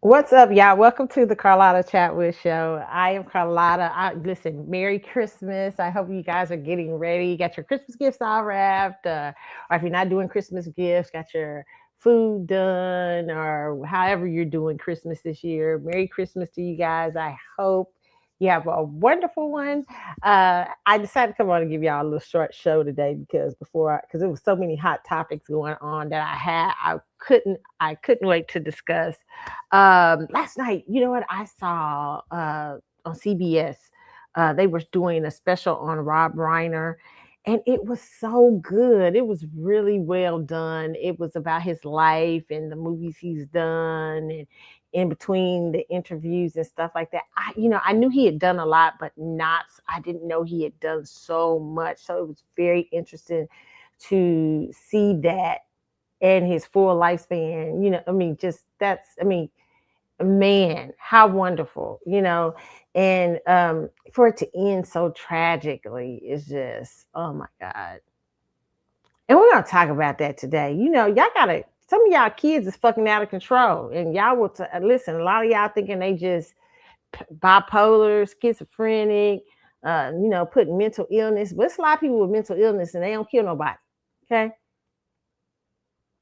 What's up, y'all? Welcome to the Carlotta Chatwood Show. I am Carlotta. Listen, Merry Christmas. I hope you guys are getting ready. You got your Christmas gifts all wrapped, or if you're not doing Christmas gifts, got your food done, or however you're doing Christmas this year. Merry Christmas to you guys. I hope you have a wonderful one. I decided to come on and give y'all a little short show today because there was so many hot topics going on that I couldn't wait to discuss. Last night, you know what I saw on CBS? They were doing a special on Rob Reiner, and it was so good. It was really well done. It was about his life and the movies he's done, and in between the interviews and stuff like that. I knew he had done a lot, but not. I didn't know he had done so much. So it was very interesting to see that and his full lifespan. Just that's. Man, how wonderful, and for it to end so tragically is just, oh my God. And we're gonna talk about that today. Y'all gotta, some of y'all kids is fucking out of control, and y'all will listen. A lot of y'all thinking they just bipolar, schizophrenic, putting mental illness, but it's a lot of people with mental illness and they don't kill nobody. Okay,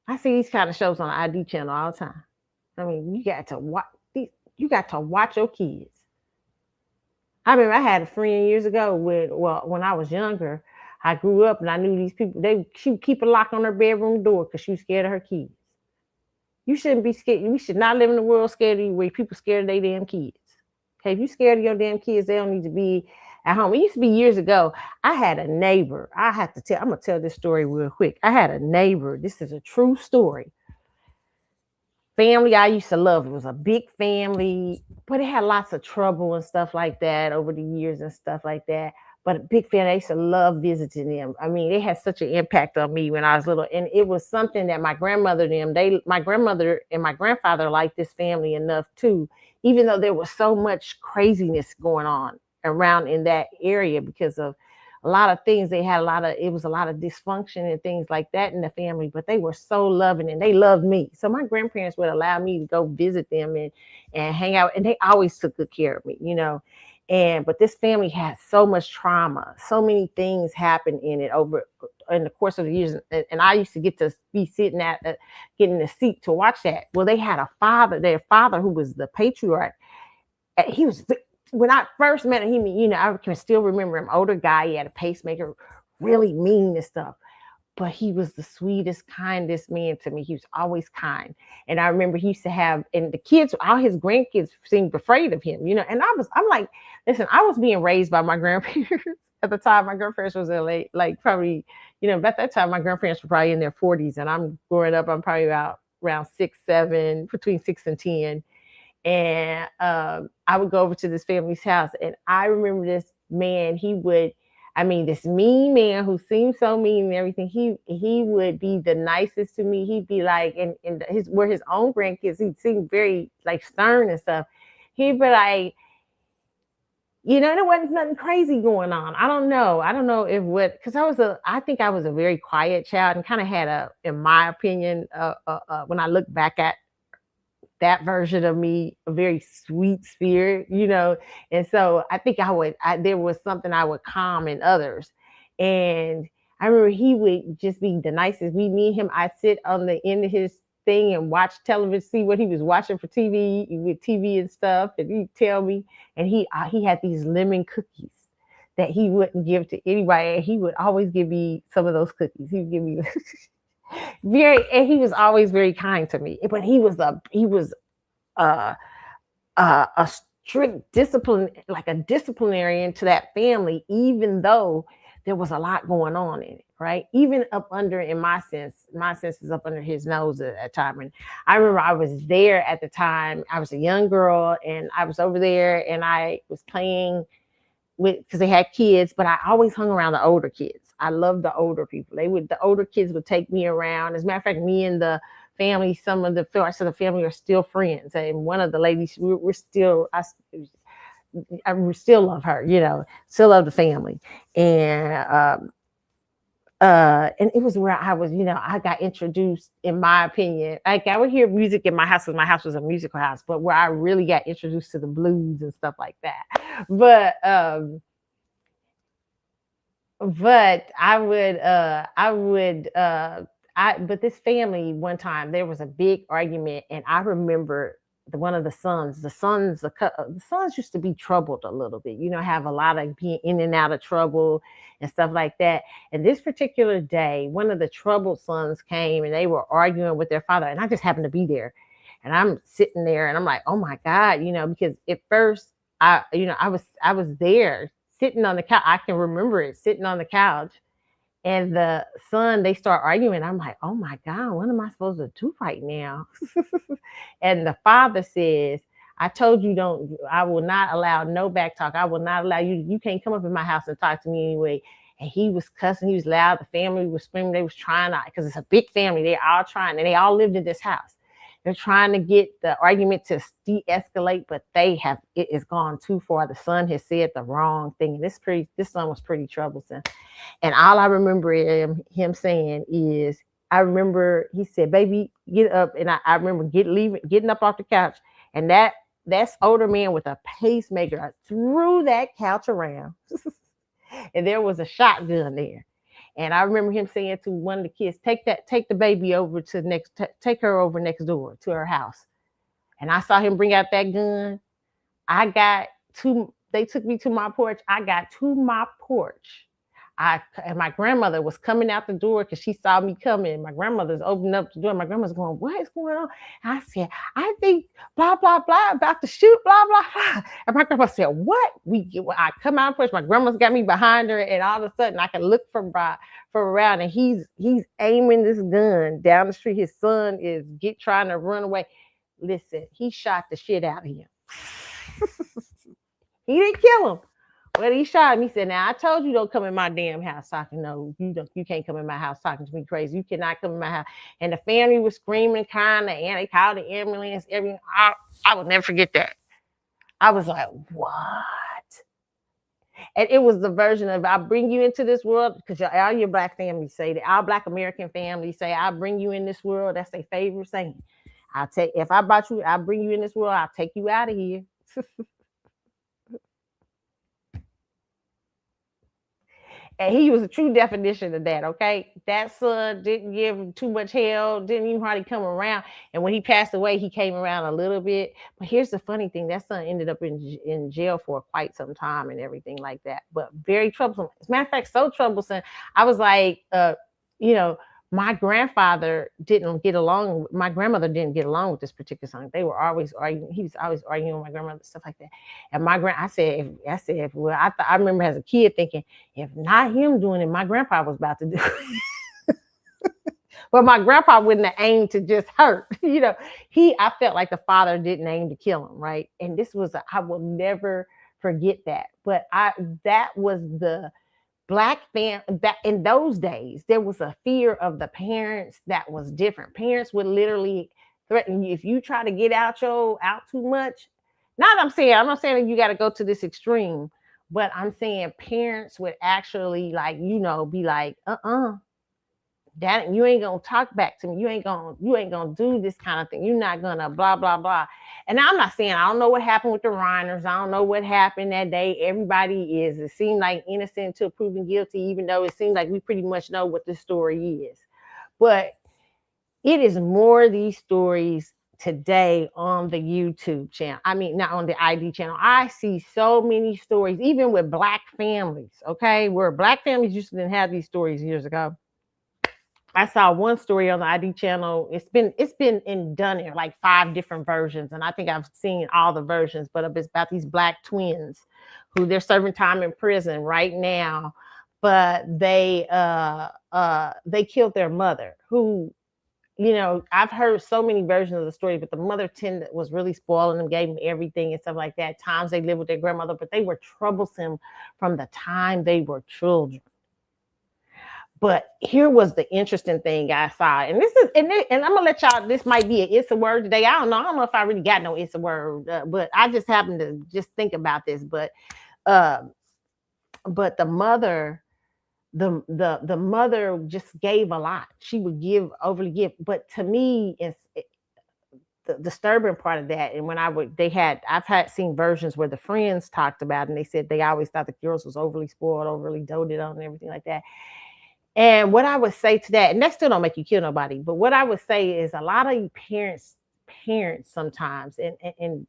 I see these kind of shows on the ID channel all the time. You got to watch. You got to watch your kids. I remember I had a friend years ago when I was younger. I grew up and I knew these people. She would keep a lock on her bedroom door because she was scared of her kids. You shouldn't be scared. We should not live in a world scared of you where people scared of their damn kids. Okay, if you scared of your damn kids, they don't need to be at home. It used to be years ago. I had a neighbor. I'm gonna tell this story real quick. I had a neighbor. This is a true story. Family I used to love. It was a big family, but it had lots of trouble and stuff like that over the years and stuff like that. But a big family, I used to love visiting them. It had such an impact on me when I was little, and it was something that my grandmother and my grandfather liked this family enough too, even though there was so much craziness going on around in that area because of a lot of things. It was a lot of dysfunction and things like that in the family, but they were so loving and they loved me. So my grandparents would allow me to go visit them and hang out, and they always took good care of me. But this family had so much trauma, so many things happened in it over in the course of the years, and I used to get to be sitting getting the seat to watch that. Well, they had their father, who was the patriarch. He was When I first met him, I can still remember him. Older guy, he had a pacemaker, really mean and stuff. But he was the sweetest, kindest man to me. He was always kind. And I remember he used to have, and the kids, all his grandkids seemed afraid of him. And I'm like, listen, I was being raised by my grandparents at the time. My grandparents was in like probably, at that time, my grandparents were probably in their 40s. And I'm growing up, I'm probably about around 6, 7, between 6 and 10. And I would go over to this family's house, and I remember this man. This mean man who seemed so mean and everything. He would be the nicest to me. He'd be like, and his own grandkids, he seemed very like stern and stuff. He'd be like, there wasn't nothing crazy going on. I don't know. I don't know if because I think I was a very quiet child and kind of had in my opinion, when I look back at that version of me, a very sweet spirit. And so I think there was something I would calm in others. And I remember he would just be the nicest. Me and him, I'd sit on the end of his thing and watch television, see what he was watching for TV, with TV and stuff. And he'd tell me, and he had these lemon cookies that he wouldn't give to anybody. And he would always give me some of those cookies. He would give me and he was always very kind to me. But he was uh, a strict discipline, like a disciplinarian to that family, even though there was a lot going on in it, right? Even up under, in my sense is up under his nose at that time. And I remember I was there at the time. I was a young girl, and I was over there, and I was playing because they had kids, but I always hung around the older kids. I loved the older people. The older kids would take me around. As a matter of fact, me and the family, some of the parts of the family are still friends. And one of the ladies, we're still, I still love her, still love the family. And And it was where I was, I got introduced, in my opinion. Like I would hear music in my house because my house was a musical house, but where I really got introduced to the blues and stuff like that. But but this family, one time there was a big argument, and I remember one of the sons used to be troubled a little bit, have a lot of being in and out of trouble and stuff like that. And this particular day, one of the troubled sons came and they were arguing with their father, and I just happened to be there. And I'm sitting there and I'm like, oh my God, because at first I was there sitting on the couch. I can remember it, sitting on the couch, and the son, they start arguing. I'm like, oh my God, what am I supposed to do right now? And the father says, I told you I will not allow no back talk. I will not allow you can't come up in my house and talk to me anyway. And he was cussing, he was loud, the family was screaming, they was trying to, because it's a big family, they all trying, and they all lived in this house. They're trying to get the argument to de-escalate, but it has gone too far. The son has said the wrong thing. This son was pretty troublesome. And all I remember him saying is, I remember he said, baby, get up. And I remember getting up off the couch. And that's older man with a pacemaker. I threw that couch around. And there was a shotgun there. And I remember him saying to one of the kids, take the baby over to take her over next door to her house. And I saw him bring out that gun. They took me to my porch. I got to my porch. And my grandmother was coming out the door because she saw me coming. My grandmother's opening up the door. My grandmother's going, what is going on? And I said, I think blah, blah, blah, about to shoot, blah, blah, blah. And my grandma said, what? I come out first. My grandma's got me behind her, and all of a sudden I can look from around, and he's aiming this gun down the street. His son is trying to run away. Listen, he shot the shit out of him. He didn't kill him. But he shot him. He said, now I told you don't come in my damn house talking. No, you can't come in my house talking to me crazy. You cannot come in my house. And the family was screaming, crying, and they called the ambulance, everything. I will never forget that. I was like, what? And it was the version of, I bring you into this world, because all your Black families say that, all Black American families say, I bring you in this world. That's their favorite saying. If I bring you in this world, I'll take you out of here. And he was a true definition of that, okay? That son didn't give him too much hell, didn't even hardly come around. And when he passed away, he came around a little bit. But here's the funny thing. That son ended up in jail for quite some time and everything like that. But very troublesome. As a matter of fact, so troublesome. I was like, my grandfather didn't get along. My grandmother didn't get along with this particular son. They were always arguing. He was always arguing with my grandmother, stuff like that. And I said, well, I remember as a kid thinking, if not him doing it, my grandpa was about to do it. But my grandpa wouldn't have aimed to just hurt. I felt like the father didn't aim to kill him, right? And I will never forget that. But that was the Black that in those days, there was a fear of the parents that was different. Parents would literally threaten you if you try to get out too much. I'm not saying that you got to go to this extreme, but I'm saying parents would actually be like, that you ain't gonna talk back to me. You ain't gonna do this kind of thing. You're not gonna blah blah blah. And I'm not saying I don't know what happened with the Reiners. I don't know what happened that day. Everybody it seemed like innocent until proven guilty, even though it seems like we pretty much know what the story is. But it is more of these stories today on the YouTube channel. I mean, not on the ID channel. I see so many stories, even with Black families, okay, where Black families used to have these stories years ago. I saw one story on the ID channel. It's been done in like 5 different versions, and I think I've seen all the versions. But it's about these Black twins who they're serving time in prison right now, but they killed their mother. Who, I've heard so many versions of the story, but the mother was really spoiling them, gave them everything and stuff like that. Times they lived with their grandmother, but they were troublesome from the time they were children. But here was the interesting thing I saw, and I'm gonna let y'all. This might be it's a word today. I don't know if I really got no it's a word, but I just happened to just think about this. But the mother the mother just gave a lot. She would give, overly give. But to me, it's the disturbing part of that. And when I've had seen versions where the friends talked about it, and they said they always thought the girls was overly spoiled, overly doted on, and everything like that. And what I would say to that, and that still don't make you kill nobody, but what I would say is a lot of parents sometimes, and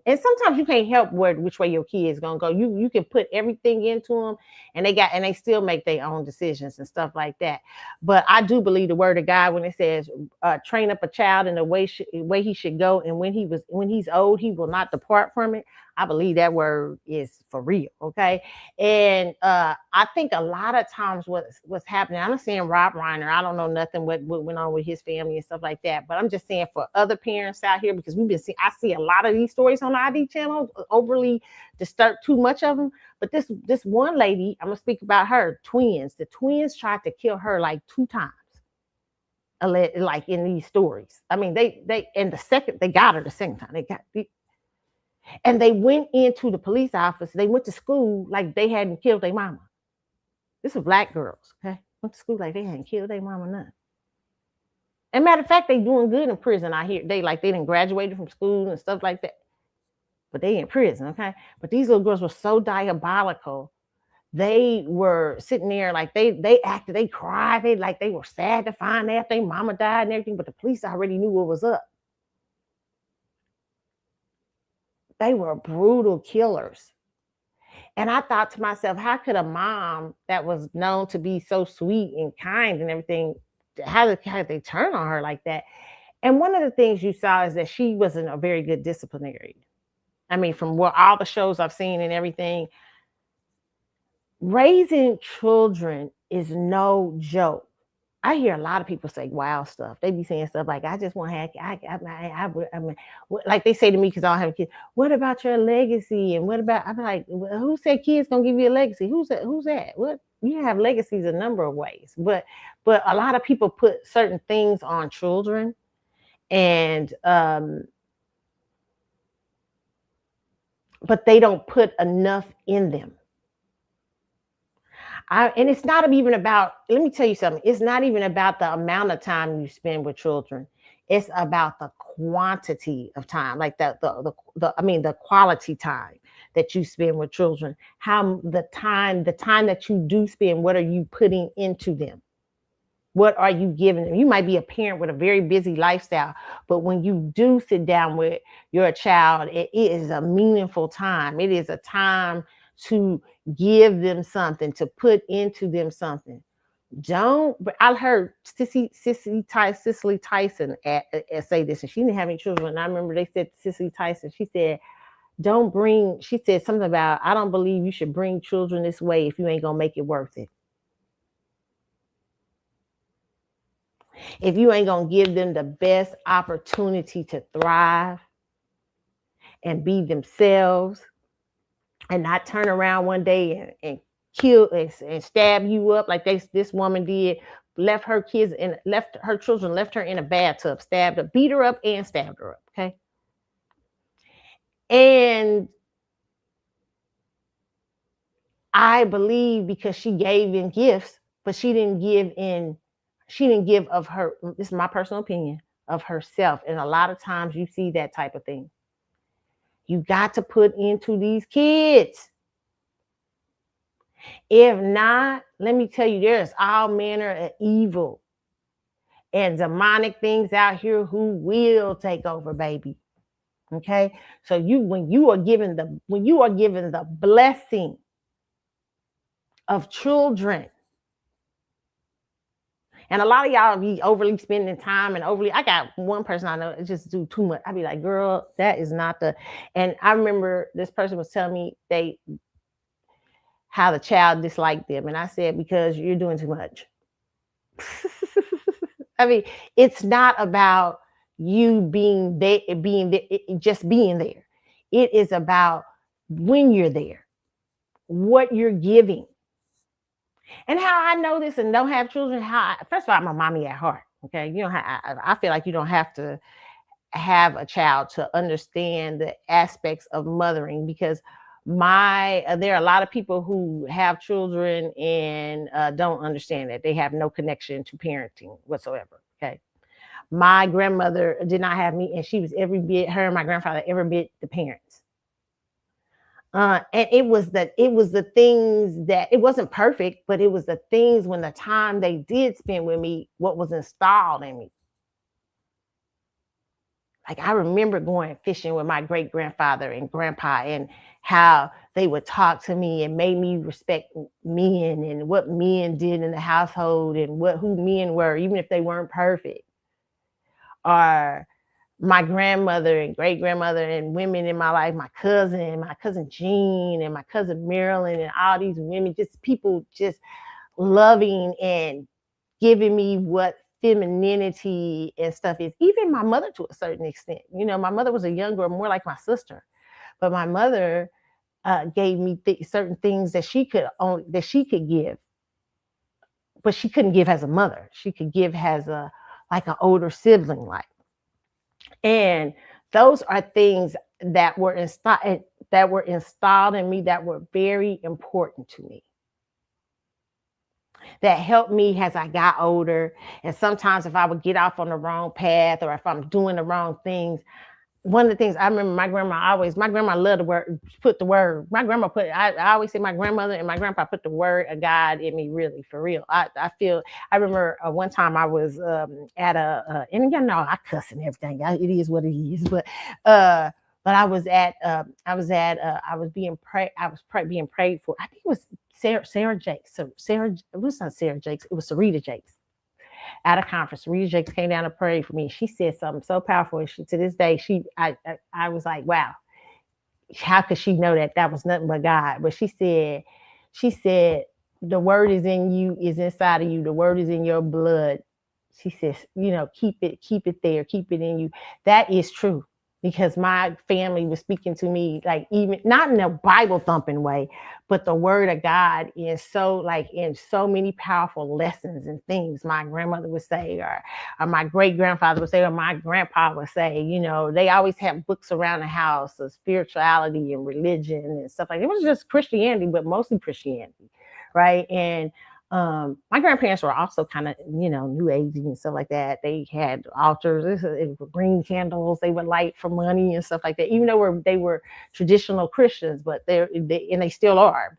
sometimes you can't help which way your kid is gonna go. You can put everything into them, and they still make their own decisions and stuff like that. But I do believe the word of God when it says, "Train up a child in the way he should go, and when he's old, he will not depart from it." I believe that word is for real. Okay. And I think a lot of times what's happening, I'm not saying Rob Reiner, I don't know nothing what went on with his family and stuff like that, but I'm just saying for other parents out here, because I see a lot of these stories on the ID channel, overly disturbed, too much of them. But this one lady, I'm gonna speak about her twins. The twins tried to kill her like 2 times, like in these stories. I mean, they and the second they got her the second time, and they went into the police office. They went to school like they hadn't killed their mama. This is black girls, okay? Went to school like they hadn't killed their mama none. And matter of fact, they doing good in prison. I hear they didn't graduated from school and stuff like that. But they in prison, okay? But these little girls were so diabolical. They were sitting there like they acted, they cried, they were sad to find out their mama died and everything, but the police already knew what was up. They were brutal killers. And I thought to myself, how could a mom that was known to be so sweet and kind and everything, how did they turn on her like that? And one of the things you saw is that she wasn't a very good disciplinarian. I mean, from what all the shows I've seen and everything, raising children is no joke. I hear a lot of people say wild stuff. They be saying stuff like, "I just want to have," I mean, like they say to me because I don't have kids. What about your legacy? And what about? I'm like, well, who said kids gonna give you a legacy? Who's that? Who's that? What? You have legacies a number of ways, but a lot of people put certain things on children, and but they don't put enough in them. And it's not even about, let me tell you something, it's not even about the amount of time you spend with children. It's about the quantity of time, like the quality time that you spend with children. How the time that you do spend, what are you putting into them? What are you giving them? You might be a parent with a very busy lifestyle, but when you do sit down with your child, it is a meaningful time. It is a time to give them something, to put into them something. I heard Cicely Tyson say this, and she didn't have any children. And I remember they said to Cicely Tyson, she said, she said something about, I don't believe you should bring children this way if you ain't gonna make it worth it. If you ain't gonna give them the best opportunity to thrive and be themselves, and not turn around one day and kill and stab you up like this woman did, left her children, left her in a bathtub, stabbed her, beat her up and stabbed her up. Okay. And I believe because she gave in gifts, but she didn't give of her, this is my personal opinion, of herself. And a lot of times you see that type of thing. You got to put into these kids. If not, let me tell you, there's all manner of evil and demonic things out here who will take over, baby. Okay. So when you are given the blessing of children, and a lot of y'all be overly spending time and I got one person I know that just do too much. I be like, girl, that is not and I remember this person was telling me how the child disliked them. And I said, because you're doing too much. I mean, it's not about you being there, just being there. It is about when you're there, what you're giving. And how I know this and don't have children, first of all, I'm a mommy at heart. Okay. You know, I feel like you don't have to have a child to understand the aspects of mothering, because There are a lot of people who have children and don't understand that they have no connection to parenting whatsoever. Okay. My grandmother did not have me, and she was every bit, her and my grandfather every bit the parents. And it was the things that, it wasn't perfect, but it was the things when the time they did spend with me, what was installed in me. Like, I remember going fishing with my great grandfather and grandpa, and how they would talk to me and made me respect men and what men did in the household and who men were, even if they weren't perfect. Or my grandmother and great grandmother and women in my life, my cousin Jean and my cousin Marilyn, and all these women, just people just loving and giving me what femininity and stuff is. Even my mother, to a certain extent. My mother was a younger, more like my sister, but my mother gave me certain things that she could give, but she couldn't give as a mother. She could give as a, like, an older sibling, like. And those are things that were installed in me, that were very important to me, that helped me as I got older. And sometimes if I would get off on the wrong path, or if I'm doing the wrong things, one of the things I remember, my grandma loved the word, I always say my grandmother and my grandpa put the word of God in me, really, for real. I remember one time I was at and I cuss and everything. It is what it is. But I was being prayed for. I think it was Sarah Jakes. So it was not Sarah Jakes. It was Sarita Jakes. At a conference, Rita Jakes came down to pray for me. She said something so powerful. To this day, I was like, wow, how could she know that was nothing but God? But she said, the word is in you, is inside of you. The word is in your blood. She says, keep it there, keep it in you. That is true. Because my family was speaking to me, like, even not in a Bible thumping way, but the word of God is so, like, in so many powerful lessons and things my grandmother would say, or my great grandfather would say, or my grandpa would say. They always have books around the house of spirituality and religion and stuff like that. It was just Christianity, but mostly Christianity, right? And my grandparents were also kind of, new agey and stuff like that. They had altars, green candles they would light for money and stuff like that, even though they were traditional Christians, but they still are,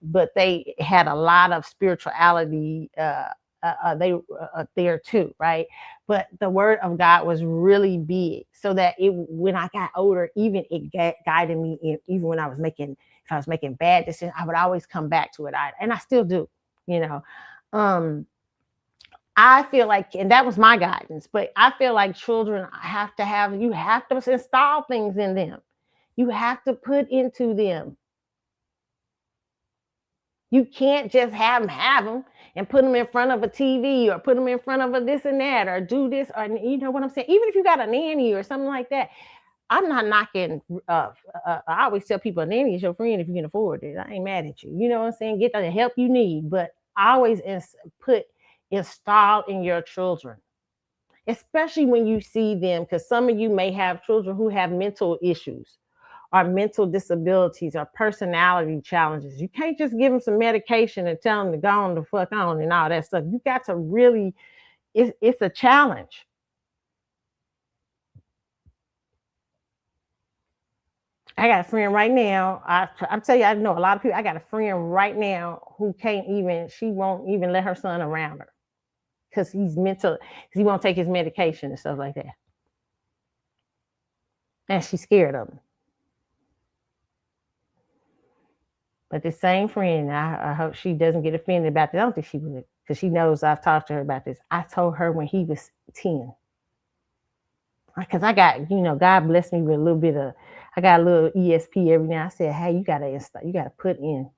but they had a lot of spirituality there too, right? But the word of God was really big, so that when I got older, even it guided me even when if I was making bad decisions, I would always come back to it. And I still do. I feel like, and that was my guidance, but I feel like children you have to install things in them. You have to put into them. You can't just have them and put them in front of a TV, or put them in front of a this and that, or do this, or, you know what I'm saying? Even if you got a nanny or something like that. I'm not knocking. I always tell people, a nanny is your friend if you can afford it. I ain't mad at you. You know what I'm saying? Get the help you need. But I always install in your children, especially when you see them, because some of you may have children who have mental issues, or mental disabilities, or personality challenges. You can't just give them some medication and tell them to go on the fuck on and all that stuff. You got to really, it's a challenge. I got a friend right now. I'm telling you, I know a lot of people. I got a friend right now who she won't even let her son around her, because he's mental, because he won't take his medication and stuff like that. And she's scared of him. But the same friend, I hope she doesn't get offended about this. I don't think she would, because she knows I've talked to her about this. I told her when he was 10, because I got, God blessed me with a little bit of, I got a little ESP every now. I said, hey, you gotta put in.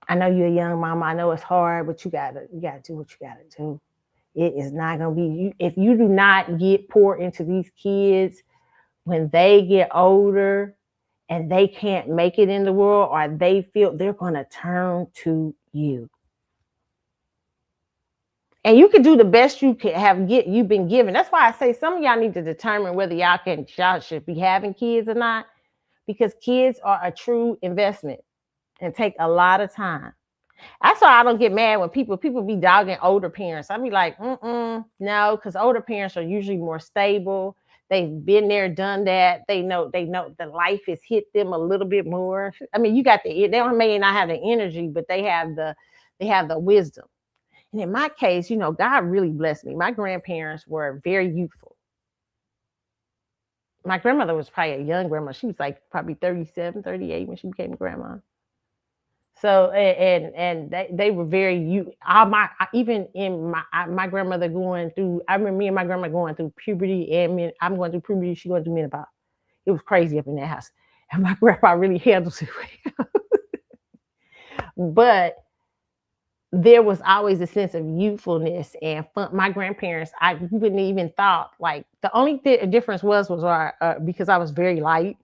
I know you're a young mama. I know it's hard, but you gotta do what you gotta do. It is not gonna be you if you do not get poured into these kids when they get older and they can't make it in the world, or they feel, they're gonna turn to you. And you can do the best you've been given. That's why I say some of y'all need to determine whether y'all should be having kids or not. because kids are a true investment and take a lot of time. That's why I don't get mad when people be dogging older parents. I be like, no, because older parents are usually more stable. They've been there, done that. They know the life has hit them a little bit more. I mean, they don't may not have the energy, but they have the wisdom. And in my case, God really blessed me. My grandparents were very youthful. My grandmother was probably a young grandma. She was like probably 37, 38 when she became a grandma. So and they were very you all my even in my grandmother going through. I remember me and my grandma going through puberty, and I'm going through puberty. She going through menopause. It was crazy up in that house, and my grandpa really handles it well. But there was always a sense of youthfulness and fun. My grandparents, I wouldn't even thought like the only difference was our because I was very light,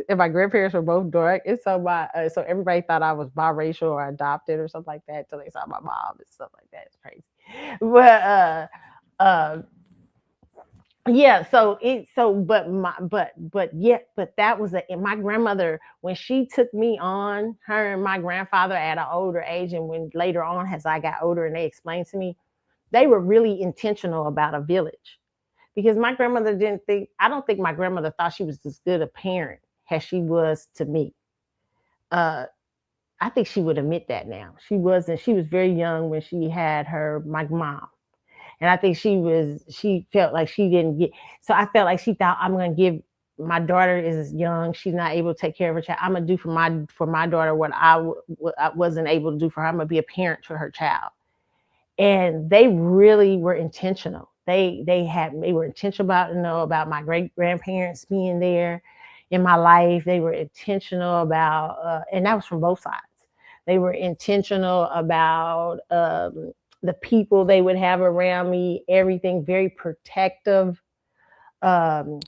and my grandparents were both dark, and so so everybody thought I was biracial or adopted or something like that until they saw my mom and stuff like that. It's crazy, but uh, yeah, but that was my grandmother when she took me on, her and my grandfather at an older age, and when later on as I got older and they explained to me, they were really intentional about a village. Because my grandmother didn't think I don't think my grandmother thought she was as good a parent as she was to me. Uh I think she would admit that now. She was very young when she had my mom. And I think she felt like she didn't get, so I felt like she thought I'm going to give my daughter is young. She's not able to take care of her child. I'm going to do for my daughter what I wasn't able to do for her. I'm going to be a parent to her child. And they really were intentional. They were intentional about my great grandparents being there in my life. They were intentional about, and that was from both sides. They were intentional about the people they would have around me. Everything very protective, um,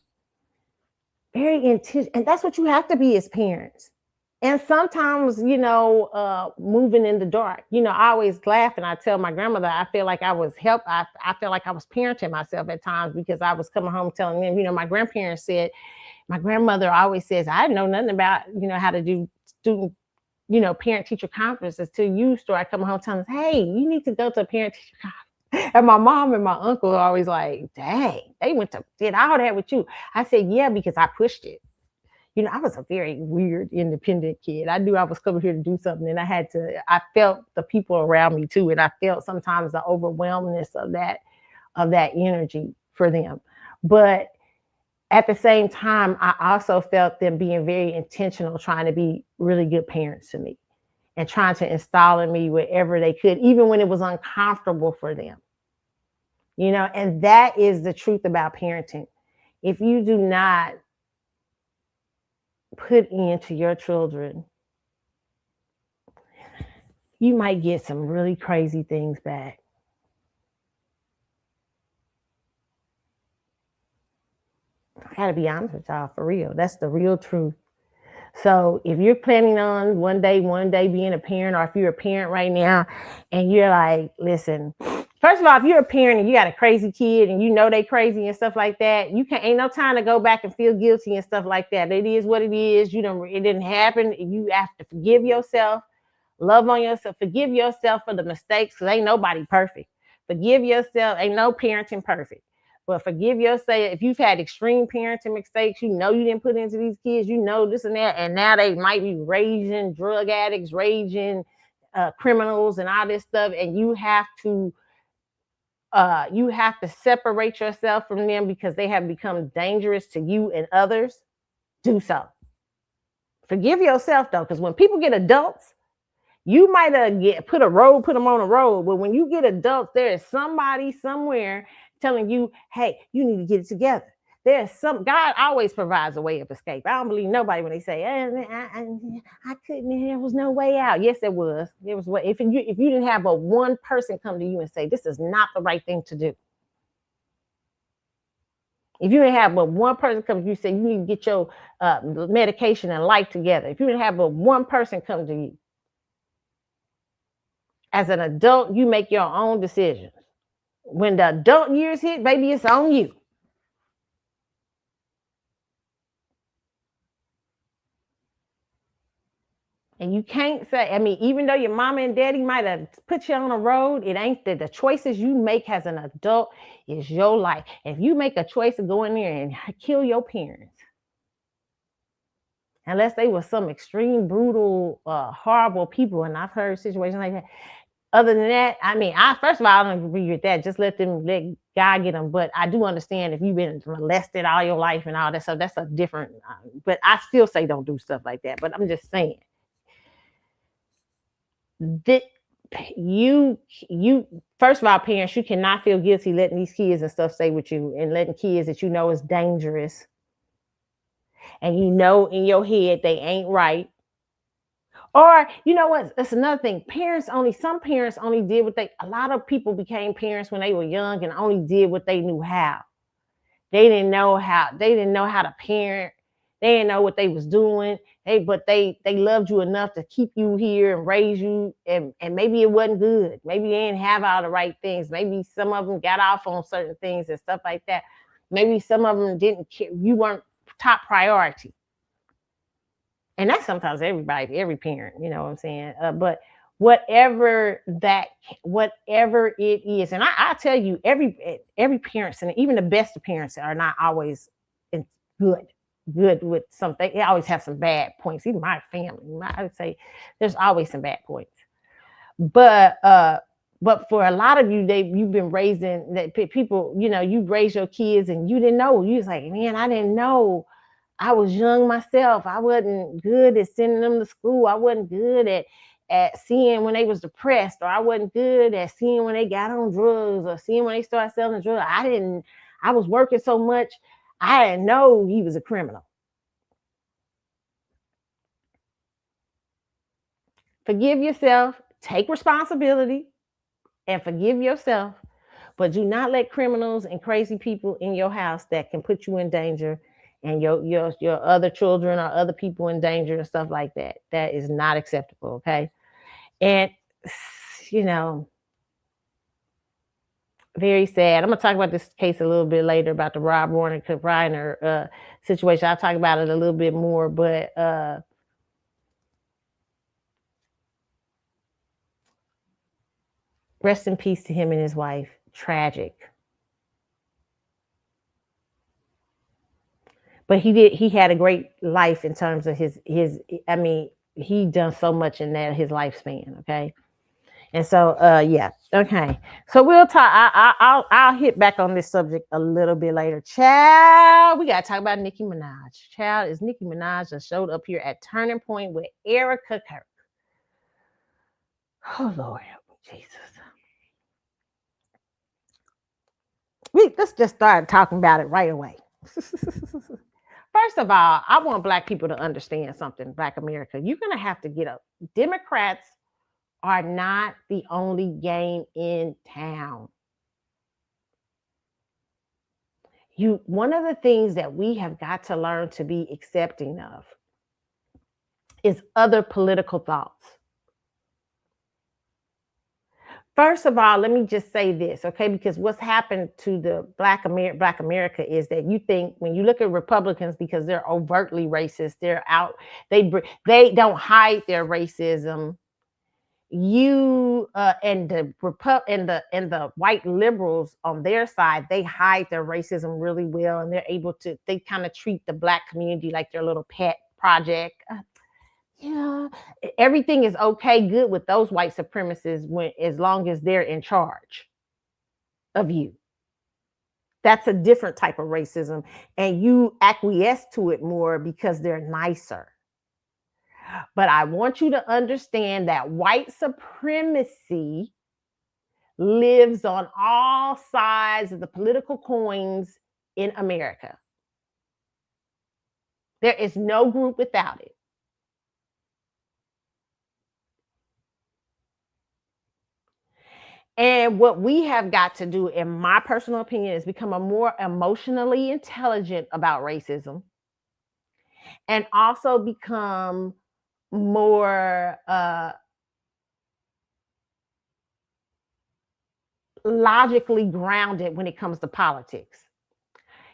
very intentional, and that's what you have to be as parents. And sometimes, moving in the dark. I always laugh and I tell my grandmother I feel like I feel like I was parenting myself at times because I was coming home telling them, my grandparents said, my grandmother always says, I didn't know nothing about, how to do student, parent teacher conferences till you start coming home telling us, hey, you need to go to a parent teacher conference. And my mom and my uncle are always like, dang, they did all that with you. I said, yeah, because I pushed it. I was a very weird, independent kid. I knew I was coming here to do something, and I felt the people around me too, and I felt sometimes the overwhelmingness of that energy for them. But at the same time, I also felt them being very intentional, trying to be really good parents to me and trying to install in me wherever they could, even when it was uncomfortable for them. And that is the truth about parenting. If you do not put into your children, you might get some really crazy things back. I gotta be honest with y'all, for real. That's the real truth. So if you're planning on one day being a parent, or if you're a parent right now and you're like, listen, first of all, if you're a parent and you got a crazy kid and they crazy and stuff like that, you can't ain't no time to go back and feel guilty and stuff like that. It is what it is. It didn't happen. You have to forgive yourself, love on yourself, forgive yourself for the mistakes, because ain't nobody perfect. Forgive yourself. Ain't no parenting perfect. But forgive yourself if you've had extreme parenting mistakes. You didn't put into these kids. This and that, and now they might be raging drug addicts, raging criminals, and all this stuff. And you have to separate yourself from them because they have become dangerous to you and others. Do so. Forgive yourself though, because when people get adults, you might put them on a road, but when you get adults, there is somebody somewhere telling you, hey, you need to get it together. God always provides a way of escape. I don't believe nobody when they say, I couldn't, there was no way out. Yes, there was. There was way. If you didn't have but one person come to you and say, this is not the right thing to do. If you didn't have but one person come to you and say, you need to get your medication and life together. If you didn't have but one person come to you, as an adult, you make your own decisions. When the adult years hit, baby, it's on you. And you can't say, I mean, even though your mama and daddy might have put you on a road, it ain't that the choices you make as an adult is your life. If you make a choice to go in there and kill your parents, unless they were some extreme, brutal, horrible people, and I've heard situations like that. Other than that, I mean, I first of all, I don't agree with that. Just let God get them. But I do understand if you've been molested all your life and all that stuff, that's a different. But I still say don't do stuff like that. But I'm just saying that you first of all, parents, you cannot feel guilty letting these kids and stuff stay with you and letting kids that you know is dangerous and you know in your head they ain't right. Or you know what? That's another thing. Some parents only did what they. A lot of people became parents when they were young and only did what they knew how. They didn't know how. They didn't know how to parent. They didn't know what they was doing. But they loved you enough to keep you here and raise you. And maybe it wasn't good. Maybe they didn't have all the right things. Maybe some of them got off on certain things and stuff like that. Maybe some of them didn't care. You weren't top priority. And that's sometimes everybody, every parent, you know what I'm saying? But whatever that, whatever it is, and I tell you, every parents and even the best of parents are not always good, good with something. They always have some bad points. Even my family, I would say, there's always some bad points. But for a lot of you, you've been raising that people, you know, you raised your kids and you didn't know. You was like, man, I didn't know. I was young myself. I wasn't good at sending them to school. I wasn't good at seeing when they was depressed, or I wasn't good at seeing when they got on drugs or seeing when they started selling drugs. I was working so much, I didn't know he was a criminal. Forgive yourself, take responsibility, and forgive yourself. But do not let criminals and crazy people in your house that can put you in danger and your other children or other people in danger and stuff like that. That is not acceptable, okay? And you know, very sad. I'm gonna talk about this case a little bit later about the Rob Warner Reiner situation. I'll talk about it a little bit more, but rest in peace to him and his wife. Tragic. But he had a great life in terms of his I mean, he done so much in that his lifespan, okay? And so yeah, okay. So we'll talk. I'll hit back on this subject a little bit later. Child, we gotta talk about Nicki Minaj. Child, is Nicki Minaj that showed up here at Turning Point with Erica Kirk. Oh Lord help me, Jesus. Let's just start talking about it right away. First of all, I want Black people to understand something, Black America. You're gonna have to get up. Democrats are not the only game in town. One of the things that we have got to learn to be accepting of is other political thoughts. First of all, let me just say this, okay? Because what's happened to the Black America is that you think when you look at Republicans, because they're overtly racist, they're out, they don't hide their racism. And the white liberals on their side, they hide their racism really well, and they kind of treat the Black community like their little pet project. Yeah, everything is okay, good with those white supremacists as long as they're in charge of you. That's a different type of racism, and you acquiesce to it more because they're nicer. But I want you to understand that white supremacy lives on all sides of the political coins in America. There is no group without it. And what we have got to do, in my personal opinion, is become a more emotionally intelligent about racism, and also become more logically grounded when it comes to politics.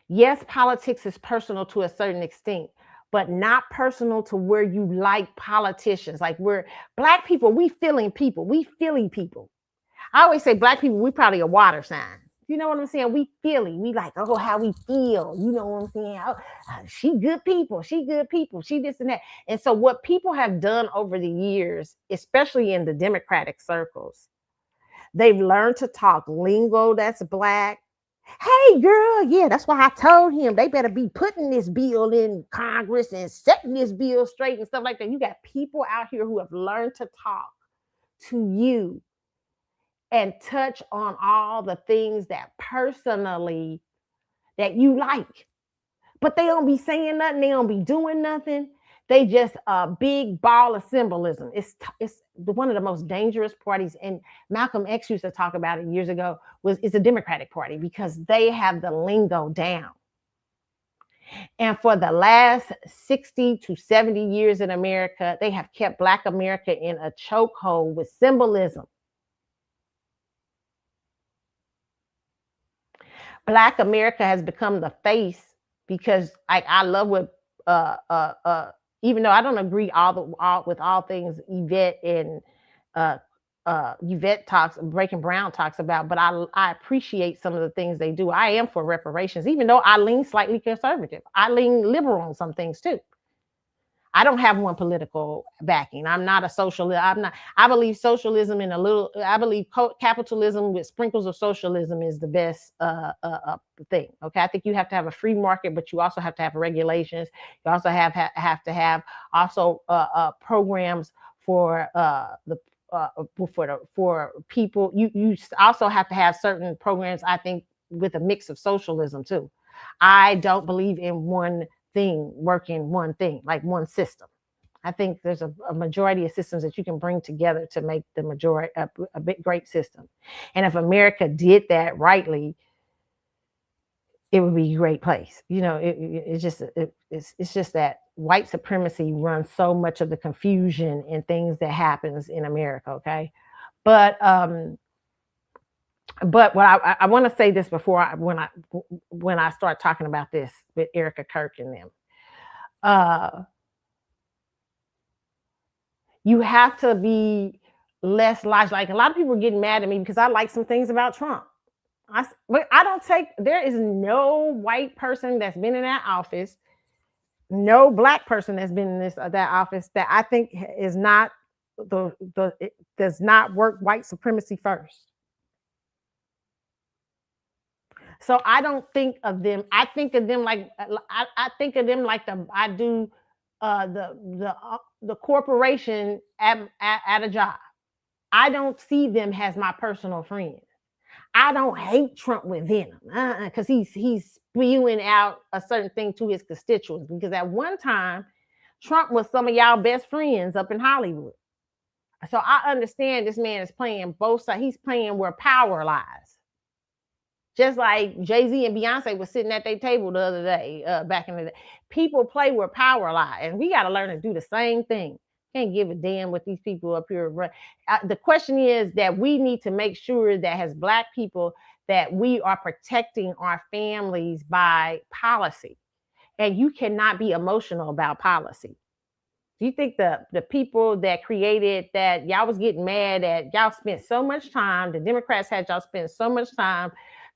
Yes, politics is personal to a certain extent, but not personal to where you like politicians. Like we're Black people, we feeling people, we feeling people. I always say Black people, we probably a water sign. You know what I'm saying? We feeling, we like, oh, how we feel. You know what I'm saying? Oh, she good people, she good people, she this and that. And so what people have done over the years, especially in the Democratic circles, they've learned to talk lingo that's Black. Hey, girl, yeah, that's why I told him they better be putting this bill in Congress and setting this bill straight and stuff like that. You got people out here who have learned to talk to you and touch on all the things that personally that you like. But they don't be saying nothing, they don't be doing nothing. They just a big ball of symbolism. It's one of the most dangerous parties. And Malcolm X used to talk about it years ago. Is the Democratic Party because they have the lingo down. And for the last 60 to 70 years in America, they have kept Black America in a chokehold with symbolism. Black America has become the face because I love what even though I don't agree with all things Yvette and uh, Yvette talks, Breaking Brown talks about, but I appreciate some of the things they do. I am for reparations, even though I lean slightly conservative. I lean liberal on some things too. I don't have one political backing. I'm not a socialist. I'm not. I believe socialism in a little. I believe capitalism with sprinkles of socialism is the best thing. Okay, I think you have to have a free market, but you also have to have regulations. You also have to have also programs for the for people. You also have to have certain programs. I think with a mix of socialism too. I don't believe in one thing working one thing like one system. I think there's a majority of systems that you can bring together to make the majority a big great system. And if America did that rightly, it would be a great place. You know, it's just that white supremacy runs so much of the confusion and things that happens in America. Okay, but what I want to say this before when I start talking about this with Erica Kirk and them. You have to be less like a lot of people are getting mad at me because I like some things about Trump. But I don't take, there is no white person that's been in that office, no Black person that's been in that office that I think is not it does not work white supremacy first. So I don't think of them. I think of them like I think of them like I do the corporation at a job. I don't see them as my personal friend. I don't hate Trump with venom because he's spewing out a certain thing to his constituents. Because at one time, Trump was some of y'all best friends up in Hollywood. So I understand this man is playing both sides. He's playing where power lies. Just like Jay-Z and Beyonce was sitting at their table the other day, back in the day. People play where power lies, and we got to learn to do the same thing. Can't give a damn what these people up here run. The question is that we need to make sure that as Black people that we are protecting our families by policy, and you cannot be emotional about policy. Do you think the people that created that, y'all was getting mad at, y'all spent so much time, the Democrats had y'all spend so much time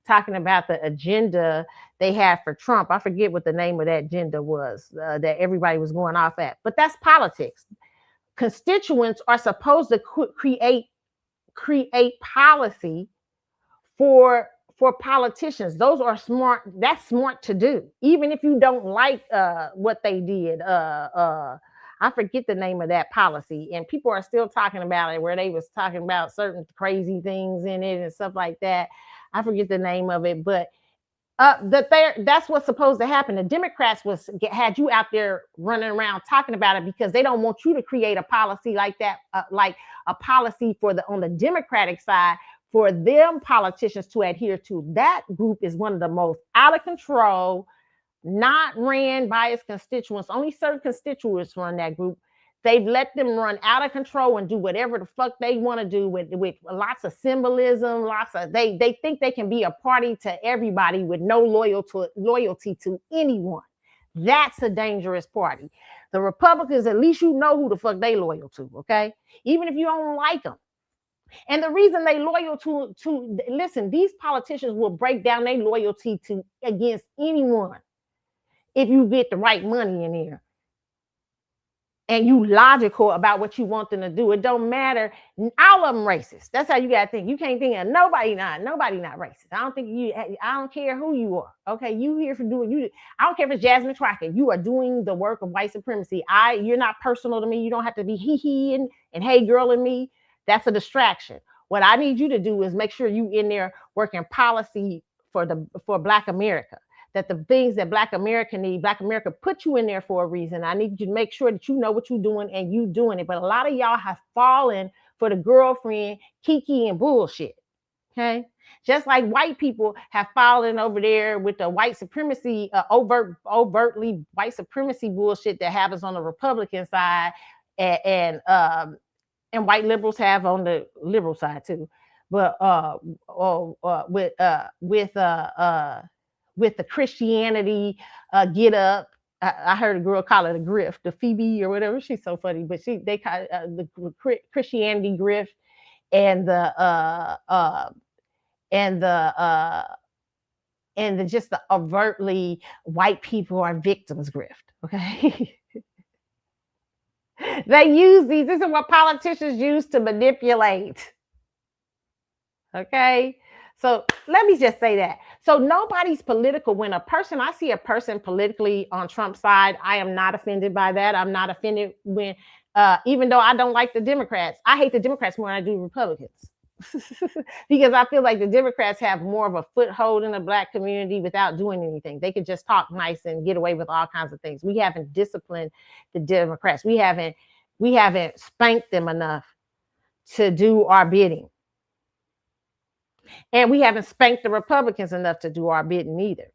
talking about the agenda they had for Trump. I forget what the name of that agenda was that everybody was going off at, but that's politics. Constituents are supposed to create policy for politicians. Those are smart. That's smart to do, even if you don't like what they did. I forget the name of that policy, and people are still talking about it, where they was talking about certain crazy things in it and stuff like that. I forget the name of it, but that's what's supposed to happen. The Democrats had you out there running around talking about it because they don't want you to create a policy like that, like a policy on the Democratic side for them politicians to adhere to. That group is one of the most out of control, not ran by its constituents. Only certain constituents run that group. They've let them run out of control and do whatever the fuck they want to do with lots of symbolism, they think they can be a party to everybody with no loyalty to anyone. That's a dangerous party. The Republicans, at least you know who the fuck they loyal to, okay? Even if you don't like them. And the reason they loyal to listen, these politicians will break down their loyalty to against anyone if you get the right money in here and you logical about what you want them to do. It don't matter. All of them racist. That's how you gotta think. You can't think of nobody not racist. I don't care who you are. Okay, you here for doing you. I don't care if it's Jasmine Crockett. You are doing the work of white supremacy. You're not personal to me. You don't have to be hee and hey girl and me. That's a distraction. What I need you to do is make sure you in there working policy for Black America, that the things that Black America need, Black America put you in there for a reason. I need you to make sure that you know what you're doing and you doing it. But a lot of y'all have fallen for the girlfriend, Kiki and bullshit. Okay. Just like white people have fallen over there with the white supremacy, overtly white supremacy bullshit that happens on the Republican side, and white liberals have on the liberal side too. But with the Christianity get up. I heard a girl call it a grift, the Phoebe or whatever. She's so funny, but they call it the Christianity grift and the just the overtly white people are victims grift. Okay. They use these. This is what politicians use to manipulate. Okay. So let me just say that. So nobody's political. When I see a person politically on Trump's side, I am not offended by that. I'm not offended when, even though I don't like the Democrats, I hate the Democrats more than I do Republicans. Because I feel like the Democrats have more of a foothold in the Black community without doing anything. They could just talk nice and get away with all kinds of things. We haven't disciplined the Democrats. We haven't spanked them enough to do our bidding. And we haven't spanked the Republicans enough to do our bidding either.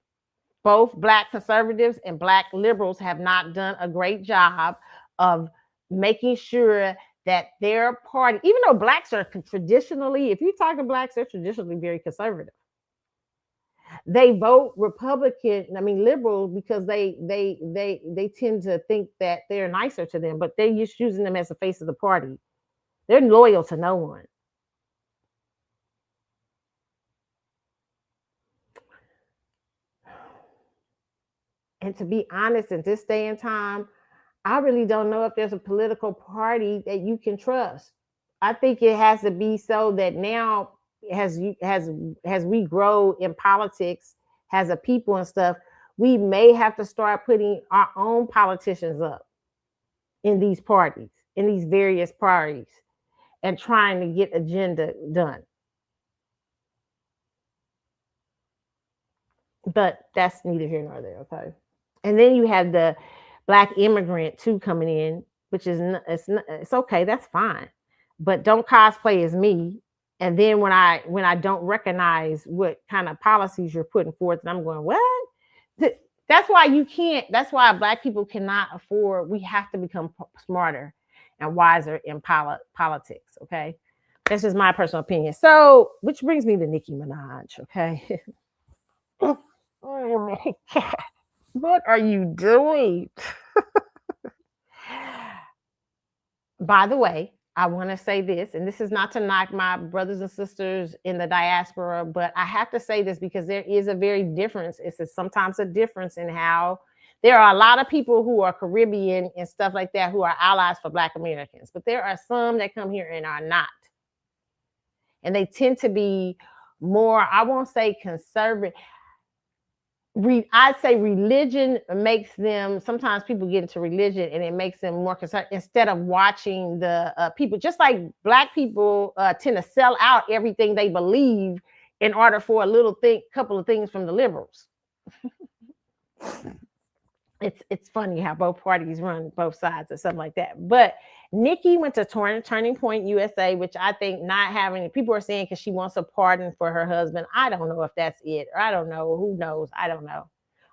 Both Black conservatives and Black liberals have not done a great job of making sure that their party, even though Blacks are traditionally, if you talk to Blacks, they're traditionally very conservative. They vote Republican, liberal, because they tend to think that they're nicer to them, but they're just using them as the face of the party. They're loyal to no one. And to be honest, in this day and time, I really don't know if there's a political party that you can trust. I think it has to be so that now, as we grow in politics, as a people and stuff, we may have to start putting our own politicians up in these parties, in these various parties, and trying to get agenda done. But that's neither here nor there, okay? And then you have the Black immigrant too coming in, which is it's okay, that's fine, but don't cosplay as me. And then when I don't recognize what kind of policies you're putting forth, and I'm going, what? That's why you can't. That's why Black people cannot afford. We have to become smarter and wiser in politics. Okay, that's just my personal opinion. So, which brings me to Nicki Minaj. Okay. Oh my God. What are you doing? By the way, I want to say this, and this is not to knock my brothers and sisters in the diaspora, but I have to say this because there is a very difference. Sometimes a difference in how there are a lot of people who are Caribbean and stuff like that who are allies for Black Americans, but there are some that come here and are not. And they tend to be more, I won't say conservative. I'd say religion makes them, sometimes people get into religion and it makes them more concerned instead of watching the people, just like Black people tend to sell out everything they believe in order for a couple of things from the liberals. It's funny how both parties run both sides or something like that. But Nicki went to Turning Point USA, which I think not having, people are saying because she wants a pardon for her husband. I don't know if that's it. Or I don't know. Who knows? I don't know.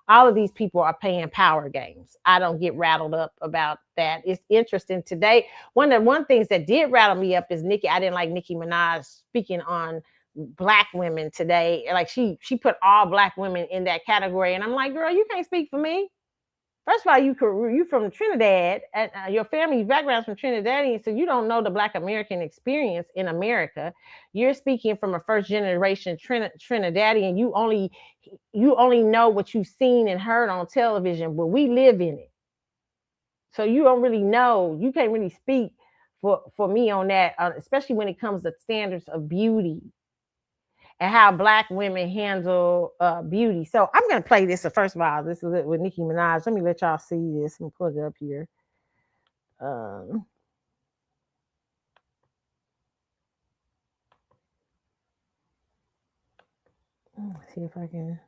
All of these people are playing power games. I don't get rattled up about that. It's interesting today. One of the things that did rattle me up is Nicki. I didn't like Nicki Minaj speaking on Black women today. Like she put all Black women in that category. And I'm like, girl, you can't speak for me. First of all, you from Trinidad, and your family background's from Trinidadian, so you don't know the Black American experience in America. You're speaking from a first generation Trinidadian. You only know what you've seen and heard on television, but we live in it, so you don't really know. You can't really speak for me on that, especially when it comes to standards of beauty and how Black women handle beauty. So I'm going to play this. So first of all, this is it with Nicki Minaj. Let me let y'all see this and put it up here. Um, let's see if I can.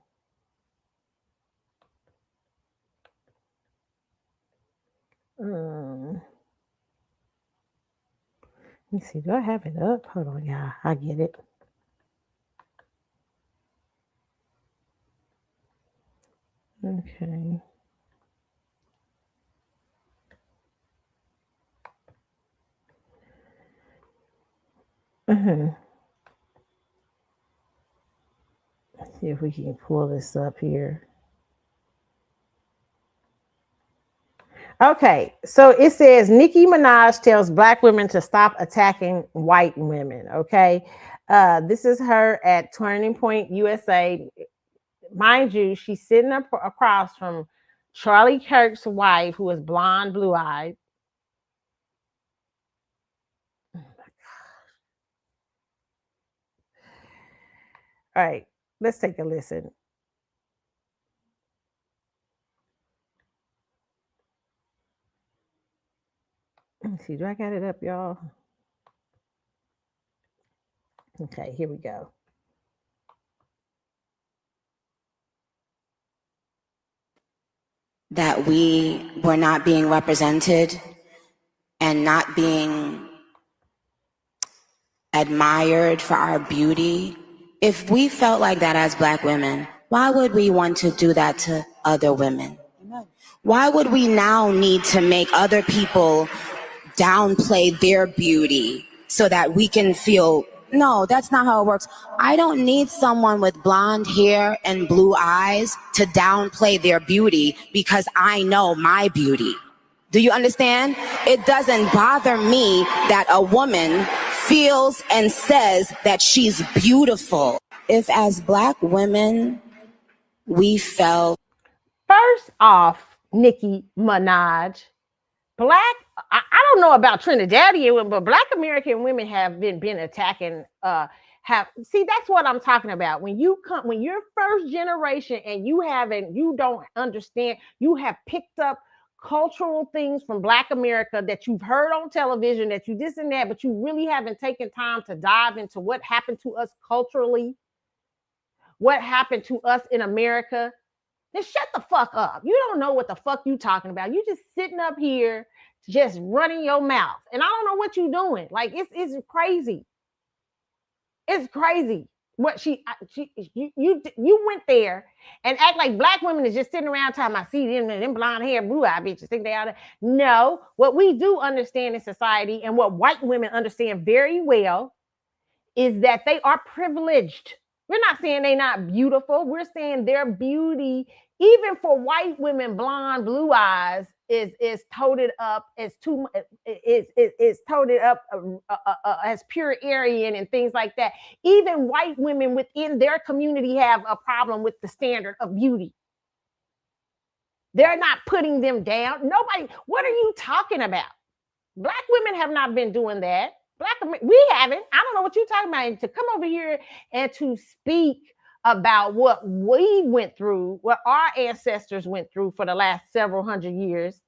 Let me see. Do I have it up? Hold on, yeah, I get it. Okay. Let's see if we can pull this up here. Okay, so it says Nicki Minaj tells Black women to stop attacking white women. Okay, this is her at Turning Point USA. Mind you, she's sitting up across from Charlie Kirk's wife, who is blonde, blue eyed. All right, let's take a listen. Let's see, do I got it up, y'all? Okay, here we go. That we were not being represented and not being admired for our beauty. If we felt like that as Black women, why would we want to do that to other women? Why would we now need to make other people downplay their beauty so that we can feel, no, that's not how it works. I don't need someone with blonde hair and blue eyes to downplay their beauty because I know my beauty. Do you understand? It doesn't bother me that a woman feels and says that she's beautiful. If as Black women, we felt... First off, Nicki Minaj, Black, I don't know about Trinidadian women, but Black American women have been attacking. That's what I'm talking about. When you're first generation and you don't understand, you have picked up cultural things from Black America that you've heard on television, that you this and that, but you really haven't taken time to dive into what happened to us culturally, what happened to us in America. Then shut the fuck up. You don't know what the fuck you talking about. You just sitting up here, just running your mouth, and I don't know what you doing. Like it's crazy. It's crazy. What you went there and act like Black women is just sitting around talking about see them blonde hair, blue eye bitches think they out there. No, what we do understand in society and what white women understand very well is that they are privileged. We're not saying they're not beautiful. We're saying their beauty, even for white women, blonde, blue eyes, is toted up as too is toted up as pure Aryan and things like that. Even white women within their community have a problem with the standard of beauty. They're not putting them down. Nobody. What are you talking about? Black women have not been doing that. We haven't. I don't know what you're talking about. And to come over here and to speak about what we went through, what our ancestors went through for the last several hundred years,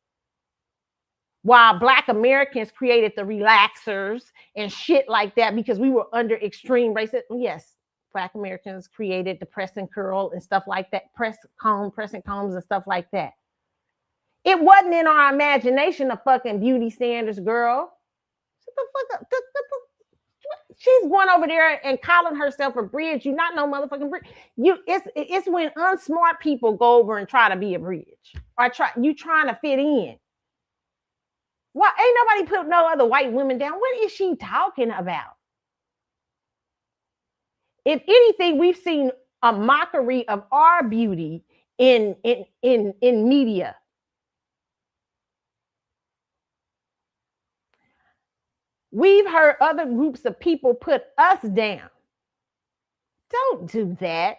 while Black Americans created the relaxers and shit like that because we were under extreme racism. Yes, Black Americans created the press and curl and stuff like that, pressing combs and stuff like that. It wasn't in our imagination the fucking beauty standards, girl. Shut the fuck up. She's going over there and calling herself a bridge. You not no motherfucking bridge. It's when unsmart people go over and try to be a bridge or trying to fit in. Why ain't nobody put no other white women down? What is she talking about? If anything, we've seen a mockery of our beauty in media. We've heard other groups of people put us down. Don't do that.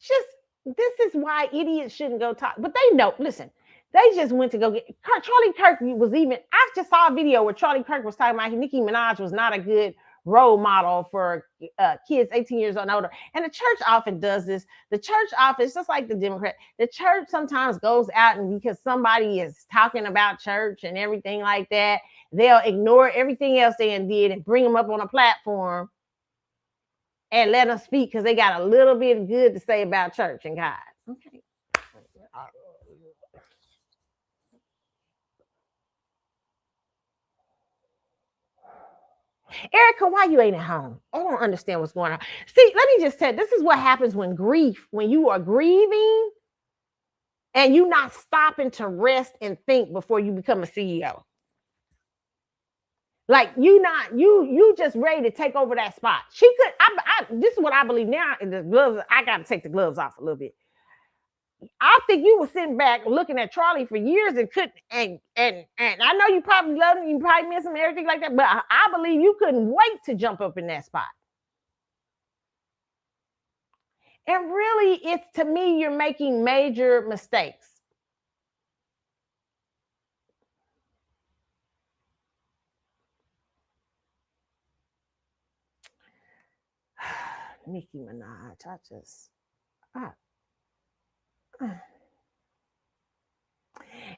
Just, this is why idiots shouldn't go talk. But they know, listen, they just went to go get Charlie Kirk was even, I just saw a video where Charlie Kirk was talking about Nicki Minaj was not a good role model for kids 18 years old and older. And the church often does this. The church office, just like the Democrat, the church sometimes goes out, and because somebody is talking about church and everything like that, they'll ignore everything else they did and bring them up on a platform and let them speak because they got a little bit good to say about church and God. Okay. Erica, why you ain't at home? I don't understand what's going on. See, let me just tell you, this is what happens when you are grieving and you not stopping to rest and think before you become a CEO. Like you just ready to take over that spot. She could, this is what I believe now. In the gloves, I got to take the gloves off a little bit. I think you were sitting back looking at Charlie for years and couldn't, and I know you probably love him, you probably miss him and everything like that, but I believe you couldn't wait to jump up in that spot. And really, it's, to me, you're making major mistakes. Nicki Minaj, and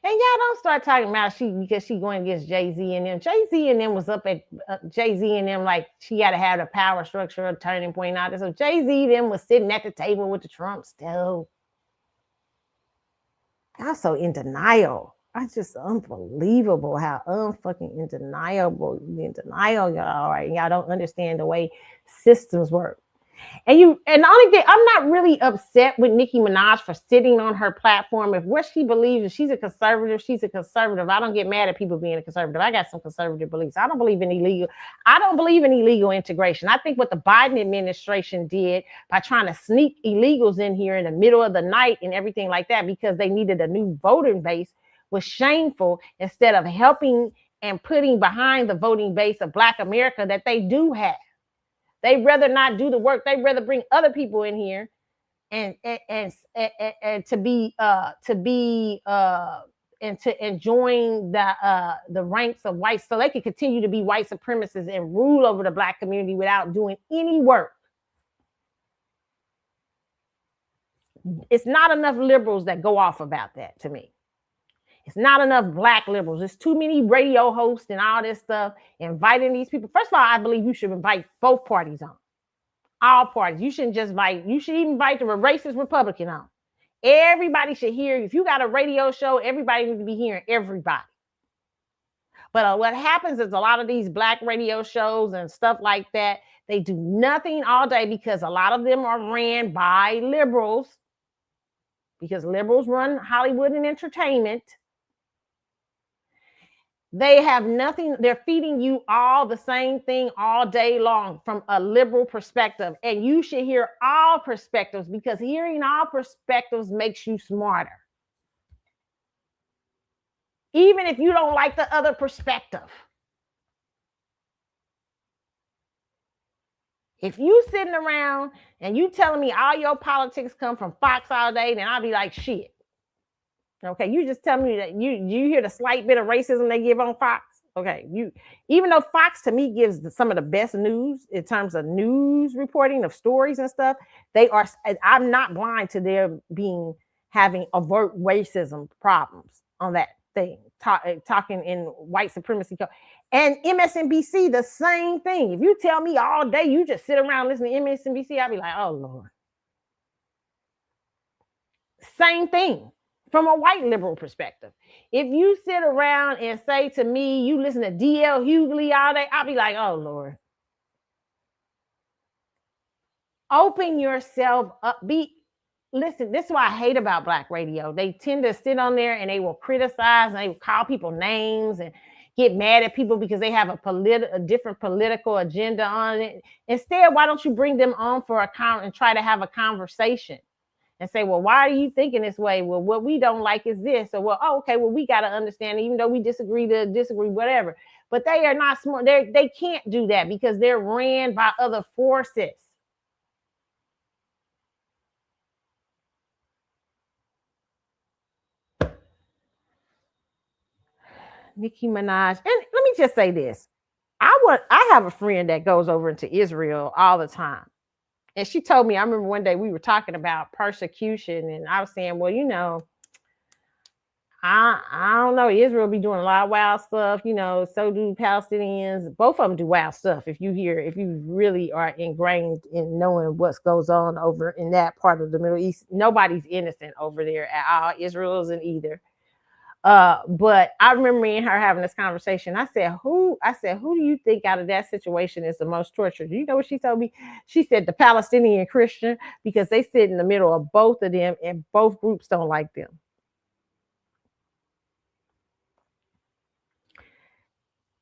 y'all don't start talking about because she going against Jay-Z and them. Jay-Z and them was up at Jay-Z and them, like she had to have a power structure, a turning point out there. So Jay-Z them was sitting at the table with the Trump still. Y'all so in denial. It's just unbelievable how unfucking in denial y'all are. Y'all don't understand the way systems work. And the only thing, I'm not really upset with Nicki Minaj for sitting on her platform. If what she believes, if she's a conservative, she's a conservative. I don't get mad at people being a conservative. I got some conservative beliefs. I don't believe in illegal integration. I think what the Biden administration did by trying to sneak illegals in here in the middle of the night and everything like that, because they needed a new voting base, was shameful, instead of helping and putting behind the voting base of Black America that they do have. They rather not do the work. They rather bring other people in here and to join the ranks of whites, so they can continue to be white supremacists and rule over the Black community without doing any work. It's not enough liberals that go off about that, to me. It's not enough Black liberals. There's too many radio hosts and all this stuff inviting these people. First of all, I believe you should invite both parties on. All parties. You shouldn't just invite, you should even invite the racist Republican on. Everybody should hear. If you got a radio show, everybody needs to be hearing everybody. But what happens is a lot of these Black radio shows and stuff like that, they do nothing all day because a lot of them are ran by liberals, because liberals run Hollywood and entertainment. They have nothing. They're feeding you all the same thing all day long from a liberal perspective. And you should hear all perspectives, because hearing all perspectives makes you smarter. Even if you don't like the other perspective. If you sitting around and you telling me all your politics come from Fox all day, then I'll be like, shit. Okay, you just tell me that you hear the slight bit of racism they give on Fox. Okay, even though Fox to me gives some of the best news in terms of news reporting of stories and stuff, I'm not blind to their having overt racism problems on that thing, talking in white supremacy. And MSNBC, the same thing. If you tell me all day you just sit around listening to MSNBC, I'll be like, oh Lord. Same thing. From a white liberal perspective, if you sit around and say to me, you listen to D.L. Hughley all day, I'll be like, oh Lord. Open yourself up. Listen, this is what I hate about Black radio. They tend to sit on there and they will criticize and they will call people names and get mad at people because they have a different political agenda on it. Instead, why don't you bring them on for and try to have a conversation? and say, well, why are you thinking this way? Well, what we don't like is this. Or, well, oh, okay, well, we got to understand, even though we disagree to disagree, whatever. But they are not smart. They can't do that because they're ran by other forces. Nicki Minaj. And let me just say this. I have a friend that goes over into Israel all the time. And she told me, I remember one day we were talking about persecution, and I was saying, well, I don't know. Israel be doing a lot of wild stuff, so do Palestinians. Both of them do wild stuff. If you really are ingrained in knowing what goes on over in that part of the Middle East, nobody's innocent over there at all. Israel isn't either. But I remember me and her having this conversation. I said, who do you think out of that situation is the most tortured? You know what she told me? She said the Palestinian Christian, because they sit in the middle of both of them and both groups don't like them.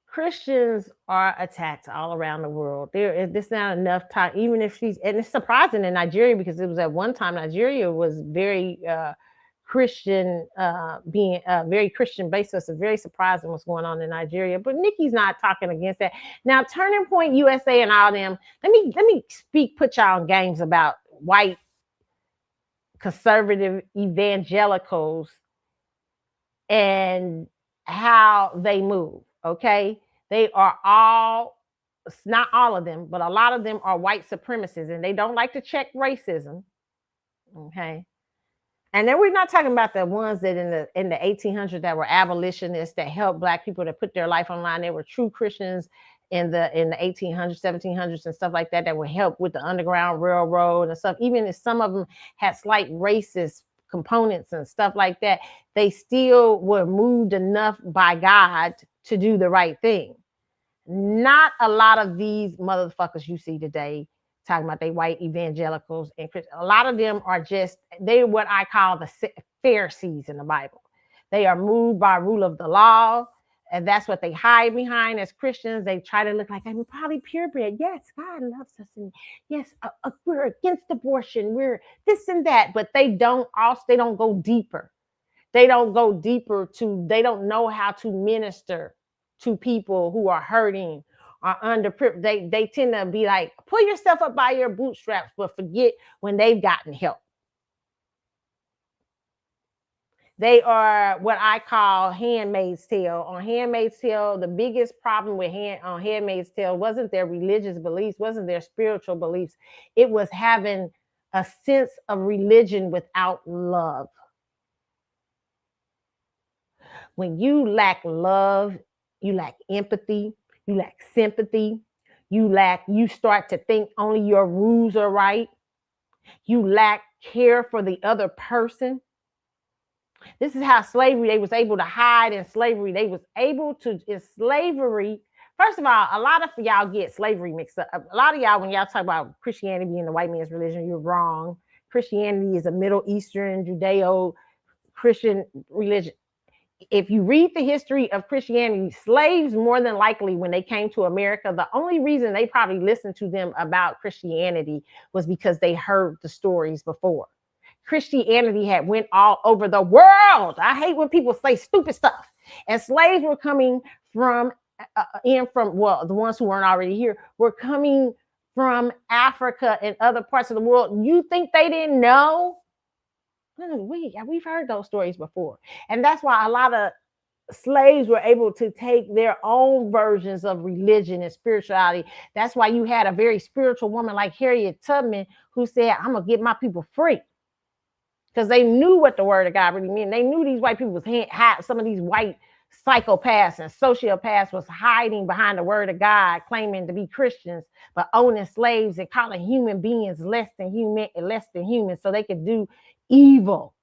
Christians are attacked all around the world. There's not enough time, even if and it's surprising in Nigeria, because it was at one time Nigeria was very Christian, being very Christian based. So it's very surprising what's going on in Nigeria. But Nicki's not talking against that. Now, Turning Point USA and all them, let me put y'all on games about white conservative evangelicals and how they move. Okay. They are not all of them, but a lot of them are white supremacists, and they don't like to check racism. Okay. And then we're not talking about the ones that in the 1800s that were abolitionists that helped Black people to put their life online. They were true Christians in the 1800s, 1700s, and stuff like that would help with the Underground Railroad and stuff. Even if some of them had slight racist components and stuff like that, they still were moved enough by God to do the right thing. Not a lot of these motherfuckers you see today talking about they white evangelicals and Christians. A lot of them are they're what I call the Pharisees in the Bible. They are moved by rule of the law, and that's what they hide behind as Christians. They try to look like, I'm probably purebred. Yes, God loves us, and yes, we're against abortion. We're this and that, but they don't go deeper. They don't go deeper they don't know how to minister to people who are hurting or underprivileged. They tend to be like, pull yourself up by your bootstraps, but forget when they've gotten help. They are what I call Handmaid's Tale. On Handmaid's Tale, the biggest problem on Handmaid's Tale wasn't their religious beliefs, wasn't their spiritual beliefs. It was having a sense of religion without love. When you lack love, you lack empathy, you lack sympathy, you start to think only your rules are right. You lack care for the other person. This is how slavery, they was able to hide in slavery. They was able to, in slavery, first of all, a lot of y'all get slavery mixed up. A lot of y'all, when y'all talk about Christianity being the white man's religion, you're wrong. Christianity is a Middle Eastern, Judeo-Christian religion. If you read the history of Christianity, slaves, more than likely, when they came to America, the only reason they probably listened to them about Christianity was because they heard the stories before. Christianity had went all over the world. I hate when people say stupid stuff. And slaves were coming the ones who weren't already here were coming from Africa and other parts of the world. You think they didn't know? We've heard those stories before. And that's why a lot of slaves were able to take their own versions of religion and spirituality. That's why you had a very spiritual woman like Harriet Tubman who said, I'm going to get my people free. Because they knew what the word of God really meant. They knew these white people some of these white psychopaths and sociopaths was hiding behind the word of God, claiming to be Christians, but owning slaves and calling human beings less than human, so they could do evil,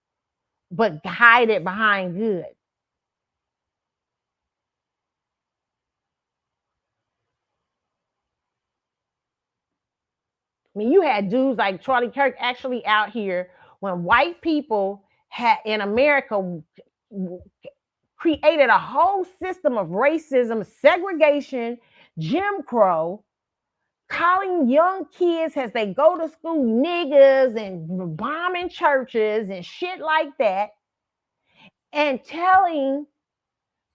but hide it behind good. I mean, you had dudes like Charlie Kirk actually out here when white people in America created a whole system of racism, segregation, Jim Crow, calling young kids as they go to school niggas and bombing churches and shit like that, and telling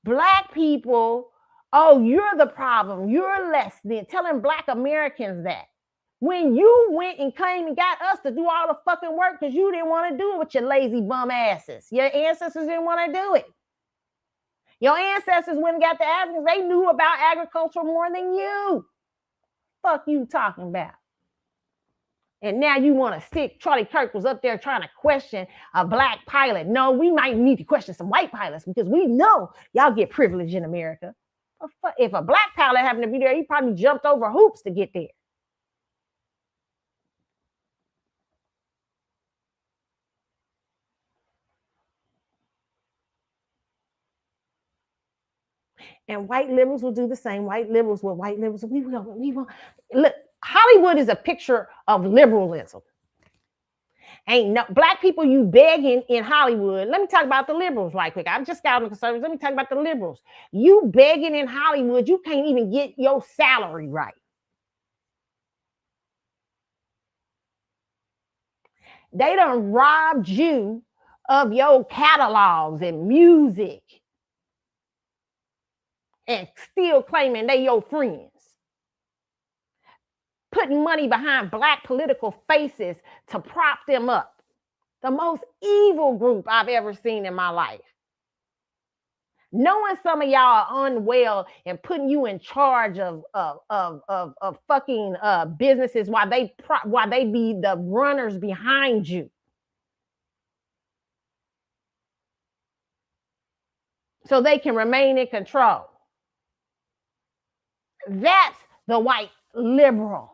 black people, oh, you're the problem, you're less than, telling black Americans that. When you went and came and got us to do all the fucking work because you didn't want to do it with your lazy bum asses. Your ancestors didn't want to do it. Your ancestors went and got the Africans. They knew about agriculture more than you. Fuck you talking about. And now you want to stick. Charlie Kirk was up there trying to question a black pilot. No, we might need to question some white pilots because we know y'all get privilege in America. If a black pilot happened to be there, he probably jumped over hoops to get there. And white liberals will do the same. White liberals will. We will. Look, Hollywood is a picture of liberalism. Ain't no black people you begging in Hollywood. Let me talk about the liberals right quick. I just got on the conservatives. Let me talk about the liberals. You begging in Hollywood, you can't even get your salary right. They done robbed you of your catalogs and music and still claiming they your friends. Putting money behind black political faces to prop them up. The most evil group I've ever seen in my life. Knowing some of y'all are unwell and putting you in charge of fucking businesses while they be the runners behind you. So they can remain in control. That's the white liberal.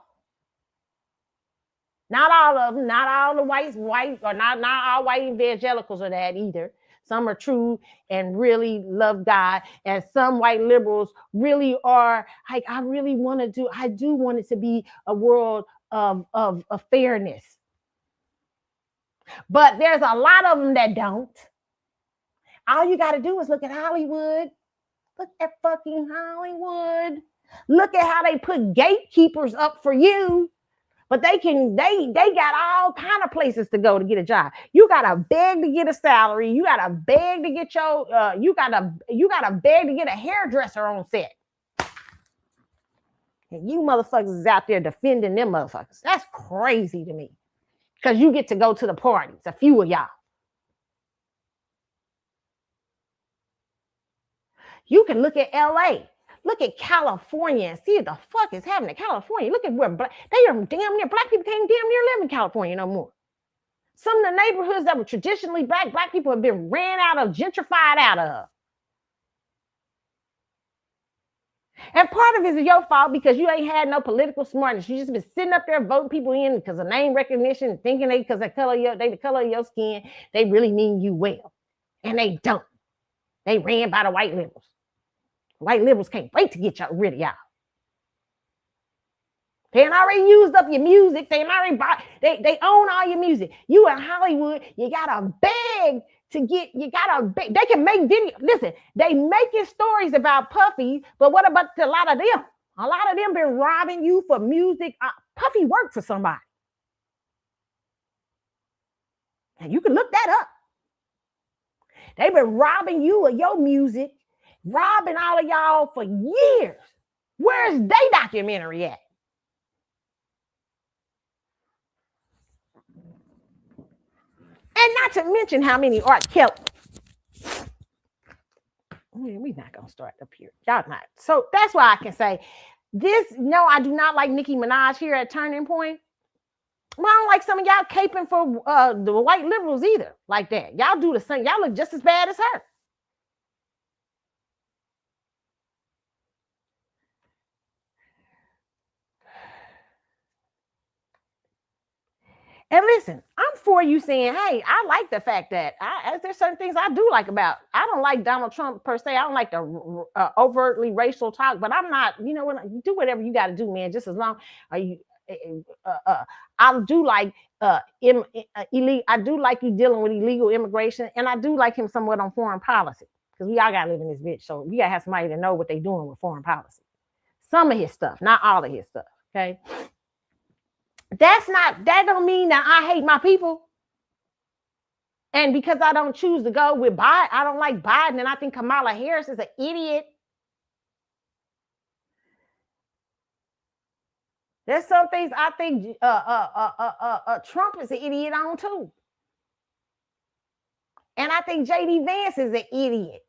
Not all of them, not all the white, or not all white evangelicals are that either. Some are true and really love God, and some white liberals really are like, I do want it to be a world of fairness. But there's a lot of them that don't. All you got to do is look at Hollywood. Look at fucking Hollywood. Look at how they put gatekeepers up for you. But they got all kind of places to go to get a job. You gotta beg to get a salary. You gotta beg to get you gotta beg to get a hairdresser on set. And you motherfuckers is out there defending them motherfuckers. That's crazy to me. Because you get to go to the parties, a few of y'all. You can look at LA. Look at California and see what the fuck is happening in California. Look at where they are damn near, black people can't damn near live in California no more. Some of the neighborhoods that were traditionally black people have been ran out of, gentrified out of. And part of it is your fault because you ain't had no political smartness. You just been sitting up there voting people in because of name recognition and thinking because they the color of your skin, they really mean you well. And they don't. They ran by the white liberals. White liberals can't wait to get y'all rid of y'all. They already used up your music. They already bought. They own all your music. You in Hollywood, you gotta beg to get. You gotta beg. They can make video. Listen, they making stories about Puffy, but what about a lot of them? A lot of them been robbing you for music. Puffy worked for somebody, and you can look that up. They've been robbing you of your music. Robbing all of y'all for years. Where's they documentary at? And not to mention how many R. Kelly. We're not gonna start up here. Y'all not. So that's why I can say this. No, I do not like Nicki Minaj here at Turning Point. Well, I don't like some of y'all caping for the white liberals either, like that. Y'all do the same. Y'all look just as bad as her. And listen, I'm for you saying, hey, I like the fact that there's certain things I do like about. I don't like Donald Trump per se. I don't like the overtly racial talk, but I'm not, you know, when you do whatever you got to do, man, just as long I do like I do like you dealing with illegal immigration, and I do like him somewhat on foreign policy because we all got to live in this bitch. So we got to have somebody to know what they're doing with foreign policy. Some of his stuff, not all of his stuff. Okay. That don't mean that I hate my people. And because I don't choose to go with Biden, I don't like Biden, and I think Kamala Harris is an idiot. There's some things I think Trump is an idiot on too. And I think JD Vance is an idiot.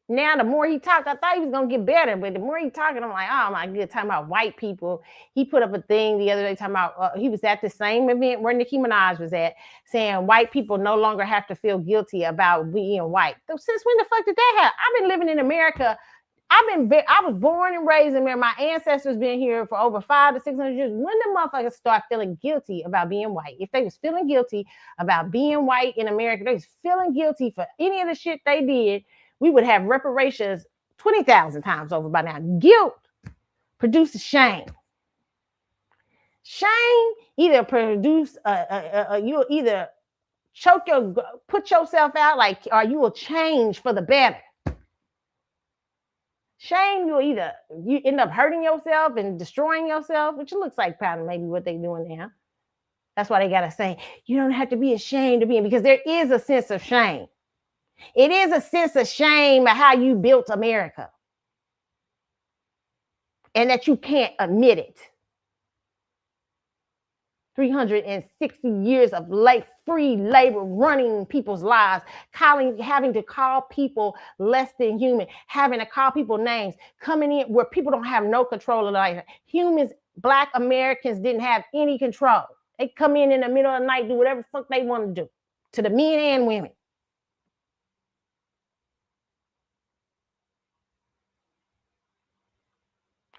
Now, the more he talked, I thought he was going to get better. But the more he talking, I'm like, oh my God, talking about white people. He put up a thing the other day talking about, he was at the same event where Nicki Minaj was at, saying white people no longer have to feel guilty about being white. So since when the fuck did that happen? I've been living in America. I was born and raised in America. My ancestors been here for over 500 to 600 years. When the motherfuckers start feeling guilty about being white? If they was feeling guilty about being white in America, they was feeling guilty for any of the shit they did, we would have reparations 20,000 times over by now. Guilt produces shame. Shame either produce you'll either put yourself out, like, or you will change for the better. Shame, you end up hurting yourself and destroying yourself, which looks like probably maybe what they're doing now. That's why they gotta say you don't have to be ashamed of being, because there is a sense of shame. It is a sense of shame of how you built America, and that you can't admit it. 360 years of free labor running people's lives, having to call people less than human, having to call people names, coming in where people don't have no control of life. Humans, Black Americans didn't have any control. They come in the middle of the night, do whatever the fuck they want to do to the men and women.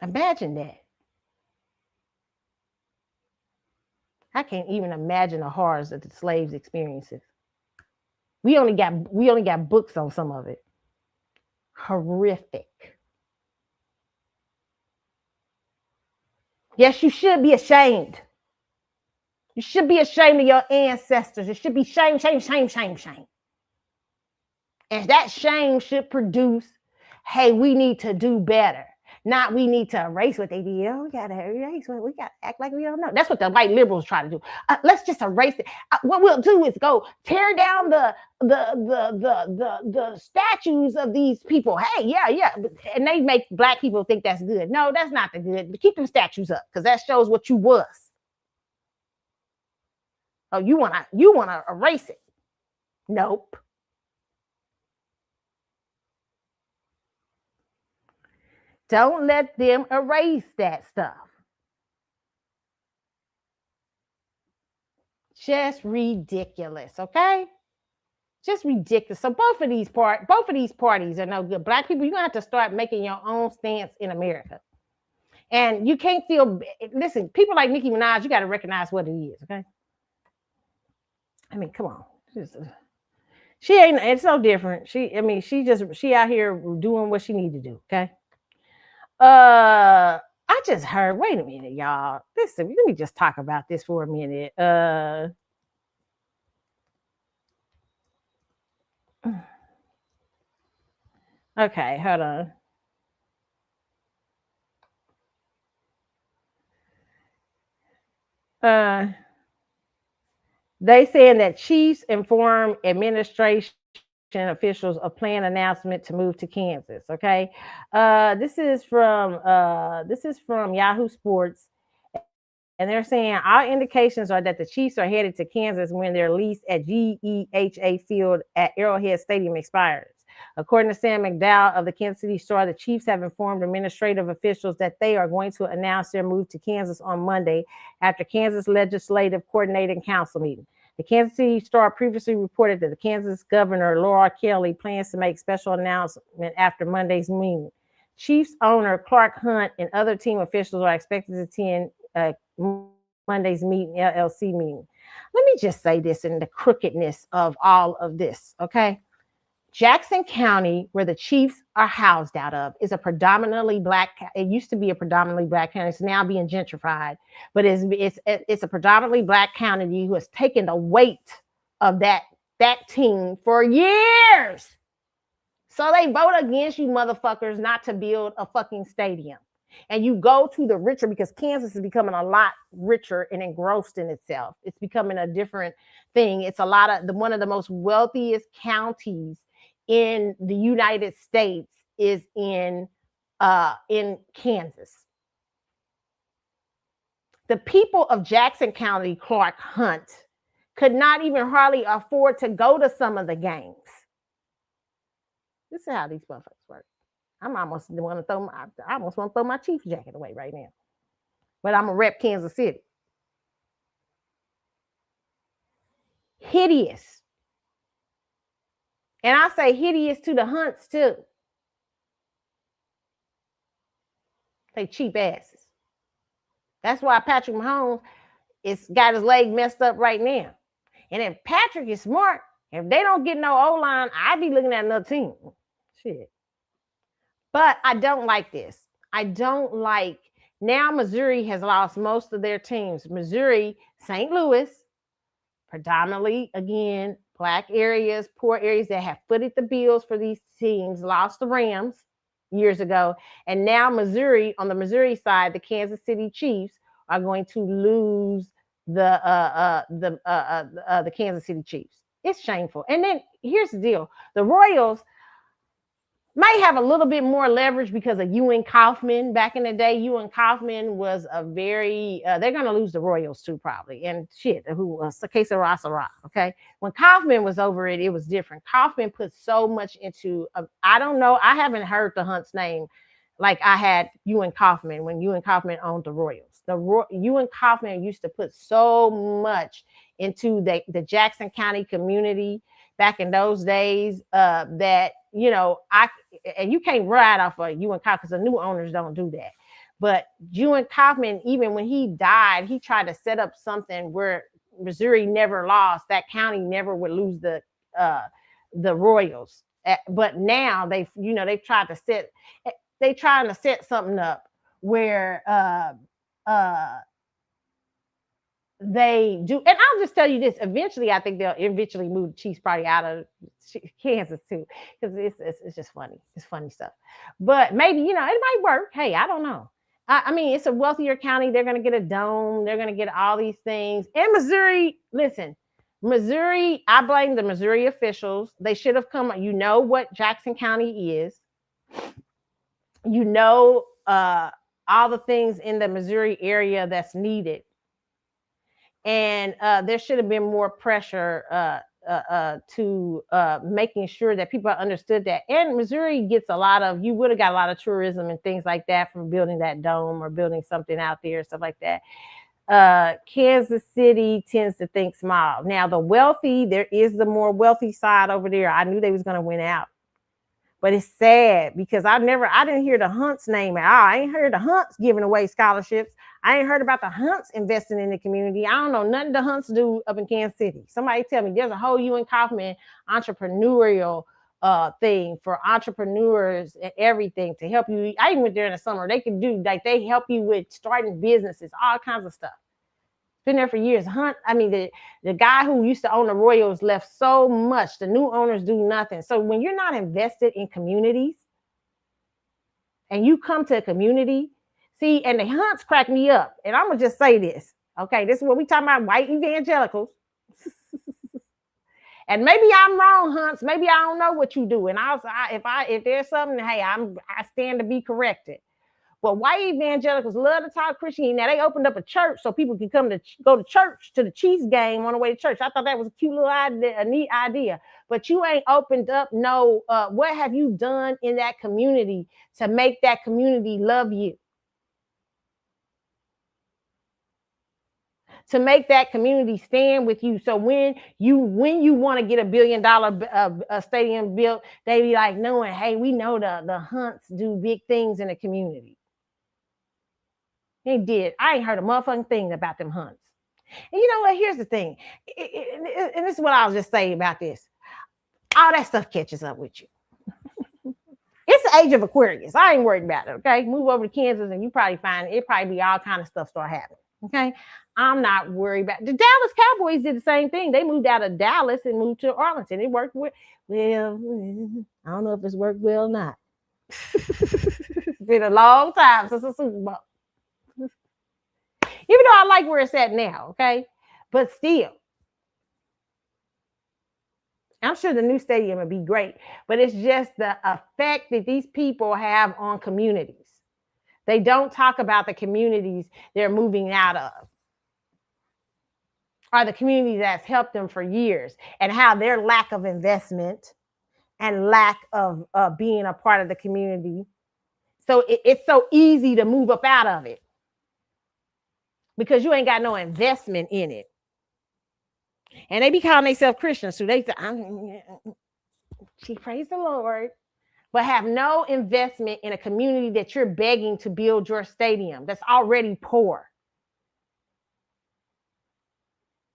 Imagine that. I can't even imagine the horrors that the slaves experiences. We only got books on some of it. Horrific. Yes, you should be ashamed. You should be ashamed of your ancestors. It should be shame, shame, shame, shame, shame. And that shame should produce, hey, we need to do better. Not we need to erase what they did. Oh, we got to erase what we got to act like we don't know. That's what the white liberals try to do. Let's just erase it. What we'll do is go tear down the statues of these people. Hey, yeah. And they make Black people think that's good. No, that's not the good. But keep them statues up, because that shows what you was. Oh, you wanna erase it? Nope. Don't let them erase that stuff. Just ridiculous, okay? Just ridiculous. So both of these parties are no good. Black people, you're gonna have to start making your own stance in America. And you can't feel, listen, people like Nicki Minaj, you got to recognize what it is, okay? I mean, come on. She ain't, it's so different. She out here doing what she need to do, okay? I just heard, wait a minute, y'all. Listen, let me just talk about this for a minute. Okay, hold on. They saying that Chiefs inform administration officials of planned announcement to move to Kansas. Okay, this is from Yahoo Sports, and they're saying our indications are that the Chiefs are headed to Kansas when their lease at GEHA Field at Arrowhead Stadium expires. According to Sam McDowell of the Kansas City Star, the Chiefs have informed administrative officials that they are going to announce their move to Kansas on Monday after Kansas Legislative Coordinating Council meeting. The Kansas City Star previously reported that the Kansas Governor Laura Kelly plans to make special announcement after Monday's meeting. Chiefs owner Clark Hunt and other team officials are expected to attend Monday's LLC meeting. Let me just say this in the crookedness of all of this, okay? Jackson County, where the Chiefs are housed out of, is a predominantly Black. It used to be a predominantly Black county. It's now being gentrified, but it's a predominantly Black county who has taken the weight of that team for years. So they vote against you motherfuckers not to build a fucking stadium. And you go to the richer, because Kansas is becoming a lot richer and engrossed in itself. It's becoming a different thing. It's a lot of one of the most wealthiest counties in the United States is in Kansas. The people of Jackson County, Clark Hunt, could not even hardly afford to go to some of the games. This is how these motherfuckers work. I almost want to throw my Chiefs jacket away right now. But I'm a rep Kansas City. Hideous. And I say hideous to the Hunts too. They cheap asses. That's why Patrick Mahomes is got his leg messed up right now. And if Patrick is smart, if they don't get no O-line, I'd be looking at another team. Shit. But I don't like this. I don't like, now Missouri has lost most of their teams. Missouri, St. Louis, predominantly, again, Black areas, poor areas that have footed the bills for these teams, lost the Rams years ago. And now Missouri, on the Missouri side, the Kansas City Chiefs are going to lose the Kansas City Chiefs. It's shameful. And then here's the deal. The Royals might have a little bit more leverage because of Ewan Kaufman. Back in the day, Ewan Kaufman was a very, they're going to lose the Royals too, probably. And shit, who was a case of Ross, okay? When Kaufman was over it, it was different. Kaufman put so much into, I don't know, I haven't heard the Hunt's name like I had Ewan Kaufman when Ewan Kaufman owned the Royals. Ewan Kaufman used to put so much into the Jackson County community back in those days that, you know, and you can't ride off of Ewan Kaufman because the new owners don't do that. But Ewan Kaufman, even when he died, he tried to set up something where Missouri never lost. That county never would lose the Royals. But now they've tried to set something up where they do. And I'll just tell you this, eventually I think they'll eventually move the Chiefs probably out of Kansas too, because it's just funny. It's funny stuff. But maybe, it might work. Hey, I don't know. I mean, it's a wealthier county. They're going to get a dome. They're going to get all these things. And Missouri, listen, Missouri, I blame the Missouri officials. They should have come. You know what Jackson County is. You know all the things in the Missouri area that's needed. And there should have been more pressure to making sure that people understood that. And Missouri gets you would have got a lot of tourism and things like that from building that dome or building something out there, stuff like that. Kansas City tends to think small. Now, the wealthy, there is the more wealthy side over there. I knew they was going to win out. But it's sad because I didn't hear the Hunts name at all. I ain't heard the Hunts giving away scholarships. I ain't heard about the Hunts investing in the community. I don't know nothing the Hunts do up in Kansas City. Somebody tell me. There's a whole Ewan Kaufman entrepreneurial thing for entrepreneurs and everything to help you. I even went there in the summer. They can do, like, they help you with starting businesses, all kinds of stuff. Been there for years. The guy who used to own the Royals left so much. The new owners do nothing. So when you're not invested in communities and you come to a community, see, and the Hunts crack me up. And I'm going to just say this. Okay, this is what we talking about, white evangelicals. And maybe I'm wrong, Hunts. Maybe I don't know what you do. And if there's something, hey, I stand to be corrected. But white evangelicals love to talk Christianity. Now, they opened up a church so people can go to church, to the Chiefs game on the way to church. I thought that was a cute little idea, a neat idea. But you ain't opened up what have you done in that community to make that community love you? To make that community stand with you. So when you want to get $1 billion stadium built, they be like, knowing, hey, we know the Hunts do big things in the community. They did. I ain't heard a motherfucking thing about them Hunts. And you know what? Here's the thing. And this is what I'll just say about this. All that stuff catches up with you. It's the age of Aquarius. I ain't worried about it, okay? Move over to Kansas and you probably find it probably be all kind of stuff start happening, okay? I'm not worried about it. The Dallas Cowboys did the same thing. They moved out of Dallas and moved to Arlington. It worked well. I don't know if it's worked well or not. It's been a long time since a Super Bowl. Even though I like where it's at now, okay? But still, I'm sure the new stadium would be great, but it's just the effect that these people have on communities. They don't talk about the communities they're moving out of, or the community that's helped them for years, and how their lack of investment and lack of being a part of the community. So it's so easy to move up out of it because you ain't got no investment in it. And they be calling themselves Christians, so they say, she praise the Lord, but have no investment in a community that you're begging to build your stadium that's already poor.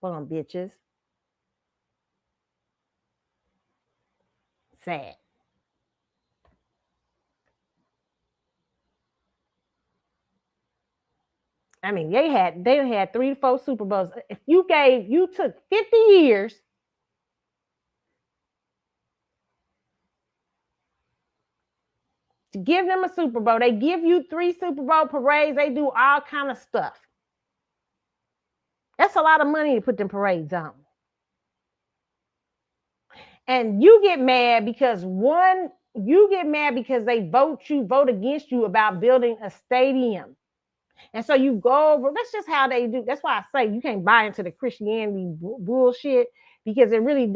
Well, bitches. Sad. I mean, they had 3 to 4 Super Bowls. If you took 50 years to give them a Super Bowl, they give you 3 Super Bowl parades, they do all kind of stuff. That's a lot of money to put them parades on. And you get mad because they vote against you about building a stadium. And so you go over, that's just how they do. That's why I say you can't buy into the Christianity bullshit, because it really,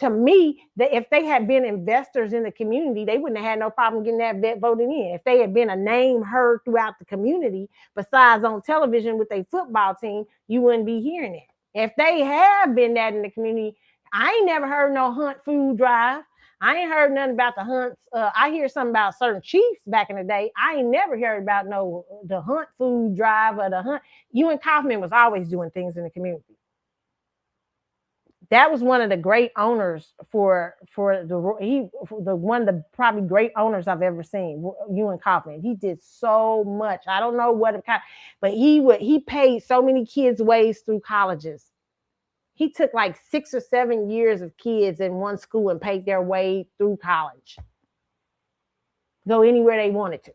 to me, that if they had been investors in the community, they wouldn't have had no problem getting that voted in. If they had been a name heard throughout the community, besides on television with a football team, you wouldn't be hearing it. If they have been that in the community, I ain't never heard no hunt food drive. I ain't heard nothing about the hunts. I hear something about certain chiefs back in the day. I ain't never heard about the hunt food drive or the hunt. Ewan Kaufman was always doing things in the community. That was one of the great owners for the one of the probably great owners I've ever seen. Ewan Kaufman. He did so much. I don't know what kind, but he paid so many kids' ways through colleges. He took like 6 or 7 years of kids in one school and paid their way through college. Go anywhere they wanted to.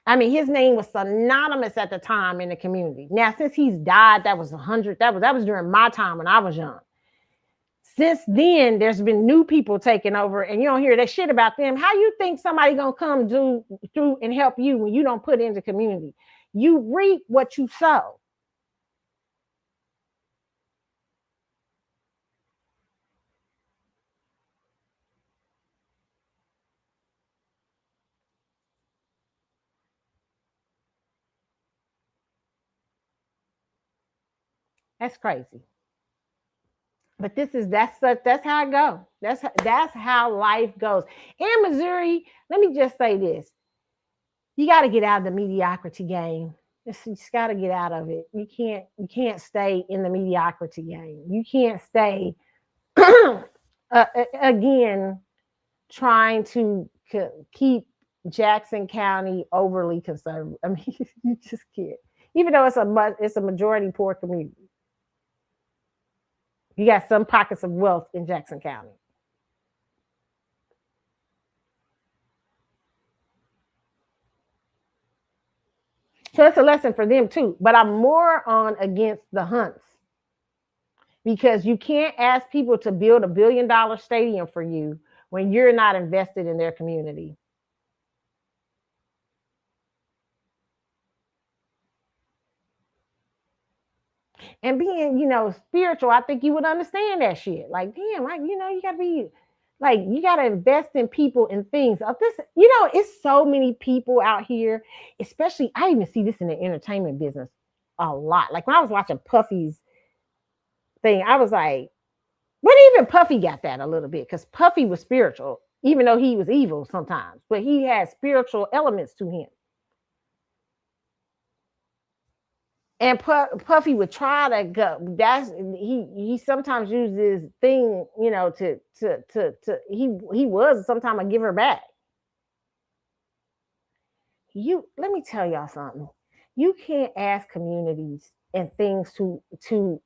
I mean, his name was synonymous at the time in the community. Now, since he's died, that was during my time when I was young. Since then, there's been new people taking over, and you don't hear that shit about them. How you think somebody gonna come do through and help you when you don't put into community? You reap what you sow. That's crazy. But that's how it goes. That's how life goes. In Missouri, let me just say this. You got to get out of the mediocrity game. You just got to get out of it. You can't stay in the mediocrity game. You can't stay again trying to keep Jackson County overly conservative. I mean, you just can't. Even though it's a majority poor community. You got some pockets of wealth in Jackson County. So it's a lesson for them too. But I'm more on against the hunts, because you can't ask people to build $1 billion stadium for you when you're not invested in their community. And being, spiritual, I think you would understand that shit. Like, damn, like, you gotta be like, you gotta invest in people and things. It's so many people out here, especially I even see this in the entertainment business a lot. Like when I was watching Puffy's thing, I was like, but even Puffy got that a little bit, because Puffy was spiritual, even though he was evil sometimes, but he had spiritual elements to him. And Puffy would try to go. He sometimes uses thing, he was sometimes a giver back. Let me tell y'all something. You can't ask communities and things there's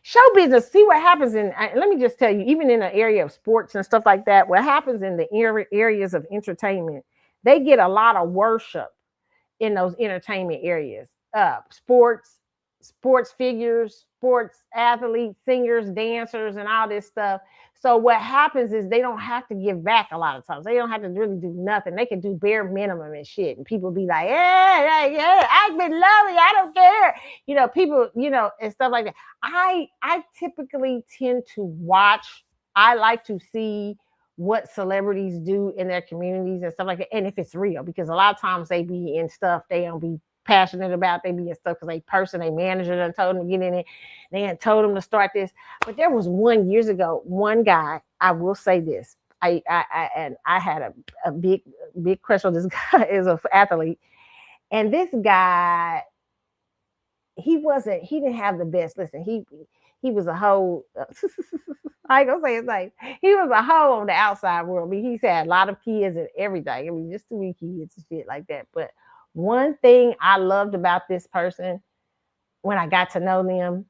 show business. See what happens let me just tell you, even in the area of sports and stuff like that, what happens in the areas of entertainment, they get a lot of worship in those entertainment areas. Sports figures, sports athletes, singers, dancers, and all this stuff. So what happens is they don't have to give back a lot of times. They don't have to really do nothing. They can do bare minimum and shit. And people be like, yeah, I've been loving, I don't care. People, and stuff like that. I typically tend to watch, I like to see what celebrities do in their communities and stuff like that. And if it's real, because a lot of times they be in stuff they don't be passionate about. They be in stuff because they manager done told them to get in it. They had told them to start this. But there was years ago, one guy, I will say this. I had a big crush on this guy as an athlete. And this guy, he didn't have the best. Listen, he was a hoe. I ain't gonna say his name. He was a hoe on the outside world. I mean, he's had a lot of kids and everything. I mean, just too many kids and shit like that. But one thing I loved about this person when I got to know them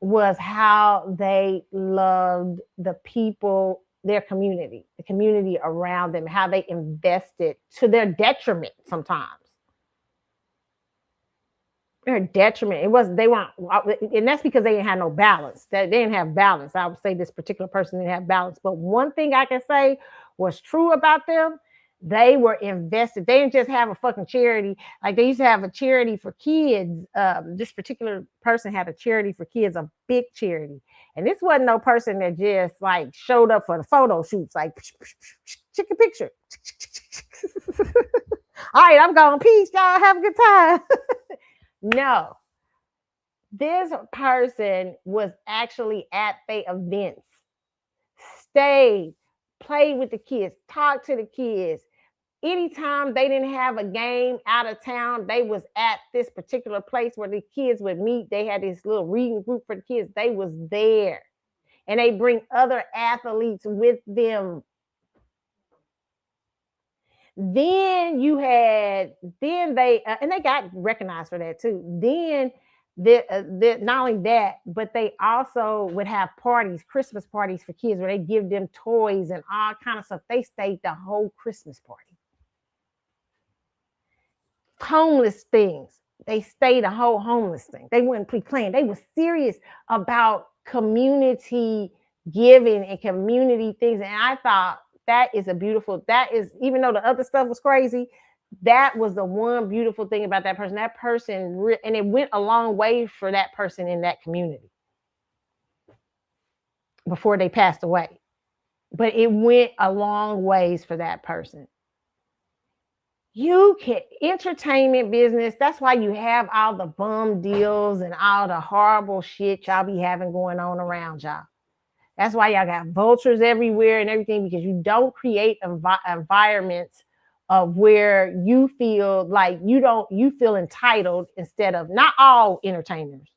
was how they loved the people, their community, the community around them, how they invested to their detriment sometimes. Their detriment. It was they weren't, and that's because they didn't have no balance. They didn't have balance. I would say this particular person didn't have balance. But one thing I can say was true about them, they were invested. They didn't just have a fucking charity. Like they used to have a charity for kids. This particular person had a charity for kids, a big charity. And this wasn't no person that just like showed up for the photo shoots, like check a picture. All right, I'm going. Peace, y'all. Have a good time. No, this person was actually at the events, stayed, played with the kids, talked to the kids. Anytime they didn't have a game out of town, they was at this particular place where the kids would meet. They had this little reading group for the kids. They was there. And they bring other athletes with them. Then they got recognized for that too. Then not only that, but they also would have parties, Christmas parties for kids, where they give them toys and all kind of stuff. They stayed the whole Christmas party. Homeless things. They stayed a whole homeless thing. They wouldn't be playing. They were serious about community giving and community things. And I thought that is even though the other stuff was crazy, that was the one beautiful thing about that person. That person, and it went a long way for that person in that community before they passed away. But it went a long ways for that person. You can entertainment business. That's why you have all the bum deals and all the horrible shit y'all be having going on around y'all. That's why y'all got vultures everywhere and everything, because you don't create environments of where you feel like you feel entitled, instead of, not all entertainers,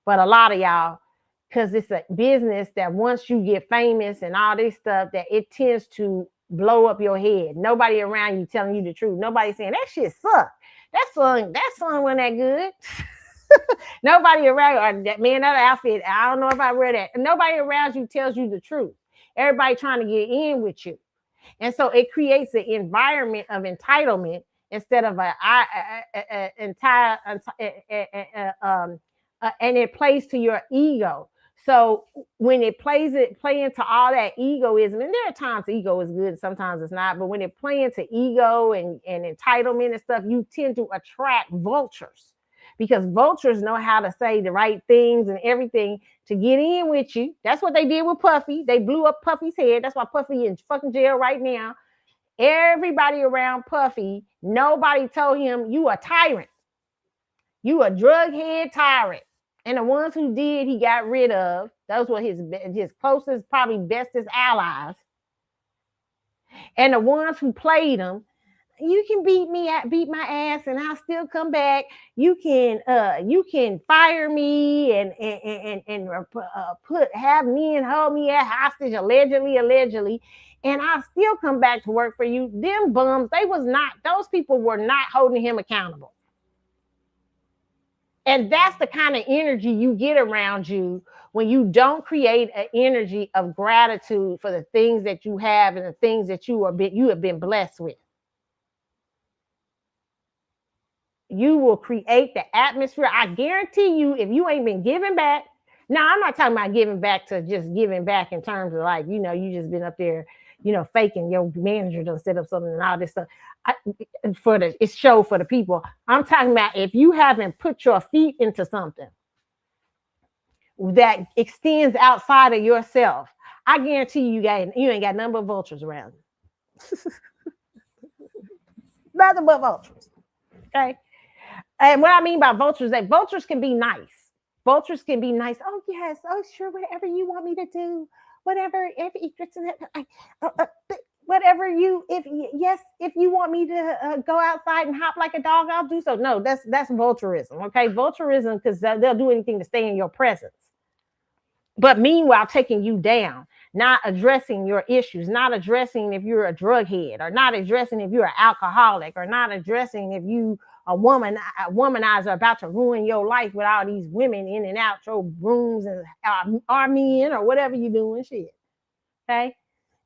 but a lot of y'all, because it's a business that once you get famous and all this stuff, that it tends to blow up your head. Nobody around you telling you the truth. Nobody saying that shit sucked. That song wasn't that good. Nobody around, or that man, that outfit, I don't know if I read that. Nobody around you tells you the truth. Everybody trying to get in with you. And so it creates an environment of entitlement instead of and it plays to your ego. So when it play into all that egoism, and there are times ego is good, sometimes it's not, but when it play into ego and entitlement and stuff, you tend to attract vultures, because vultures know how to say the right things and everything to get in with you. That's what they did with Puffy. They blew up Puffy's head. That's why Puffy in fucking jail right now. Everybody around Puffy, nobody told him, you a tyrant. You a drug head tyrant. And the ones who did, he got rid of. Those were his closest, probably bestest allies. And the ones who played him, you can beat my ass, and I'll still come back. You can fire me and have me and hold me at hostage, allegedly, and I'll still come back to work for you. Them bums, those people were not holding him accountable. And that's the kind of energy you get around you when you don't create an energy of gratitude for the things that you have and the things that you have been blessed with. You will create the atmosphere. I guarantee you, if you ain't been giving back. Now, I'm not talking about giving back to just giving back in terms of like, you just been up there, faking your manager done set up something and all this stuff. It's show for the people. I'm talking about if you haven't put your feet into something that extends outside of yourself, I guarantee you ain't got nothing but vultures around you. Nothing but vultures. Okay. And what I mean by vultures, that vultures can be nice. Vultures can be nice. Oh yes. Oh sure. Whatever you want me to do. Whatever. Whatever you. If you want me to go outside and hop like a dog, I'll do so. No, that's vulturism. Okay, vulturism, because they'll do anything to stay in your presence. But meanwhile, taking you down, not addressing your issues, not addressing if you're a drug head, or not addressing if you're an alcoholic, or not addressing if you a womanizer about to ruin your life with all these women in and out your rooms and are men or whatever you doing shit. Okay.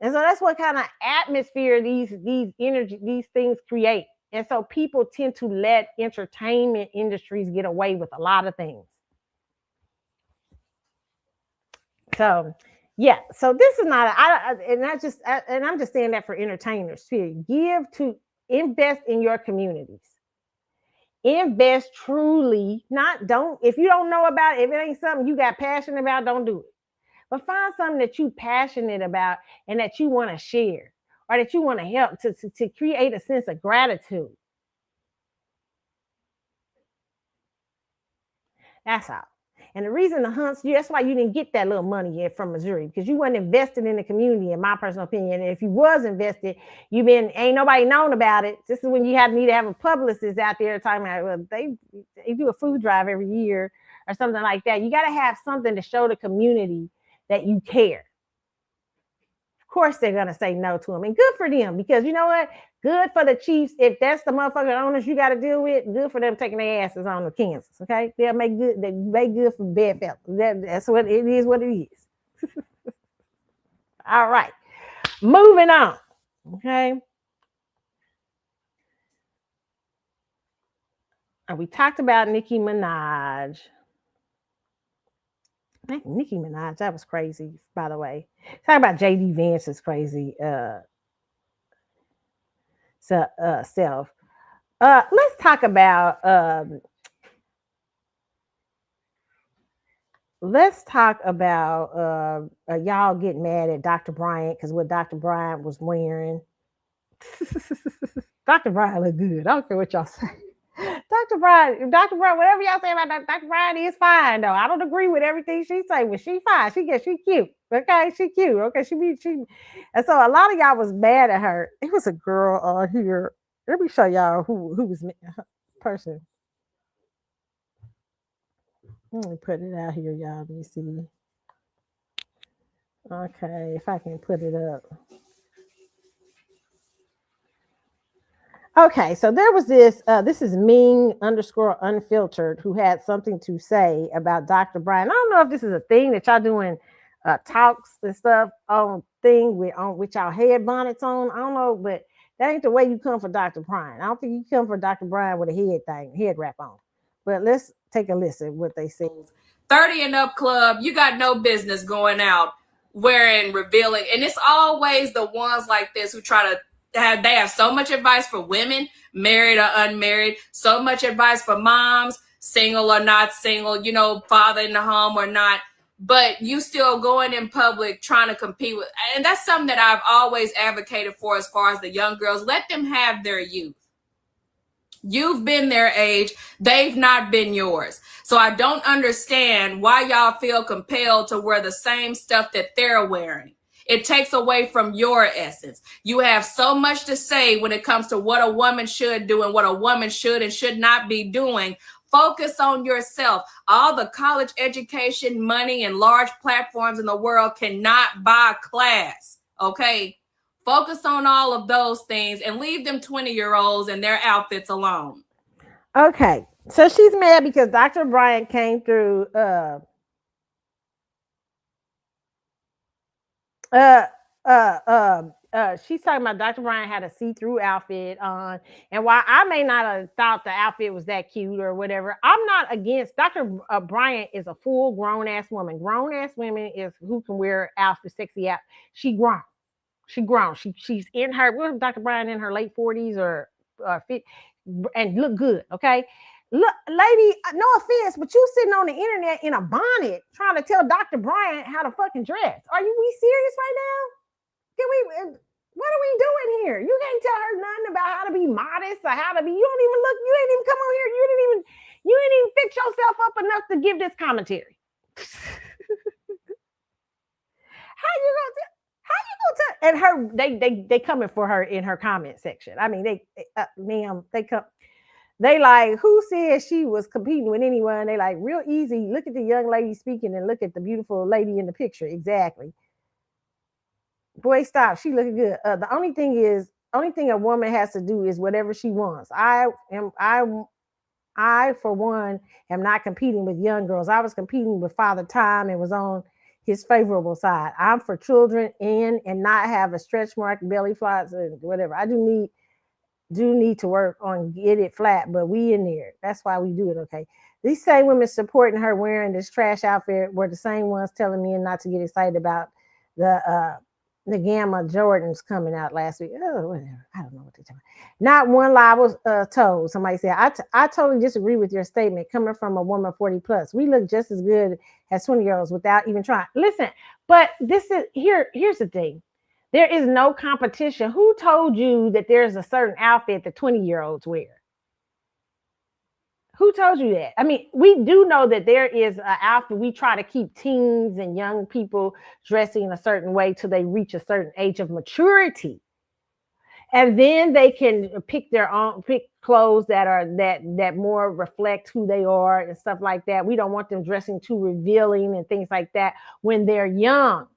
And so that's what kind of atmosphere these things create. And so people tend to let entertainment industries get away with a lot of things. So yeah, so this is not I'm just saying that for entertainers too. Invest in your communities. Invest truly, if you don't know about it, if it ain't something you got passionate about, don't do it. But find something that you passionate about and that you want to share, or that you want to help to create a sense of gratitude. That's all. And the reason the hunts, that's why you didn't get that little money yet from Missouri, because you wasn't invested in the community, in my personal opinion. And if you was invested, ain't nobody known about it. This is when you need to have a publicist out there talking about, well, they do a food drive every year or something like that. You got to have something to show the community that you care. Of course, they're going to say no to them. And good for them, because you know what? Good for the Chiefs. If that's the motherfucking owners you got to deal with, good for them taking their asses on to Kansas. Okay, they make good for bedfellows. That's what it is. What it is. All right, moving on. Okay, we talked about Nicki Minaj. Nicki Minaj, that was crazy. By the way, talking about JD Vance is crazy. Self. Let's talk about y'all getting mad at Dr. Bryant because what Dr. Bryant was wearing. Dr. Bryant look good. I don't care what y'all say. Dr. Bryant, whatever y'all say about Dr. Bryant is fine though. I don't agree with everything she say, but she fine. She cute. Okay, she cute. Okay, and so a lot of y'all was mad at her. It was a girl on here. Let me show y'all who was person. Let me put it out here, y'all. Let me see. Okay, if I can put it up. Okay, so there was this is Ming_unfiltered, who had something to say about Dr. Brian. I don't know if this is a thing that y'all doing talks and stuff on with y'all head bonnets on. I don't know, but that ain't the way you come for Dr. Brian. I don't think you come for Dr. Brian with a head wrap on. But let's take a listen what they say. 30 and up club, you got no business going out wearing revealing. And it's always the ones like this who try to they have so much advice for women, married or unmarried, so much advice for moms, single or not single, father in the home or not, but you still going in public trying to compete with. And that's something that I've always advocated for as far as the young girls. Let them have their youth. You've been their age. They've not been yours. So I don't understand why y'all feel compelled to wear the same stuff that they're wearing. It takes away from your essence. You have so much to say when it comes to what a woman should do and what a woman should and should not be doing. Focus on yourself. All the college education, money, and large platforms in the world cannot buy class. Okay? Focus on all of those things and leave them 20-year-olds and their outfits alone. Okay. So she's mad because Dr. Bryant came through uh she's talking about Dr. Bryant had a see-through outfit on, and while I may not have thought the outfit was that cute or whatever, I'm not against Dr. Bryant is a full grown ass woman. Grown ass women is who can wear outfits, sexy out. She grown. She grown. She's in her. What Dr. Bryant in her late 40s or 50, and look good. Okay. Look, lady, no offense, but you sitting on the internet in a bonnet trying to tell Dr. Bryant how to fucking dress. Are you we serious right now? Can we? What are we doing here? You can't tell her nothing about how to be modest or how to be. You don't even look. You ain't even come on here. You didn't even fix yourself up enough to give this commentary. How you gonna? How you gonna tell? And her, they coming for her in her comment section. I mean, ma'am, they come. They like, who said she was competing with anyone? They like, real easy. Look at the young lady speaking and look at the beautiful lady in the picture. Exactly. Boy, stop. She looking good. The only thing a woman has to do is whatever she wants. I for one am not competing with young girls. I was competing with Father Time and was on his favorable side. I'm for children in and not have a stretch mark, belly flops, and whatever. I do need to work on get it flat, but we in there. That's why we do it. Okay. These same women supporting her wearing this trash outfit were the same ones telling me not to get excited about the Gamma Jordans coming out last week. Oh, whatever. I don't know what they're talking about. Not one lie was told. Somebody said, I totally disagree with your statement coming from a woman 40 plus. We look just as good as 20-year-olds without even trying. Listen, but here's the thing. There is no competition. Who told you that there's a certain outfit that 20-year-olds wear? Who told you that? I mean, we do know that there is an outfit. We try to keep teens and young people dressing in a certain way till they reach a certain age of maturity. And then they can pick clothes that more reflect who they are and stuff like that. We don't want them dressing too revealing and things like that when they're young.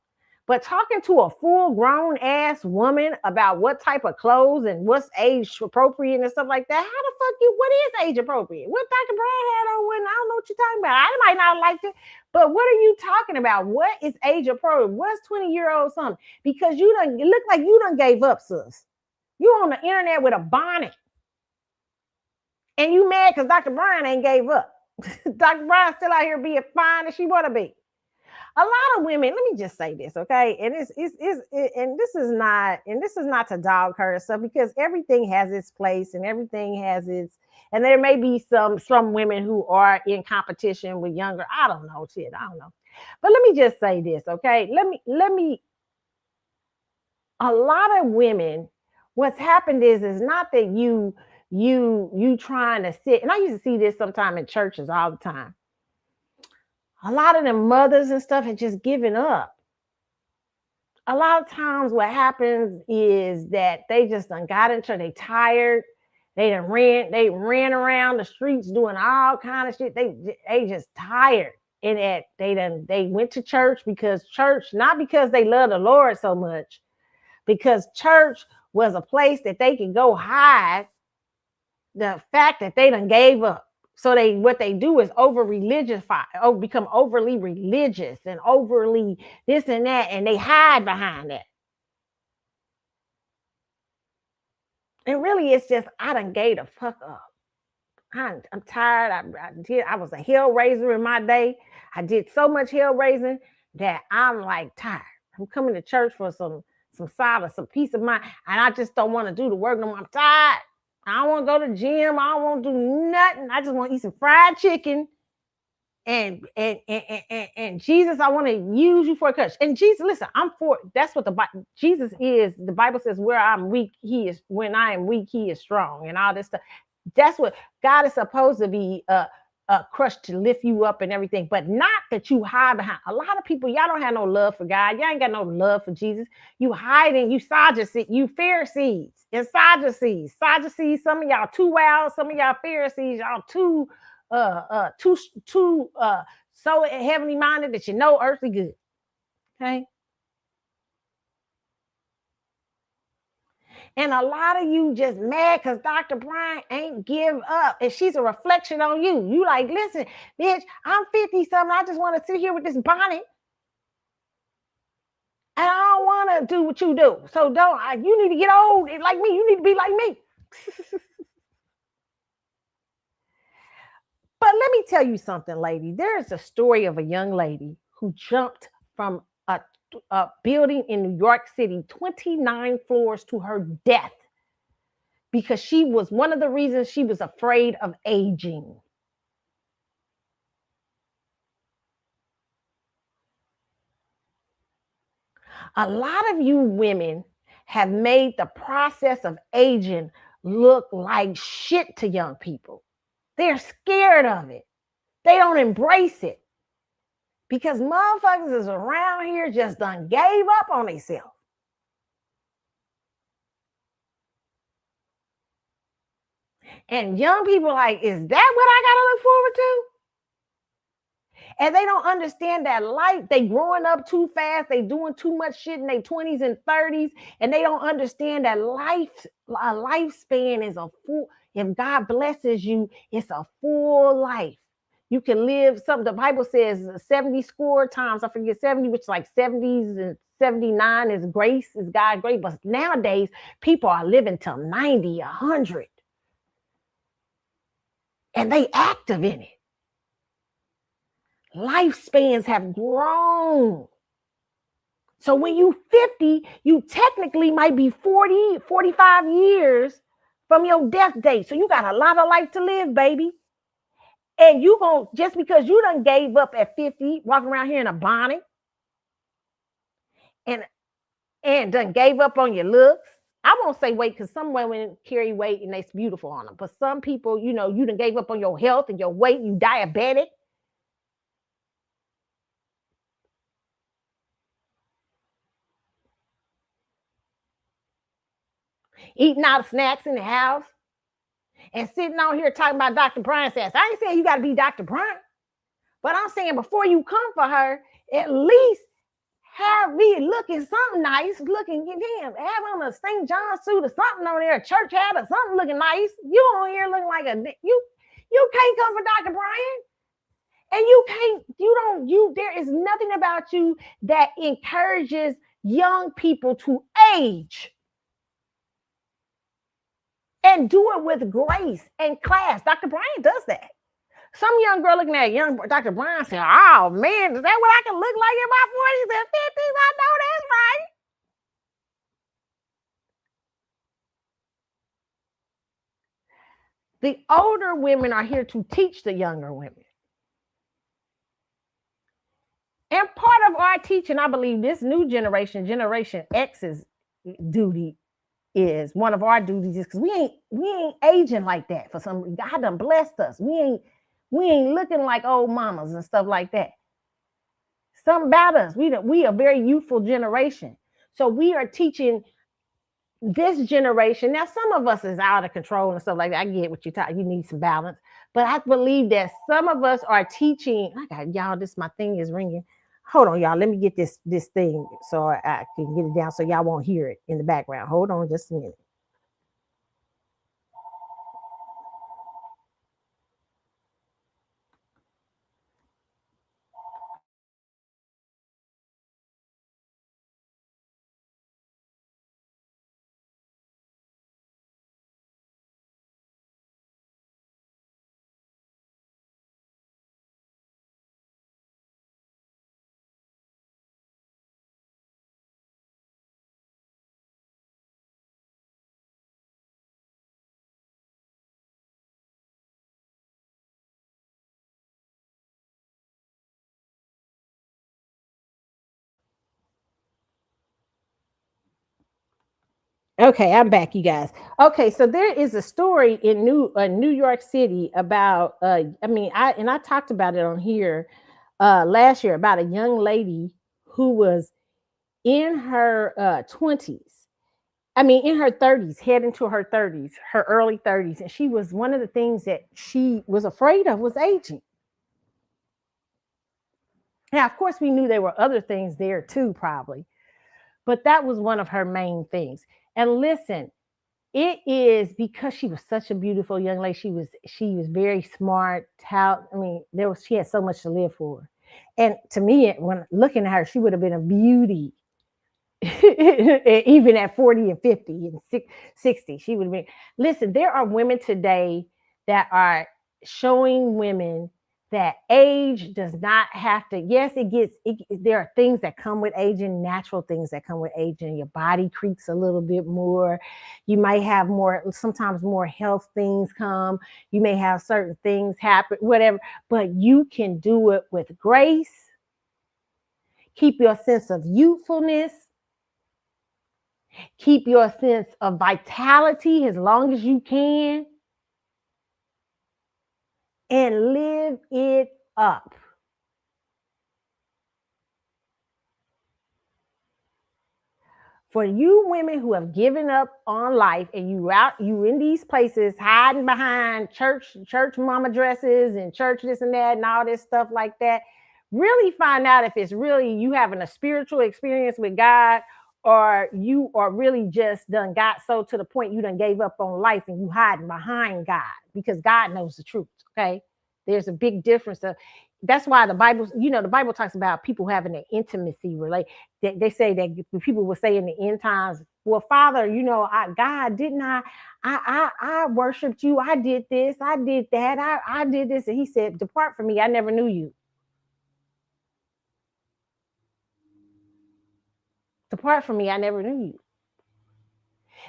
But talking to a full grown ass woman about what type of clothes and what's age appropriate and stuff like that, how the fuck what is age appropriate? What Dr. Brad had on when I don't know what you're talking about. I might not like it, but what are you talking about? What is age appropriate? What's 20-year-old something? Because you look like you done gave up, sis. You on the internet with a bonnet. And you mad because Dr. Brian ain't gave up. Dr. Brian's still out here being fine as she want to be. A lot of women, let me just say this, okay? And this is not to dog her and stuff, because everything has its place and everything has its, and there may be some women who are in competition with younger. I don't know. But let me just say this, okay? Let me a lot of women, what's happened is not that you trying to sit, and I used to see this sometime in churches all the time. A lot of them mothers and stuff have just given up. A lot of times what happens is that they just done got into, they tired. They ran around the streets doing all kind of shit. They just tired. And that they went to church not because they love the Lord so much, because church was a place that they could go hide the fact that they done gave up. So what they do is become overly religious and overly this and that, and they hide behind that. And really, it's just, I done gave the fuck up. I'm tired. I was a hell raiser in my day. I did so much hell raising that I'm like tired. I'm coming to church for some solace, some peace of mind, and I just don't want to do the work no more. I'm tired. I don't want to go to the gym. I don't want to do nothing. I just want to eat some fried chicken. And Jesus, I want to use you for a coach. And Jesus, listen, that's what Jesus is. The Bible says, where I'm weak, when I am weak, he is strong, and all this stuff. That's what God is supposed to be crushed to lift you up and everything, but not that you hide behind. A lot of people, y'all don't have no love for God. Y'all ain't got no love for Jesus. You hiding, you Sadducees, you Pharisees and Sadducees. Sadducees, some of y'all too wild, some of y'all Pharisees, y'all too so heavenly minded that you know earthly good. Okay. And a lot of you just mad because Dr. Bryant ain't give up. And she's a reflection on you. You like, listen, bitch, I'm 50 something. I just want to sit here with this bonnet. And I don't want to do what you do. So you need to get old like me. You need to be like me. But let me tell you something, lady. There is a story of a young lady who jumped from a building in New York City, 29 floors to her death, because she was one of the reasons she was afraid of aging. A lot of you women have made the process of aging look like shit to young people. They're scared of it. They don't embrace it because motherfuckers is around here just done gave up on themselves. And young people like, is that what I got to look forward to? And they don't understand that life, they growing up too fast, they doing too much shit in their 20s and 30s, and they don't understand that a lifespan is a full, if God blesses you, it's a full life. You can live something, the Bible says 70 score times, I forget 70, which is like 70s and 79 is grace, is God grace. But nowadays, people are living till 90, 100. And they active in it. Lifespans have grown. So when you 50, you technically might be 40, 45 years from your death date. So you got a lot of life to live, baby. And you going just because you done gave up at 50, walking around here in a bonnet and done gave up on your looks. I won't say weight because some women carry weight and it's beautiful on them. But some people, you done gave up on your health and your weight, you diabetic. Eating out of snacks in the house and sitting on here talking about Dr. Bryant's ass. I ain't saying you got to be Dr. Bryant, but I'm saying before you come for her, at least have me looking something nice, looking, damn, have on a St. John suit or something on there, a church hat or something looking nice. You on here looking like you can't come for Dr. Bryant. And there is nothing about you that encourages young people to age. And do it with grace and class. Dr. Bryant does that. Some young girl looking at young Dr. Bryant saying, oh man, is that what I can look like in my 40s and 50s? I know that's right. The older women are here to teach the younger women. And part of our teaching, I believe this new Generation X's duty is one of our duties is because we ain't aging like that for some reason. God done blessed us. We ain't looking like old mamas and stuff like that. Something about us. We a very youthful generation. So we are teaching this generation. Now, some of us is out of control and stuff like that. I get what you're talking. You need some balance. But I believe that some of us are teaching. I got y'all, my thing is ringing. Hold on, y'all. Let me get this thing so I can get it down so y'all won't hear it in the background. Hold on just a minute. Okay, I'm back, you guys. Okay, so there is a story in New York City about I talked about it on here last year about a young lady who was in her 20s. I mean, in her 30s, heading to her 30s, her early 30s, and she was one of the things that she was afraid of was aging. Now, of course, we knew there were other things there too, probably, but that was one of her main things. And listen, It is because she was such a beautiful young lady. She was very smart, I mean, she had so much to live for. And to me, when looking at her, she would have been a beauty. Even at 40 and 50 and 60, she would have been. Listen, there are women today that are showing women that age does not have to. Yes, there are things that come with aging, natural things that come with aging. Your body creaks a little bit more. You might have more, sometimes more health things come. You may have certain things happen, whatever, but you can do it with grace. Keep your sense of youthfulness. Keep your sense of vitality as long as you can, and live it up. For you women who have given up on life and you in these places hiding behind church mama dresses and church this and that and all this stuff like that, really find out if it's really you having a spiritual experience with God, or you are really just done got so to the point you done gave up on life and you hiding behind God, because God knows the truth. Okay, there's a big difference. That's why the Bible talks about people having an intimacy relate. They say that people will say in the end times, well, Father, God, didn't I worshiped you. I did this. I did that. I did this. And he said, depart from me. I never knew you. Depart from me. I never knew you.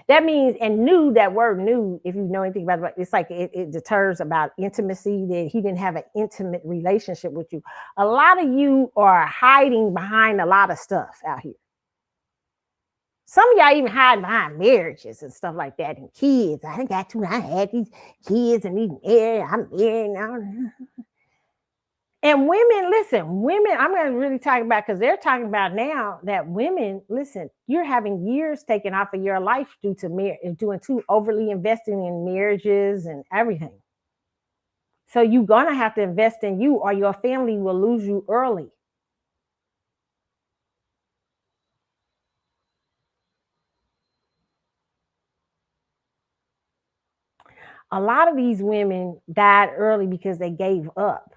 That means, and knew, that word knew, if you know anything about it, it's like it deters about intimacy, that he didn't have an intimate relationship with you. A lot of you are hiding behind a lot of stuff out here. Some of y'all even hiding behind marriages and stuff like that, and kids. I had these kids and these I'm married now. And women, listen, I'm going to really talk about, because they're talking about now that women, listen, you're having years taken off of your life due to overly investing in marriages and everything. So you're going to have to invest in you, or your family will lose you early. A lot of these women died early because they gave up.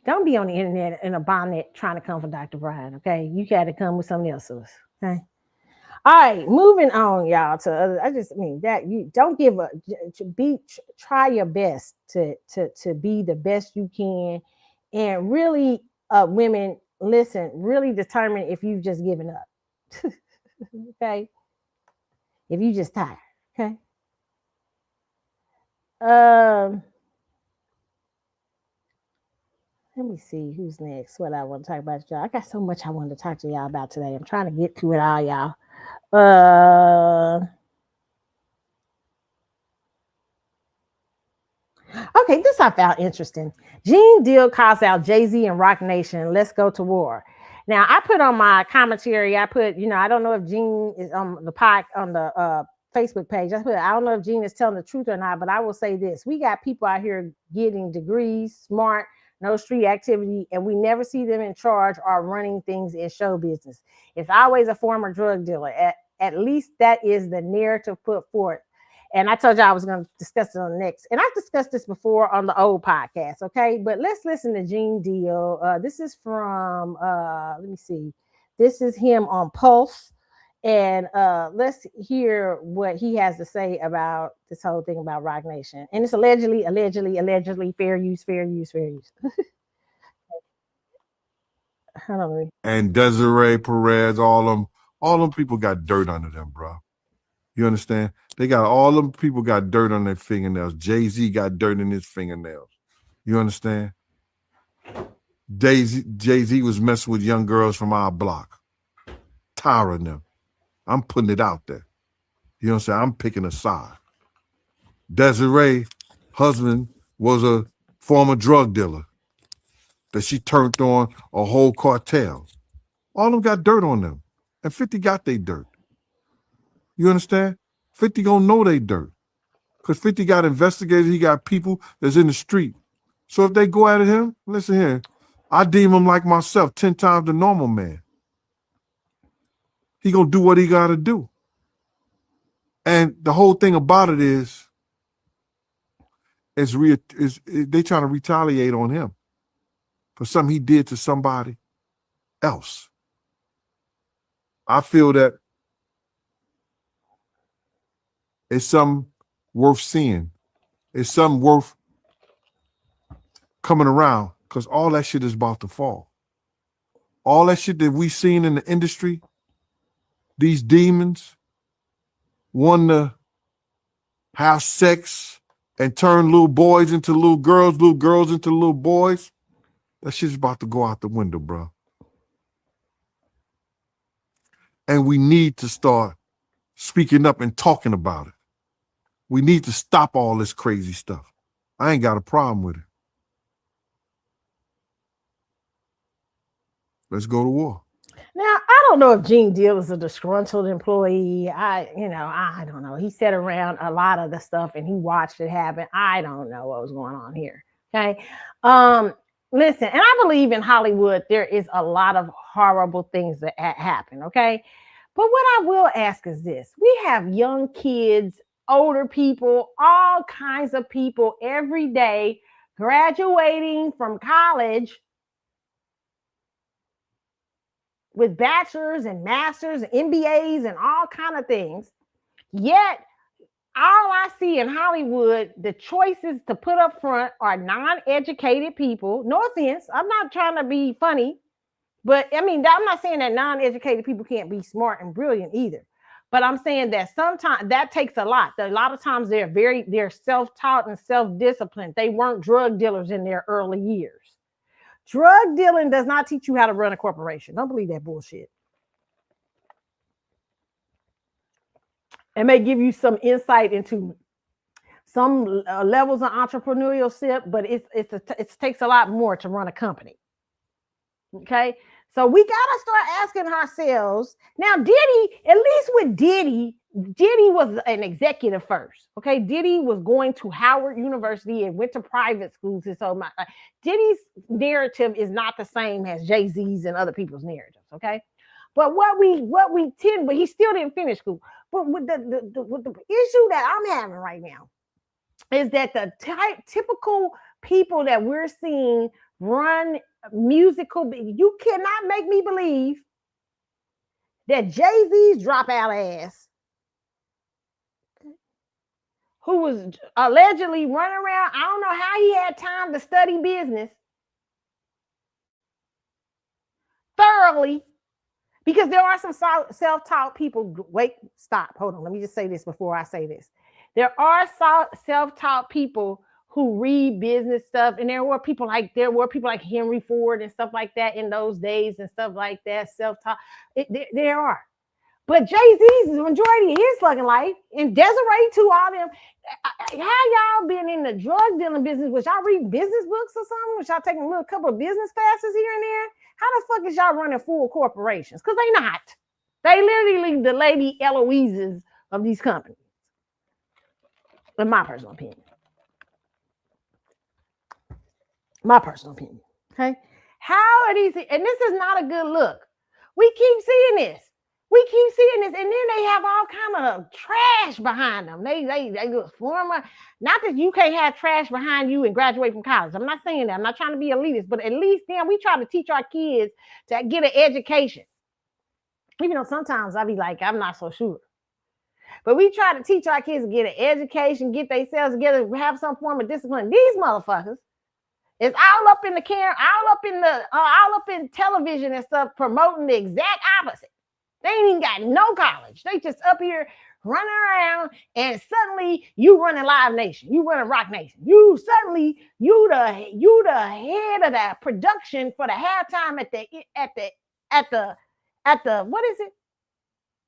Don't be on the internet in a bonnet trying to come for Dr. Brian, okay? You got to come with something else, okay? All right, moving on, y'all. To other, I just mean that you don't give up. Try your best to be the best you can, and really, women, listen. Really determine if you've just given up. Okay, if you just tired. Okay. Let me see who's next. What I want to talk about, y'all. I got so much I wanted to talk to y'all about today. I'm trying to get to it all, y'all. Okay, this I found interesting. Gene Deal calls out Jay-Z and Rock Nation. Let's go to war. Now, I put on my commentary, I don't know if Gene is on the Facebook page. I don't know if Gene is telling the truth or not, but I will say this. We got people out here getting degrees, smart, no street activity, and we never see them in charge or running things in show business. It's always a former drug dealer. At least that is the narrative put forth. And I told you I was going to discuss it on the next. And I've discussed this before on the old podcast, okay? But let's listen to Gene Deal. This is from, let me see. This is him on Pulse. And let's hear what he has to say about this whole thing about Rock Nation. And it's allegedly fair use. Hold on. And Desiree Perez, all them people got dirt under them, bro. You understand? All them people got dirt on their fingernails. Jay-Z got dirt in his fingernails. You understand? Jay-Z was messing with young girls from our block. Tiring them. I'm putting it out there. You know what I'm saying? I'm picking a side. Desiree, husband, was a former drug dealer that she turned on a whole cartel. All of them got dirt on them. And 50 got their dirt. You understand? 50 gonna know they dirt. Because 50 got investigators, he got people that's in the street. So if they go at him, listen here, I deem him like myself, 10 times the normal man. He gonna do what he gotta do. And the whole thing about it is they trying to retaliate on him for something he did to somebody else. I feel that it's something worth seeing. It's something worth coming around, because all that shit is about to fall. All that shit that we seen in the industry, these demons want to have sex and turn little boys into little girls into little boys. That shit's about to go out the window, bro. And we need to start speaking up and talking about it. We need to stop all this crazy stuff. I ain't got a problem with it. Let's go to war. Now, I don't know if Gene Deal is a disgruntled employee. I don't know. He sat around a lot of the stuff and he watched it happen. I don't know what was going on here. Okay. Listen, and I believe in Hollywood, there is a lot of horrible things that happen. Okay. But what I will ask is this: we have young kids, older people, all kinds of people every day graduating from college with bachelors and masters and MBAs and all kind of things. Yet, all I see in Hollywood, the choices to put up front are non-educated people. No offense, I'm not trying to be funny, but I mean, I'm not saying that non-educated people can't be smart and brilliant either. But I'm saying that sometimes that takes a lot. A lot of times they're self-taught and self-disciplined. They weren't drug dealers in their early years. Drug dealing does not teach you how to run a corporation. Don't believe that bullshit. It may give you some insight into some levels of entrepreneurship, but it takes a lot more to run a company. Okay, so we gotta start asking ourselves now. Diddy, at least with Diddy was an executive first. Okay, Diddy was going to Howard University and went to private schools, and so Diddy's narrative is not the same as Jay-Z's and other people's narratives. Okay, but but he still didn't finish school. But with the issue that I'm having right now is that the typical people that we're seeing run musical, you cannot make me believe that Jay-Z's dropout ass, who was allegedly running around, I don't know how he had time to study business thoroughly, because there are some self-taught people. Wait, stop, hold on. Let me just say this before I say this. There are self-taught people who read business stuff, and there were people like Henry Ford and stuff like that in those days and stuff like that. Self-taught, there are. But Jay-Z's the majority of his fucking life, and Desiree too, all them. How y'all been in the drug dealing business? Was y'all reading business books or something? Was y'all taking a little couple of business classes here and there? How the fuck is y'all running full corporations? Because they not. They literally the Lady Eloise's of these companies, in my personal opinion. My personal opinion. Okay. How are these? And this is not a good look. We keep seeing this. And then they have all kind of trash behind them. They go former. Not that you can't have trash behind you and graduate from college. I'm not saying that. I'm not trying to be elitist, but at least then we try to teach our kids to get an education. Even though sometimes I be like, I'm not so sure. But we try to teach our kids to get an education, get themselves together, have some form of discipline. These motherfuckers is all up in the camera, all up in television and stuff, promoting the exact opposite. They ain't even got no college. They just up here running around, and suddenly you running Live Nation, you running Rock Nation. You the head of the production for the halftime at the what is it?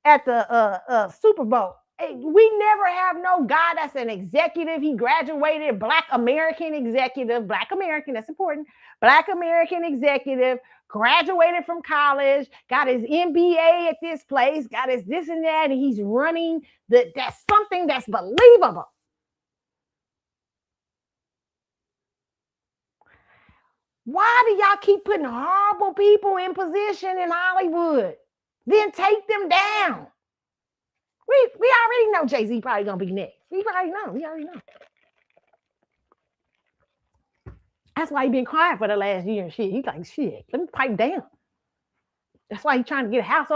At the Super Bowl. We never have no guy that's an executive. He graduated, Black American executive, Black American, that's important. Black American executive, graduated from college, got his MBA at this place, got his this and that, and he's running that's something that's believable. Why do y'all keep putting horrible people in position in Hollywood? then take them down. We already know Jay-Z probably gonna be next. We already know. That's why he been quiet for the last year and shit. He's like, shit, let me pipe down. That's why he's trying to get a house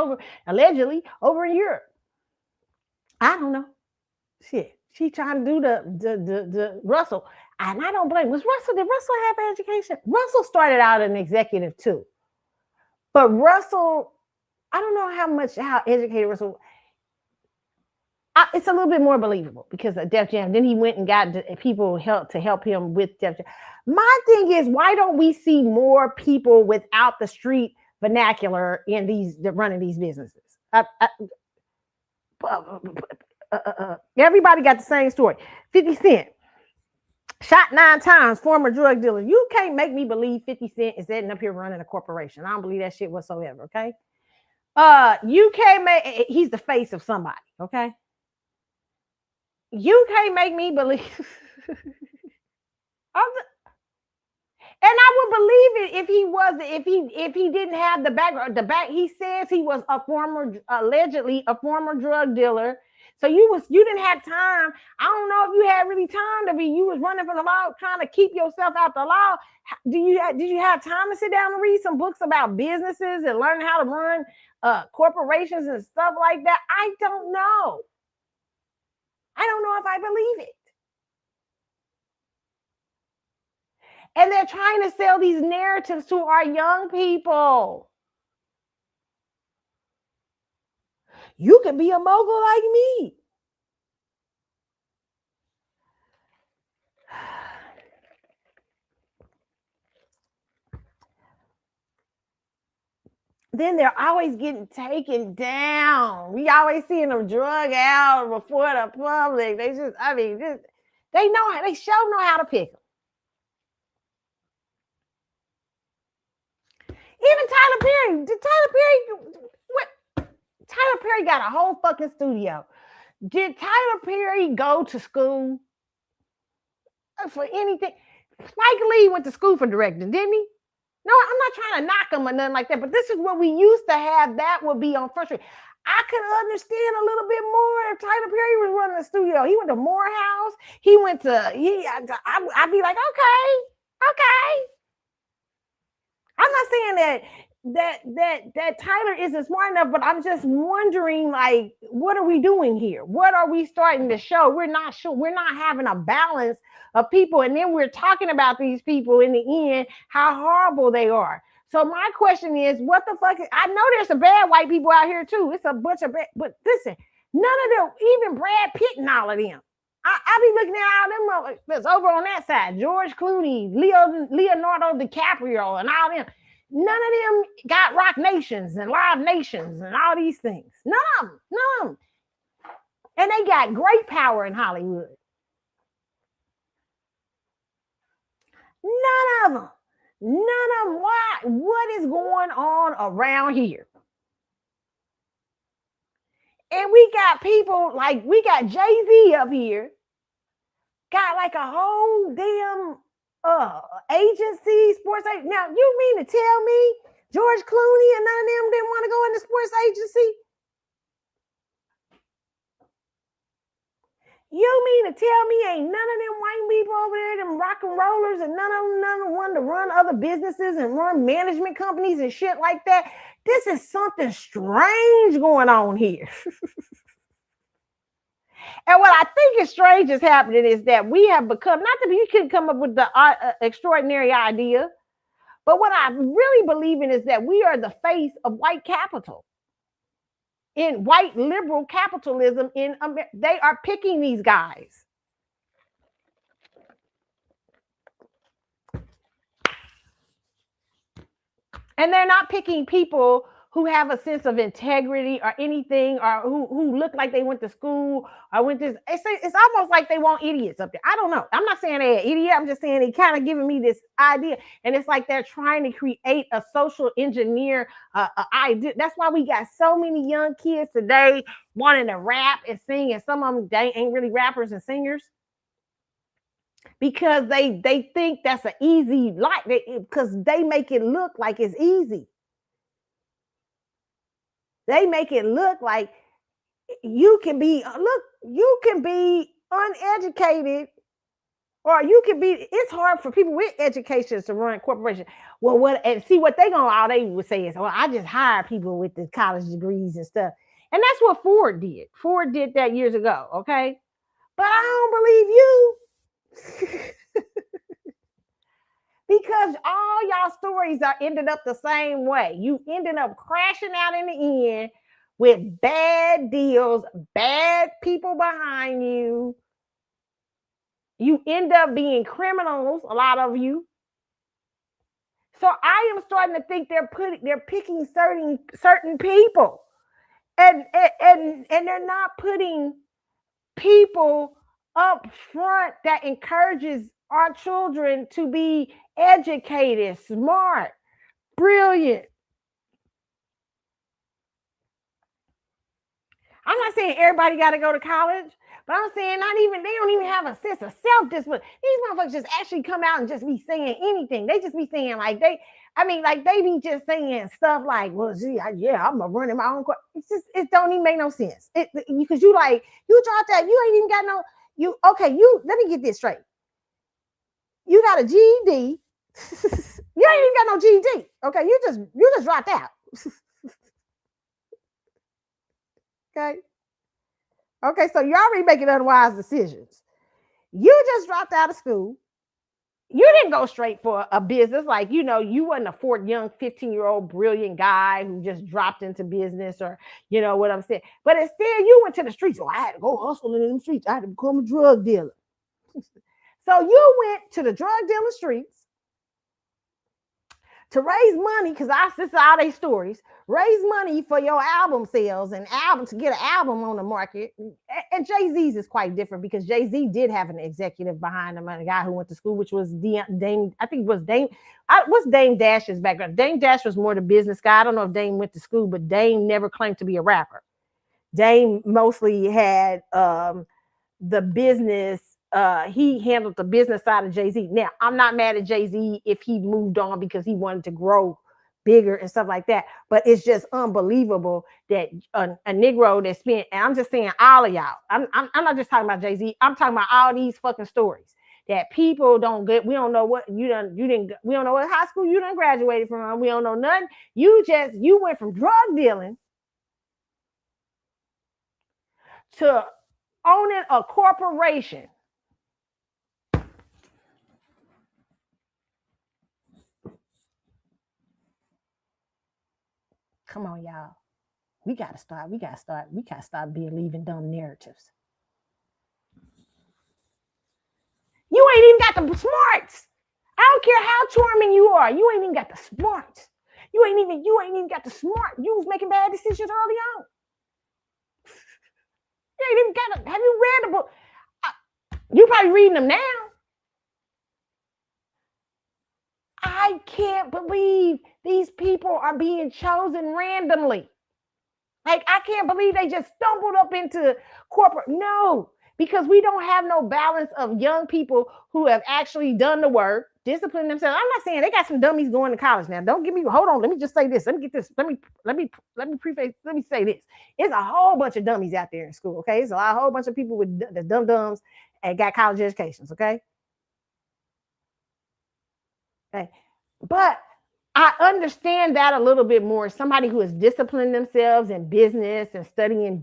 allegedly over in Europe. I don't know. Shit. She trying to do the Russell. And I don't blame. Did Russell have an education? Russell started out an executive too. But Russell, I don't know how educated Russell. It's a little bit more believable because of Def Jam. Then he went and got people to help him with Def Jam. My thing is, why don't we see more people without the street vernacular in running these businesses? Everybody got the same story. 50 Cent shot 9 times, former drug dealer. You can't make me believe 50 Cent is ending up here running a corporation. I don't believe that shit whatsoever. Okay. You can't make. He's the face of somebody. Okay. You can't make me believe. And I would believe it if he didn't have the background. He says he was allegedly a former drug dealer. So you didn't have time. I don't know if you had really time to be. You was running from the law, trying to keep yourself out the law. Did you have time to sit down and read some books about businesses and learn how to run corporations and stuff like that? I don't know. I don't know if I believe it. And they're trying to sell these narratives to our young people. You can be a mogul like me. Then they're always getting taken down. We always seeing them drug out before the public. They sure know how to pick them. Even Tyler Perry. Tyler Perry got a whole fucking studio. Did Tyler Perry go to school for anything? Spike Lee went to school for directing, didn't he? No, I'm not trying to knock him or nothing like that, but this is what we used to have. That would be on First Street. I could understand a little bit more if Tyler Perry was running the studio. He went to Morehouse. I'd be like, okay. I'm not saying that Tyler isn't smart enough, but I'm just wondering, like, what are we doing here? What are we starting to show? We're not sure. We're not having a balance of people, and then we're talking about these people in the end, how horrible they are. So my question is, what the fuck? I know there's some bad white people out here too. It's a bunch of bad, but listen, none of them, even Brad Pitt and all of them. I be looking at all them that's over on that side. George Clooney, Leonardo DiCaprio, and all them. None of them got Rock Nations and Live Nations and all these things. None of them. And they got great power in Hollywood. None of them. Why? What is going on around here? And we got people like, we got Jay-Z up here, got like a whole damn agency, sports agency. Now, you mean to tell me George Clooney and none of them didn't want to go in the sports agency? You mean to tell me ain't none of them white people over there, them rock and rollers, and none of them want to run other businesses and run management companies and shit like that? This is something strange going on here. And what I think is strange is happening is that we have become, not that you can come up with the extraordinary idea, but what I really believe in is that we are the face of white capital. In white liberal capitalism in America, they are picking these guys. And they're not picking people who have a sense of integrity or anything, or who look like they went to school or went this. It's almost like they want idiots up there. I don't know. I'm not saying they're an idiot. I'm just saying they kind of giving me this idea. And it's like they're trying to create a social engineer idea. That's why we got so many young kids today wanting to rap and sing, and some of them, they ain't really rappers and singers. Because they think that's an easy life, because they make it look like it's easy. They make it look like you can be uneducated, or you can be. It's hard for people with education to run corporations. Well, what they gonna all they would say is, well, I just hire people with the college degrees and stuff. And that's what Ford did. Ford did that years ago, okay? But I don't believe you. Because all y'all stories are ended up the same way. You ended up crashing out in the end with bad deals, bad people behind you. You end up being criminals, a lot of you. So I am starting to think they're picking certain people. And they're not putting people up front that encourages our children to be educated, smart, brilliant. I'm not saying everybody got to go to college, but I'm saying they don't even have a sense of self-discipline. These motherfuckers just actually come out and just be saying anything. They just be saying like they be just saying stuff like, well, gee, I'm running my own course. It don't even make no sense. Because you dropped that, you ain't even got no, let me get this straight. You got a GED. You ain't even got no GED. Okay, you just dropped out. Okay, so you're already making unwise decisions. You just dropped out of school. You didn't go straight for a business. Like, you wasn't a young 15-year-old brilliant guy who just dropped into business, or, what I'm saying. But instead, you went to the streets. So I had to go hustle in the streets. I had to become a drug dealer. So you went to the drug dealer streets to raise money, because this is all they stories, raise money for your album sales and to get an album on the market. And Jay-Z's is quite different, because Jay-Z did have an executive behind him, a guy who went to school, which was Dame. I think it was Dame. What's Dame Dash's background? Dame Dash was more the business guy. I don't know if Dame went to school, but Dame never claimed to be a rapper. Dame mostly had the business. He handled the business side of Jay-Z. Now, I'm not mad at Jay-Z if he moved on because he wanted to grow bigger and stuff like that. But it's just unbelievable that a Negro that spent, and I'm just saying all of y'all, I'm not just talking about Jay-Z, I'm talking about all these fucking stories that people don't get. We don't know what we don't know what high school you done graduated from. We don't know nothing. You went from drug dealing to owning a corporation. Come on, y'all. We gotta start believing dumb narratives. You ain't even got the smarts. I don't care how charming you are. You ain't even got the smarts. You ain't even got the smart. You was making bad decisions early on. You ain't even got have you read the book? You probably reading them now. I can't believe these people are being chosen randomly. Like, I can't believe they just stumbled up into corporate. No, because we don't have no balance of young people who have actually done the work, disciplined themselves. I'm not saying they got some dummies going to college now. Don't give me, hold on. Let me just say this. Let me get this. Let me say this. It's a whole bunch of dummies out there in school. Okay. It's a whole bunch of people with the dum-dums and got college educations. Okay. Okay. But I understand that a little bit more. Somebody who has disciplined themselves in business and studying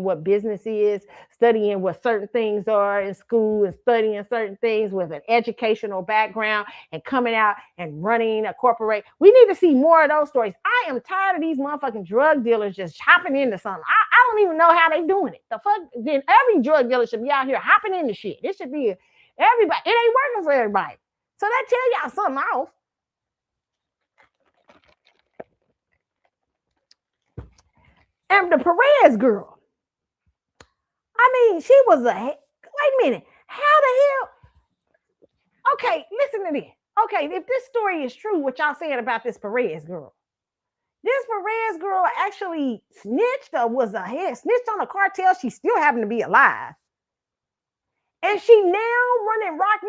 what business is, studying what certain things are in school, and studying certain things with an educational background and coming out and running a corporate. We need to see more of those stories. I am tired of these motherfucking drug dealers just hopping into something. I don't even know how they doing it. The fuck? Then every drug dealer should be out here hopping into shit. It should be everybody. It ain't working for everybody. So that tell y'all something off. And the Perez girl, I mean, she was wait a minute, how the hell? Okay, listen to this. Okay, if this story is true, what y'all saying about this Perez girl actually snitched on a cartel. She still happened to be alive. And she now running rock.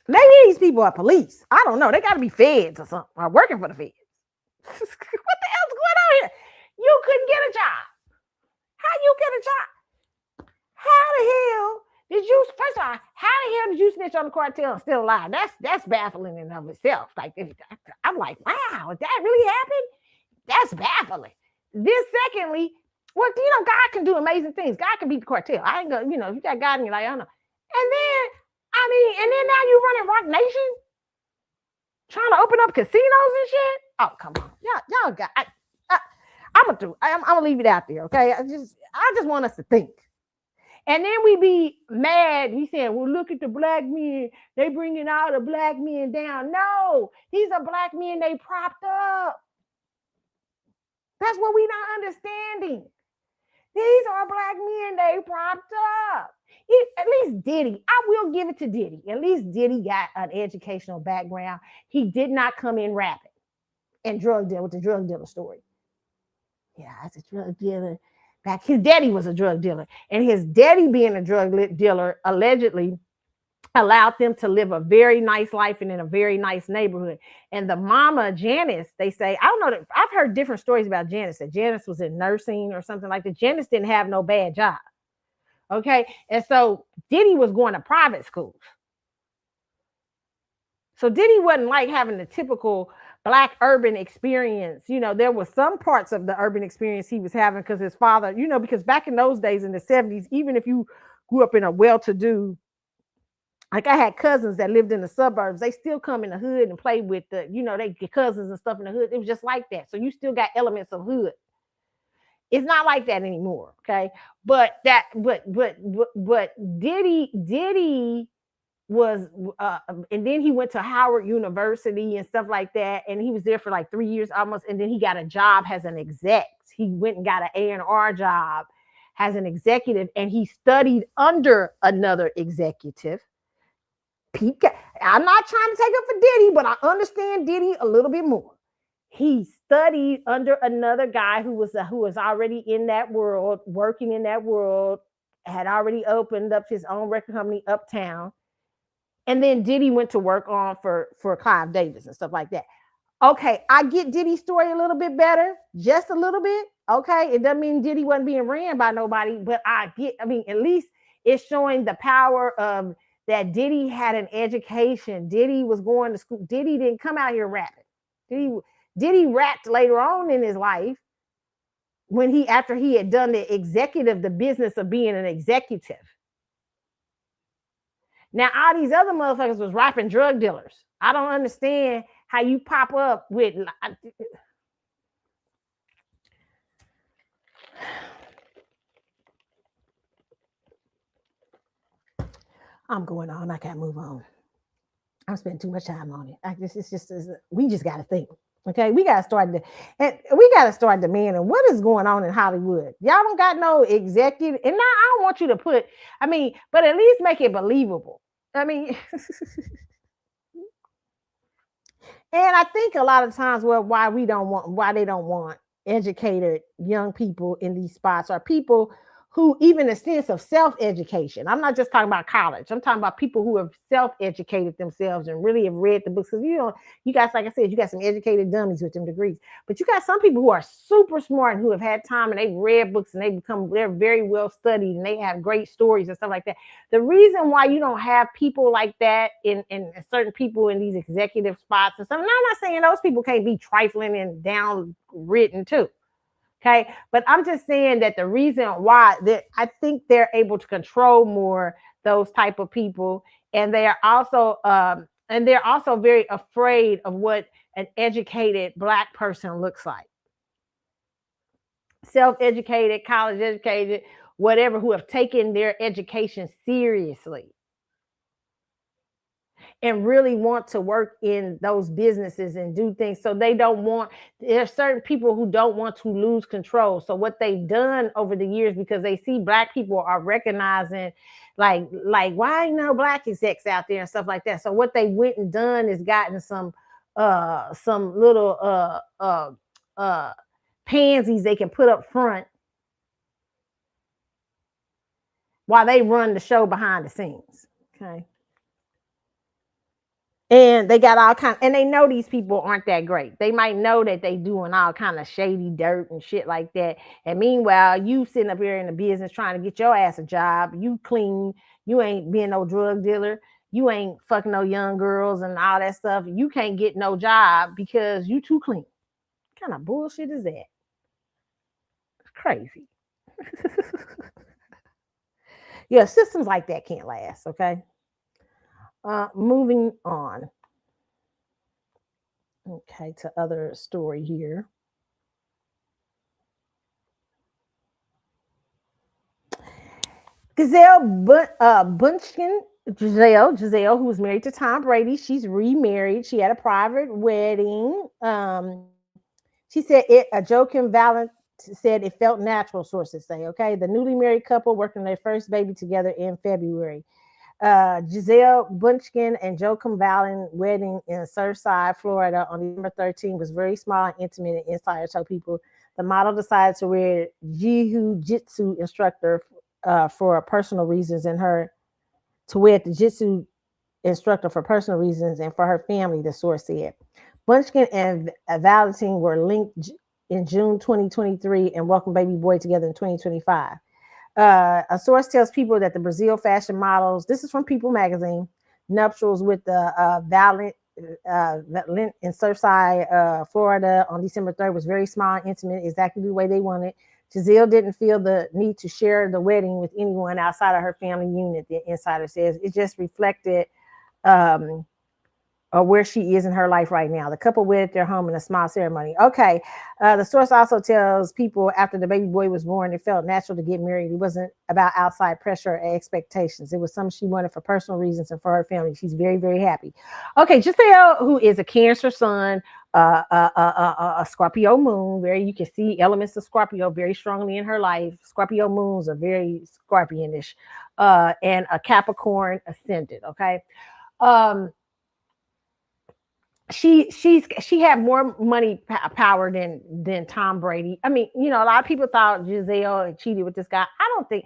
Maybe these people are police. I don't know. They got to be feds or something, or working for the feds. What the hell's going You couldn't get a job. How you get a job? How the hell did you? First of all, how the hell did you snitch on the cartel and still alive? That's baffling in and of itself. Like I'm like, wow, that really happened? That's baffling. This, secondly, well, God can do amazing things. God can beat the cartel. I ain't gonna, you got God in your life. I don't know. And then, and then now you running Rock Nation, trying to open up casinos and shit. Oh, come on, y'all got. I'm gonna leave it out there, okay? I just want us to think. And then we be mad. He said, well, look at the black men. They bringing all the black men down. No, these are black men they propped up. That's what we not understanding. These are black men they propped up. At least Diddy, I will give it to Diddy. At least Diddy got an educational background. He did not come in rapping and drug dealer with the drug dealer story. Yeah, as a drug dealer. Back, his daddy was a drug dealer, and his daddy being a drug dealer allegedly allowed them to live a very nice life and in a very nice neighborhood. And the mama, Janice, they say, I don't know, I've heard different stories about Janice, that Janice was in nursing or something like that. Janice didn't have no bad job. Okay. And so Diddy was going to private schools. So Diddy wasn't like having the typical Black urban experience. There was some parts of the urban experience he was having because his father, because back in those days in the 70s, even if you grew up in a well-to-do, like I had cousins that lived in the suburbs, they still come in the hood and play with they get cousins and stuff in the hood. It was just like that. So you still got elements of hood. It's not like that anymore. Okay. But Diddy was and then he went to Howard University and stuff like that, and he was there for like 3 years almost, and then he got a job as an exec. He went and got an A&R job as an executive, and he studied under another executive. I'm not trying to take up for Diddy, but I understand Diddy a little bit more. He studied under another guy who was already in that world, working in that world, had already opened up his own record company uptown. And then Diddy went to work on for Clive Davis and stuff like that. Okay, I get Diddy's story a little bit better, just a little bit. Okay, it doesn't mean Diddy wasn't being ran by nobody, but at least it's showing the power of that Diddy had an education. Diddy was going to school. Diddy didn't come out here rapping. Diddy rapped later on in his life after he had done the business of being an executive. Now, all these other motherfuckers was rapping drug dealers. I don't understand how you pop up with. I'm going on. I can't move on. I'm spending too much time on it. We just got to think. Okay, we got to start demanding what is going on in Hollywood. Y'all don't got no executive, and now I don't want you to put. But at least make it believable. And I think a lot of times, why they don't want educated young people in these spots are people who, even a sense of self-education. I'm not just talking about college. I'm talking about people who have self-educated themselves and really have read the books. Because you guys, like I said, you got some educated dummies with them degrees, but you got some people who are super smart and who have had time and they've read books and they're very well studied and they have great stories and stuff like that. The reason why you don't have people like that in certain people in these executive spots and stuff, and I'm not saying those people can't be trifling and down written too. Okay, but I'm just saying that the reason why that I think they're able to control more those type of people, and they're also very afraid of what an educated Black person looks like. Self-educated, college educated, whatever, who have taken their education seriously and really want to work in those businesses and do things. So there's certain people who don't want to lose control. So what they've done over the years, because they see Black people are recognizing like why ain't no Black execs out there and stuff like that. So what they went and done is gotten some little pansies they can put up front while they run the show behind the scenes. Okay. And they got all kind, and they know these people aren't that great. They might know that they doing all kind of shady dirt and shit like that. And meanwhile, you sitting up here in the business trying to get your ass a job. You clean. You ain't being no drug dealer. You ain't fucking no young girls and all that stuff. You can't get no job because you too clean. What kind of bullshit is that? It's crazy. Yeah, systems like that can't last. Okay. Moving on. Okay, to other story here. Bunchkin, Giselle, who was married to Tom Brady, she's remarried. She had a private wedding. She said Joe Kim Valent said it felt natural. Sources say, okay, the newly married couple working their first baby together in February. Giselle Bunchkin and Joakim Valen wedding in Surfside, Florida on December 13th was very small and intimate, and insiders told people the model decided to wear jiu-jitsu instructor for personal reasons, and her to wear the jiu-jitsu instructor for personal reasons and for her family, the source said. Bunchkin and Valentine were linked in June 2023 and welcomed baby boy together in 2025. A source tells people that the Brazil fashion models, this is from People magazine, nuptials with the Valent in Surfside, Florida on December 3rd was very small and intimate, exactly the way they wanted. Giselle didn't feel the need to share the wedding with anyone outside of her family unit, the insider says. It just reflected where she is in her life right now. The couple wed at their home in a small ceremony. Okay. The source also tells people after the baby boy was born, it felt natural to get married. It wasn't about outside pressure or expectations. It was something she wanted for personal reasons and for her family. She's very, very happy. Okay. Giselle, who is a Cancer sun, a Scorpio moon, where you can see elements of Scorpio very strongly in her life. Scorpio moons are very Scorpionish, and a Capricorn ascendant. Okay. She had more money power than Tom Brady. I mean, you know, a lot of people thought Giselle cheated with this guy. I don't think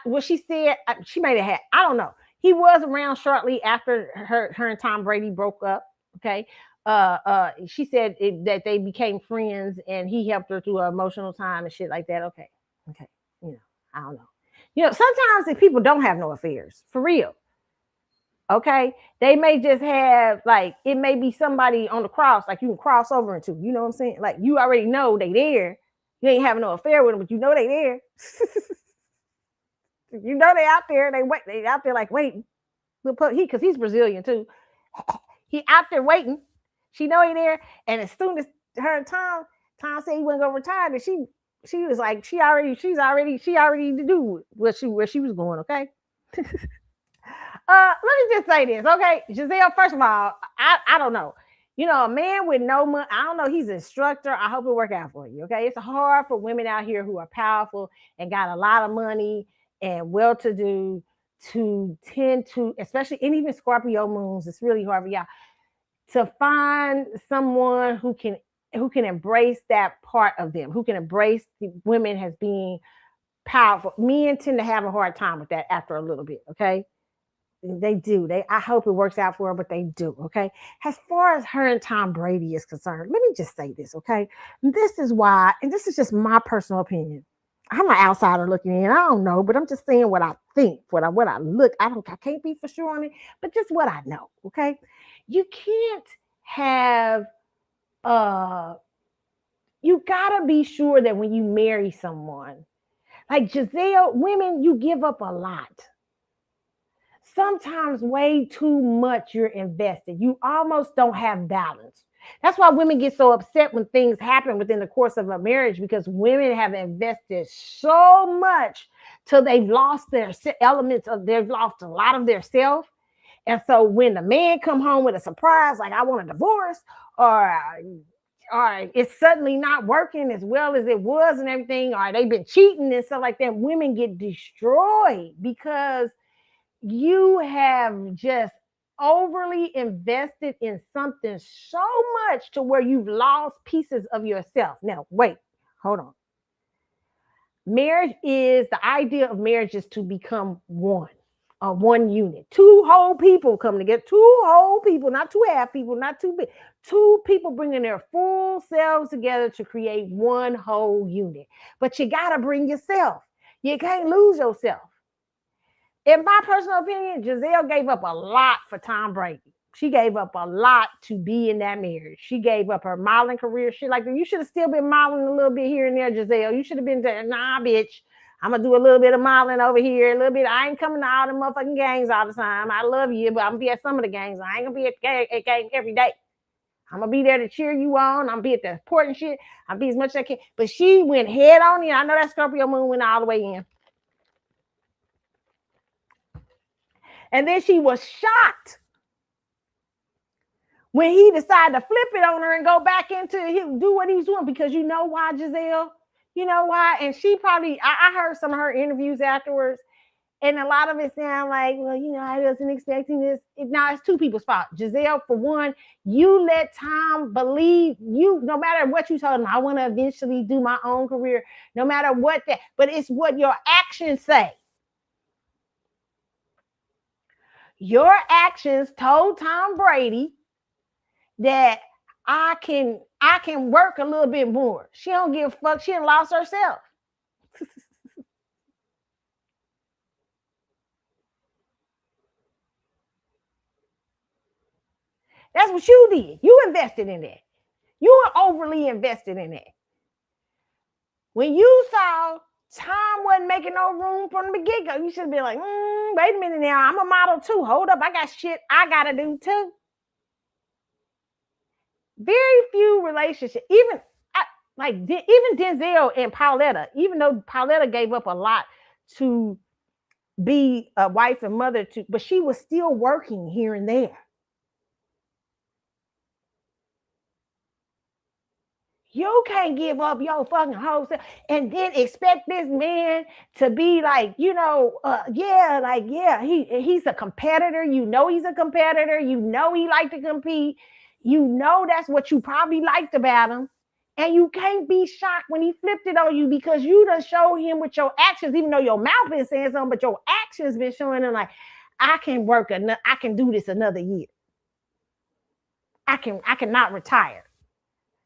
what she said. She may have had. I don't know. He was around shortly after her and Tom Brady broke up. Okay. She said that they became friends and he helped her through an emotional time and shit like that. Okay. Okay. You know, I don't know. You know, sometimes if people don't have no affairs, for real, okay, they may just have, like, it may be somebody on the cross, like you can cross over into, you know what I'm saying? Like you already know they there. You ain't having no affair with them, but you know they there. You know they out there. They out there like waiting. Because he's Brazilian too. He out there waiting. She know he there, and as soon as her and Tom said he wasn't gonna retire, and she was like she already knew where she was going. Okay. Let me just say this, okay? Giselle, first of all, I don't know. You know, a man with no money, I don't know, he's an instructor. I hope it work out for you, okay? It's hard for women out here who are powerful and got a lot of money and well-to-do to tend to, especially, and even Scorpio moons, it's really hard for y'all to find someone who can embrace that part of them, who can embrace the women as being powerful. Men tend to have a hard time with that after a little bit, okay? They do. I hope it works out for her, but they do. Okay. As far as her and Tom Brady is concerned, let me just say this. Okay. This is why, and this is just my personal opinion. I'm an outsider looking in. I don't know, but I'm just saying what I think, what I look. I can't be for sure on it, but just what I know. Okay. You can't have you gotta be sure that when you marry someone, like Giselle, women, you give up a lot, sometimes way too much. You're invested, you almost don't have balance. That's why women get so upset when things happen within the course of a marriage, because women have invested so much till they've lost their elements of, they've lost a lot of their self. And so when the man come home with a surprise, like I want a divorce, or it's suddenly not working as well as it was and everything, or they've been cheating and stuff like that, women get destroyed because you have just overly invested in something so much to where you've lost pieces of yourself. Now, wait, hold on. The idea of marriage is to become one. one unit. Two whole people come together. Two whole people, not two half people, not two big. Two people bringing their full selves together to create one whole unit. But you got to bring yourself. You can't lose yourself. In my personal opinion, Giselle gave up a lot for Tom Brady. She gave up a lot to be in that marriage. She gave up her modeling career. She like, you should have still been modeling a little bit here and there, Giselle. You should have been there. Nah, bitch. I'm gonna do a little bit of modeling over here, a little bit. I ain't coming to all the motherfucking games all the time. I love you, but I'm gonna be at some of the games. I ain't gonna be at the game every day. I'm gonna be there to cheer you on. I'm gonna be at the important shit. I'll be as much as I can. But she went head on in. I know that Scorpio moon went all the way in. And then she was shocked when he decided to flip it on her and go back into him, do what he's doing. Because you know why, Giselle? You know why? And she probably, I heard some of her interviews afterwards, and a lot of it sound like, well, you know, I wasn't expecting this. Now it's two people's fault. Giselle, for one, you let Tom believe you, no matter what you told him, I want to eventually do my own career, no matter what that, but it's what your actions say. Your actions told Tom Brady that I can work a little bit more. She don't give a fuck. She done lost herself. That's what you did. You invested in that. You were overly invested in that. When you saw Tom wasn't making no room from the get-go, you should have been like, wait a minute now. I'm a model too. Hold up. I got shit I got to do too. Very few relationships, even Denzel and Pauletta, even though Pauletta gave up a lot to be a wife and mother to, but she was still working here and there. You can't give up your fucking whole self and then expect this man to be like, he's a competitor. You know he's a competitor. You know he liked to compete. You know that's what you probably liked about him. And you can't be shocked when he flipped it on you because you done showed him with your actions, even though your mouth been saying something, but your actions been showing him like, I can do this another year. I cannot retire.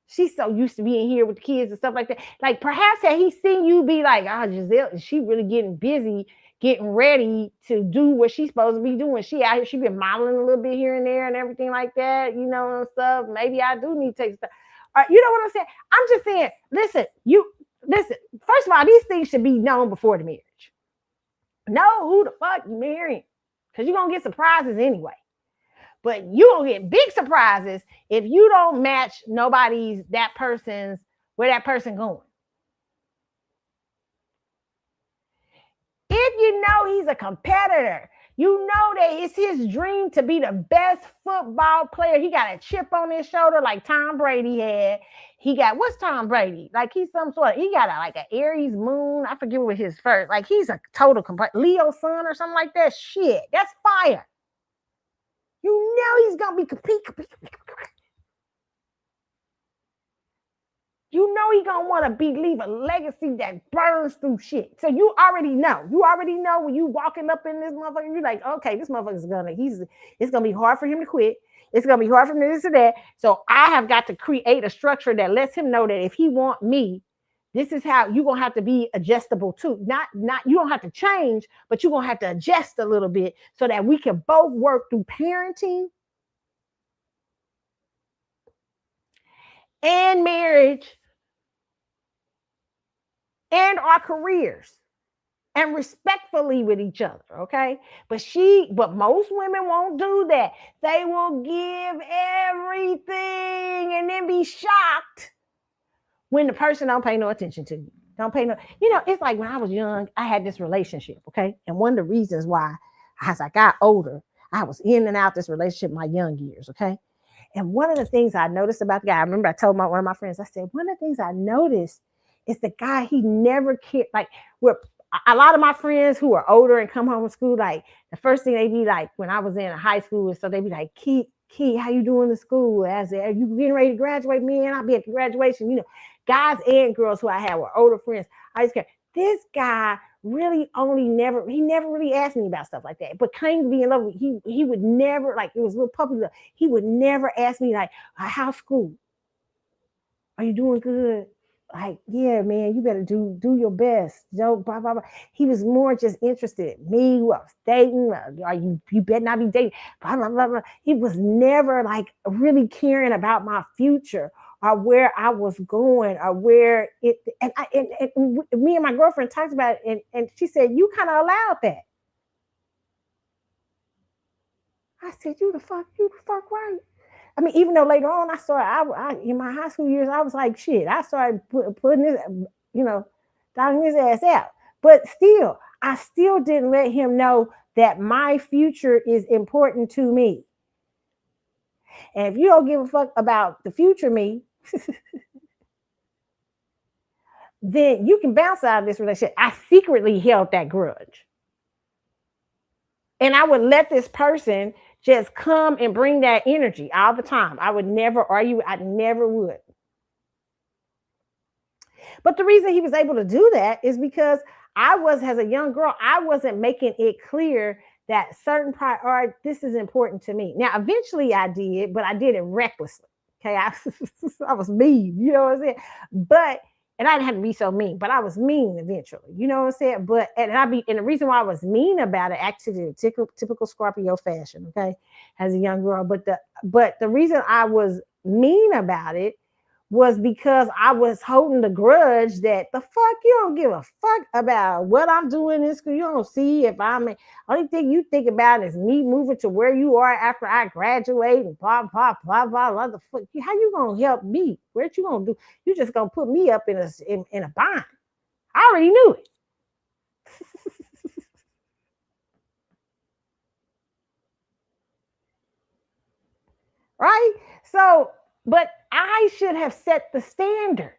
She's so used to being here with the kids and stuff like that. Like perhaps had he seen you be like, Giselle, is she really getting busy, getting ready to do what she's supposed to be doing? She out here, she been modeling a little bit here and there and everything like that, and stuff. Maybe I do need to take stuff. You know what I'm saying? I'm just saying, listen, first of all, these things should be known before the marriage. Know who the fuck you marrying. Because you're going to get surprises anyway. But you don't get big surprises if you don't match where that person going. If you know he's a competitor, you know that it's his dream to be the best football player. He got a chip on his shoulder like Tom Brady had. What's Tom Brady? Like he got an Aries moon. I forget what his first, like he's a total Leo sun or something like that. Shit, that's fire. You know he's going to be compete. You know he's going to want to leave a legacy that burns through shit. So you already know. When you walking up in this motherfucker, you're like, okay, this motherfucker's it's going to be hard for him to quit. It's going to be hard for him to this or that. So I have got to create a structure that lets him know that if he want me, this is how you're going to have to be adjustable too. Not you don't have to change, but you're going to have to adjust a little bit so that we can both work through parenting and marriage and our careers and respectfully with each other, okay? But most women won't do that. They will give everything and then be shocked when the person don't pay no attention to you. It's like when I was young, I had this relationship, okay? And one of the reasons why, as I got older, I was in and out this relationship in my young years, okay? And one of the things I noticed about the guy, I remember I told one of my friends, I said, one of the things I noticed is the guy, he never cared. Like, a lot of my friends who are older and come home from school, like, the first thing they be like, when I was in high school, so they be like, Key, how you doing in school? I said, are you getting ready to graduate? Man, I'll be at the graduation. Guys and girls who I had were older friends. I just care. This guy really he never really asked me about stuff like that. But claimed to be in love with he would never, like, it was real puppy love. He would never ask me like, how's school? Are you doing good? Like, yeah, man, you better do your best. Blah blah blah. He was more just interested in me, who I was dating. Are you better not be dating? Blah blah blah blah. He was never like really caring about my future or where I was going or where it. And me and my girlfriend talked about it, and she said, "You kind of allowed that." I said, you the fuck right." I mean, even though later on I started, I in my high school years, I was like, shit, I started putting this, you know, dogging his ass out. But still, I still didn't let him know that my future is important to me. And if you don't give a fuck about the future me, then you can bounce out of this relationship. I secretly held that grudge. And I would let this person just come and bring that energy all the time. I would never argue. I never would. But the reason he was able to do that is because as a young girl, I wasn't making it clear that certain priority, this is important to me. Now, eventually I did, but I did it recklessly. Okay. I was mean, you know what I'm saying? But, and I didn't have to be so mean, but I was mean eventually, you know what I'm saying? But, and the reason why I was mean about it, actually, typical Scorpio fashion, okay, as a young girl. But the reason I was mean about it was because I was holding the grudge that the fuck, you don't give a fuck about what I'm doing in school. You don't see if I'm, only thing you think about is me moving to where you are after I graduate and blah, blah, blah, blah, blah. The fuck, how you gonna help me? What you gonna do? You just gonna put me up in a bind. I already knew it. Right? So, but I should have set the standard.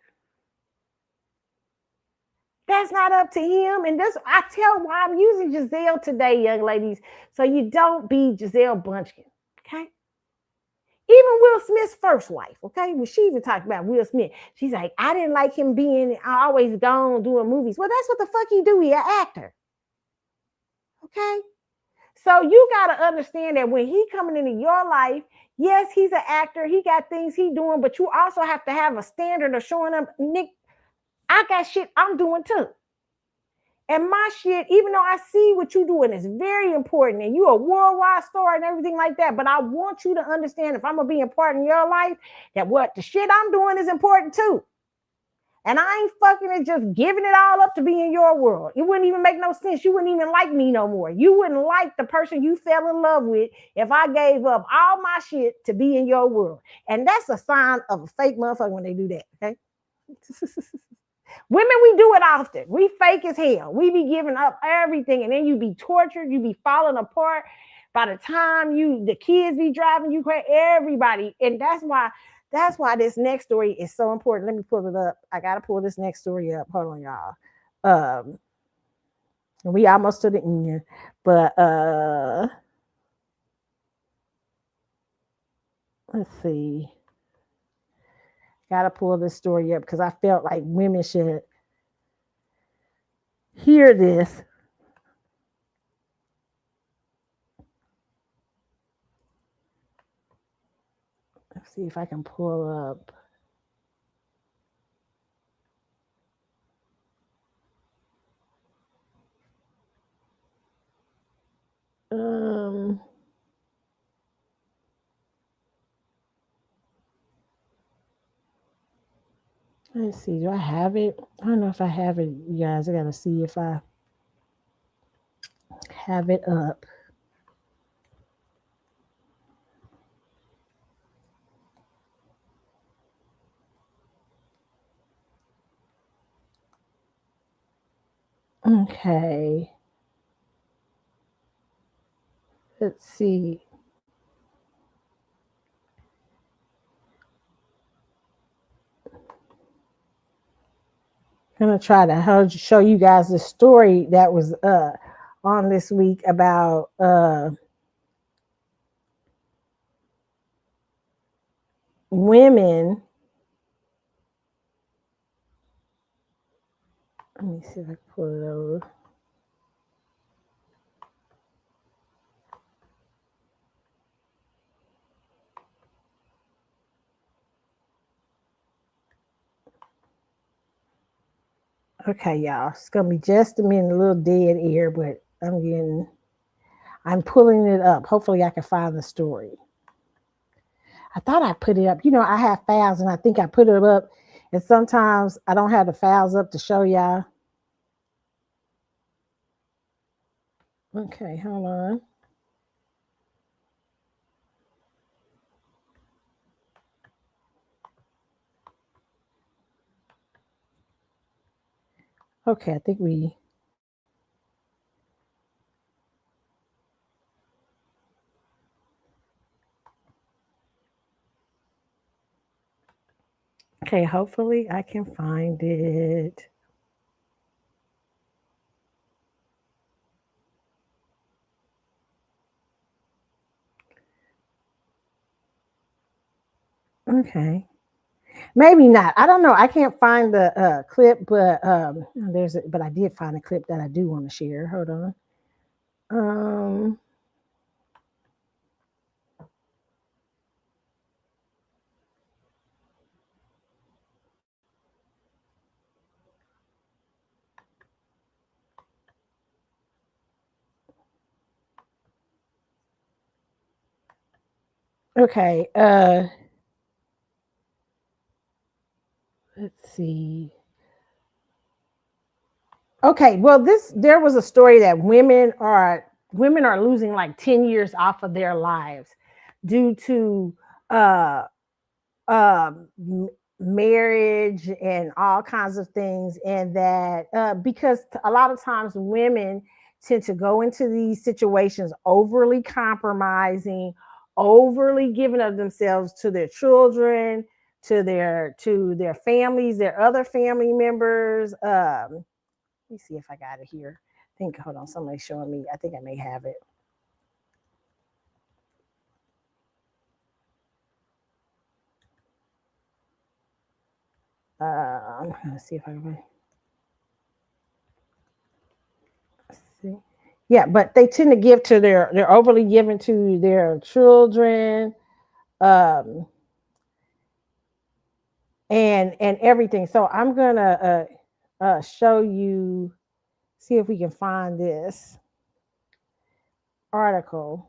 That's not up to him. And this, I tell why I'm using Giselle today, young ladies, so you don't be Giselle Bunchkin. Okay. Even Will Smith's first wife, okay, when she even talked about Will Smith, she's like, I didn't like him being always gone doing movies. Well, that's what the fuck he do. He an actor. Okay. So you got to understand that when he coming into your life, yes, he's an actor. He got things he doing, but you also have to have a standard of showing up. Nick, I got shit I'm doing too. And my shit, even though I see what you're doing is very important and you're a worldwide star and everything like that, but I want you to understand, if I'm going to be a part in your life, that what the shit I'm doing is important too. And I ain't fucking it just giving it all up to be in your world. It wouldn't even make no sense. You wouldn't even like me no more. You wouldn't like the person you fell in love with if I gave up all my shit to be in your world. And that's a sign of a fake motherfucker when they do that, okay? Women, we do it often. We fake as hell. We be giving up everything, and then you be tortured. You be falling apart. By the time the kids be driving you crazy, everybody. And that's why this next story is so important. Let me pull it up. I gotta pull this next story up. Hold on, y'all. We almost to the end, but let's see. Gotta pull this story up because I felt like women should hear this. Let's see if I can pull up. Let's see. Do I have it? I don't know if I have it, you guys. I gotta see if I have it up. Okay. Let's see. I'm gonna try to show you guys the story that was on this week about women. Let me see if I can pull it over. Okay, y'all. It's gonna be just a minute, a little dead air, but I'm pulling it up. Hopefully I can find the story. I thought I put it up. I have files and I think I put it up. And sometimes I don't have the files up to show y'all. Okay, hold on. Okay, I think we. Okay, hopefully I can find it. Okay. Maybe not. I don't know. I can't find the clip, but but I did find a clip that I do want to share. Hold on. Um, okay. Let's see. Okay, well, there was a story that women are losing like 10 years off of their lives due to uh marriage and all kinds of things, and that because a lot of times women tend to go into these situations overly compromising, overly giving of themselves to their children, to their families, their other family members. Let me see if I got it here. I think, hold on, somebody's showing me. I think I may have it. I'm gonna see if I can see. Yeah, but they tend to give to they're overly given to their children, um, and everything. So I'm gonna show you, see if we can find this article.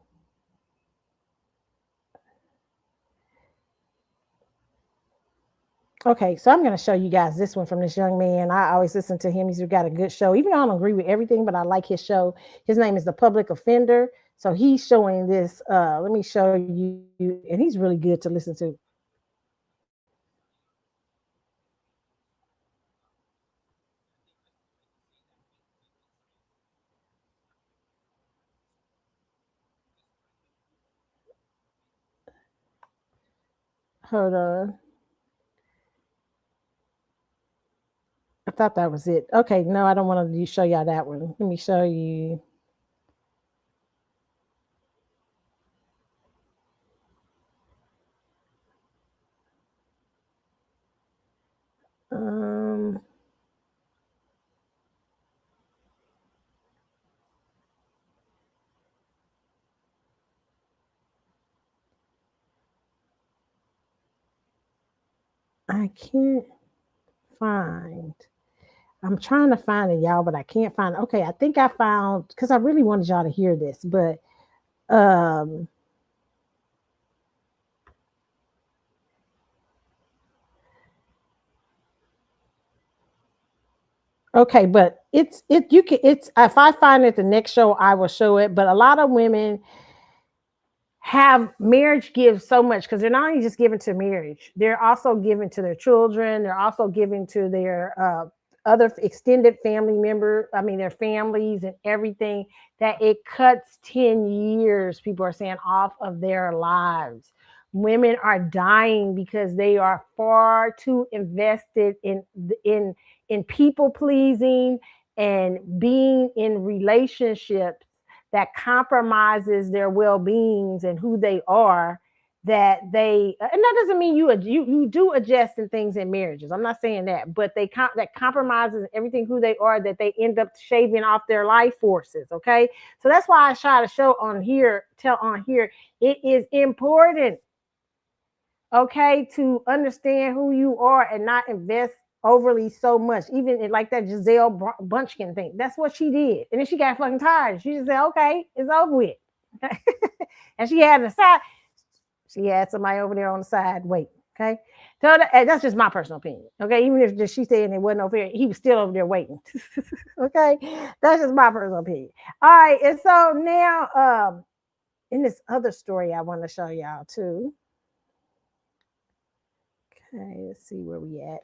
Okay, so I'm going to show you guys this one from this young man. I always listen to him. He's got a good show. Even though I don't agree with everything, but I like his show. His name is The Public Offender. So he's showing this. Let me show you, and he's really good to listen to. Hold on. I thought that was it. Okay, no, I don't want to show y'all that one. Let me show you. Um, I can't find. I'm trying to find it, y'all, but I can't find it. Okay, I think I found, because I really wanted y'all to hear this, but um okay, but it's if I find it the next show, I will show it. But a lot of women have marriage gives so much because they're not only just given to marriage, they're also given to their children, they're also given to their other extended family member, I mean their families and everything, that it cuts 10 years, people are saying, off of their lives. Women are dying because they are far too invested in people pleasing and being in relationships that compromises their well-beings and who they are, that they, and that doesn't mean you do adjust in things in marriages, I'm not saying that, but that compromises everything who they are, that they end up shaving off their life forces. Okay, so that's why I try to show on here, tell on here, it is important, okay, to understand who you are and not invest overly so much, even like that Giselle Bunchkin thing. That's what she did. And then she got fucking tired. She just said, okay, it's over with. And she had she had somebody over there on the side waiting. Okay. So that's just my personal opinion. Okay. Even if she said it wasn't over here, he was still over there waiting. Okay. That's just my personal opinion. All right. And so now, in this other story, I want to show y'all too. Okay. Let's see where we at.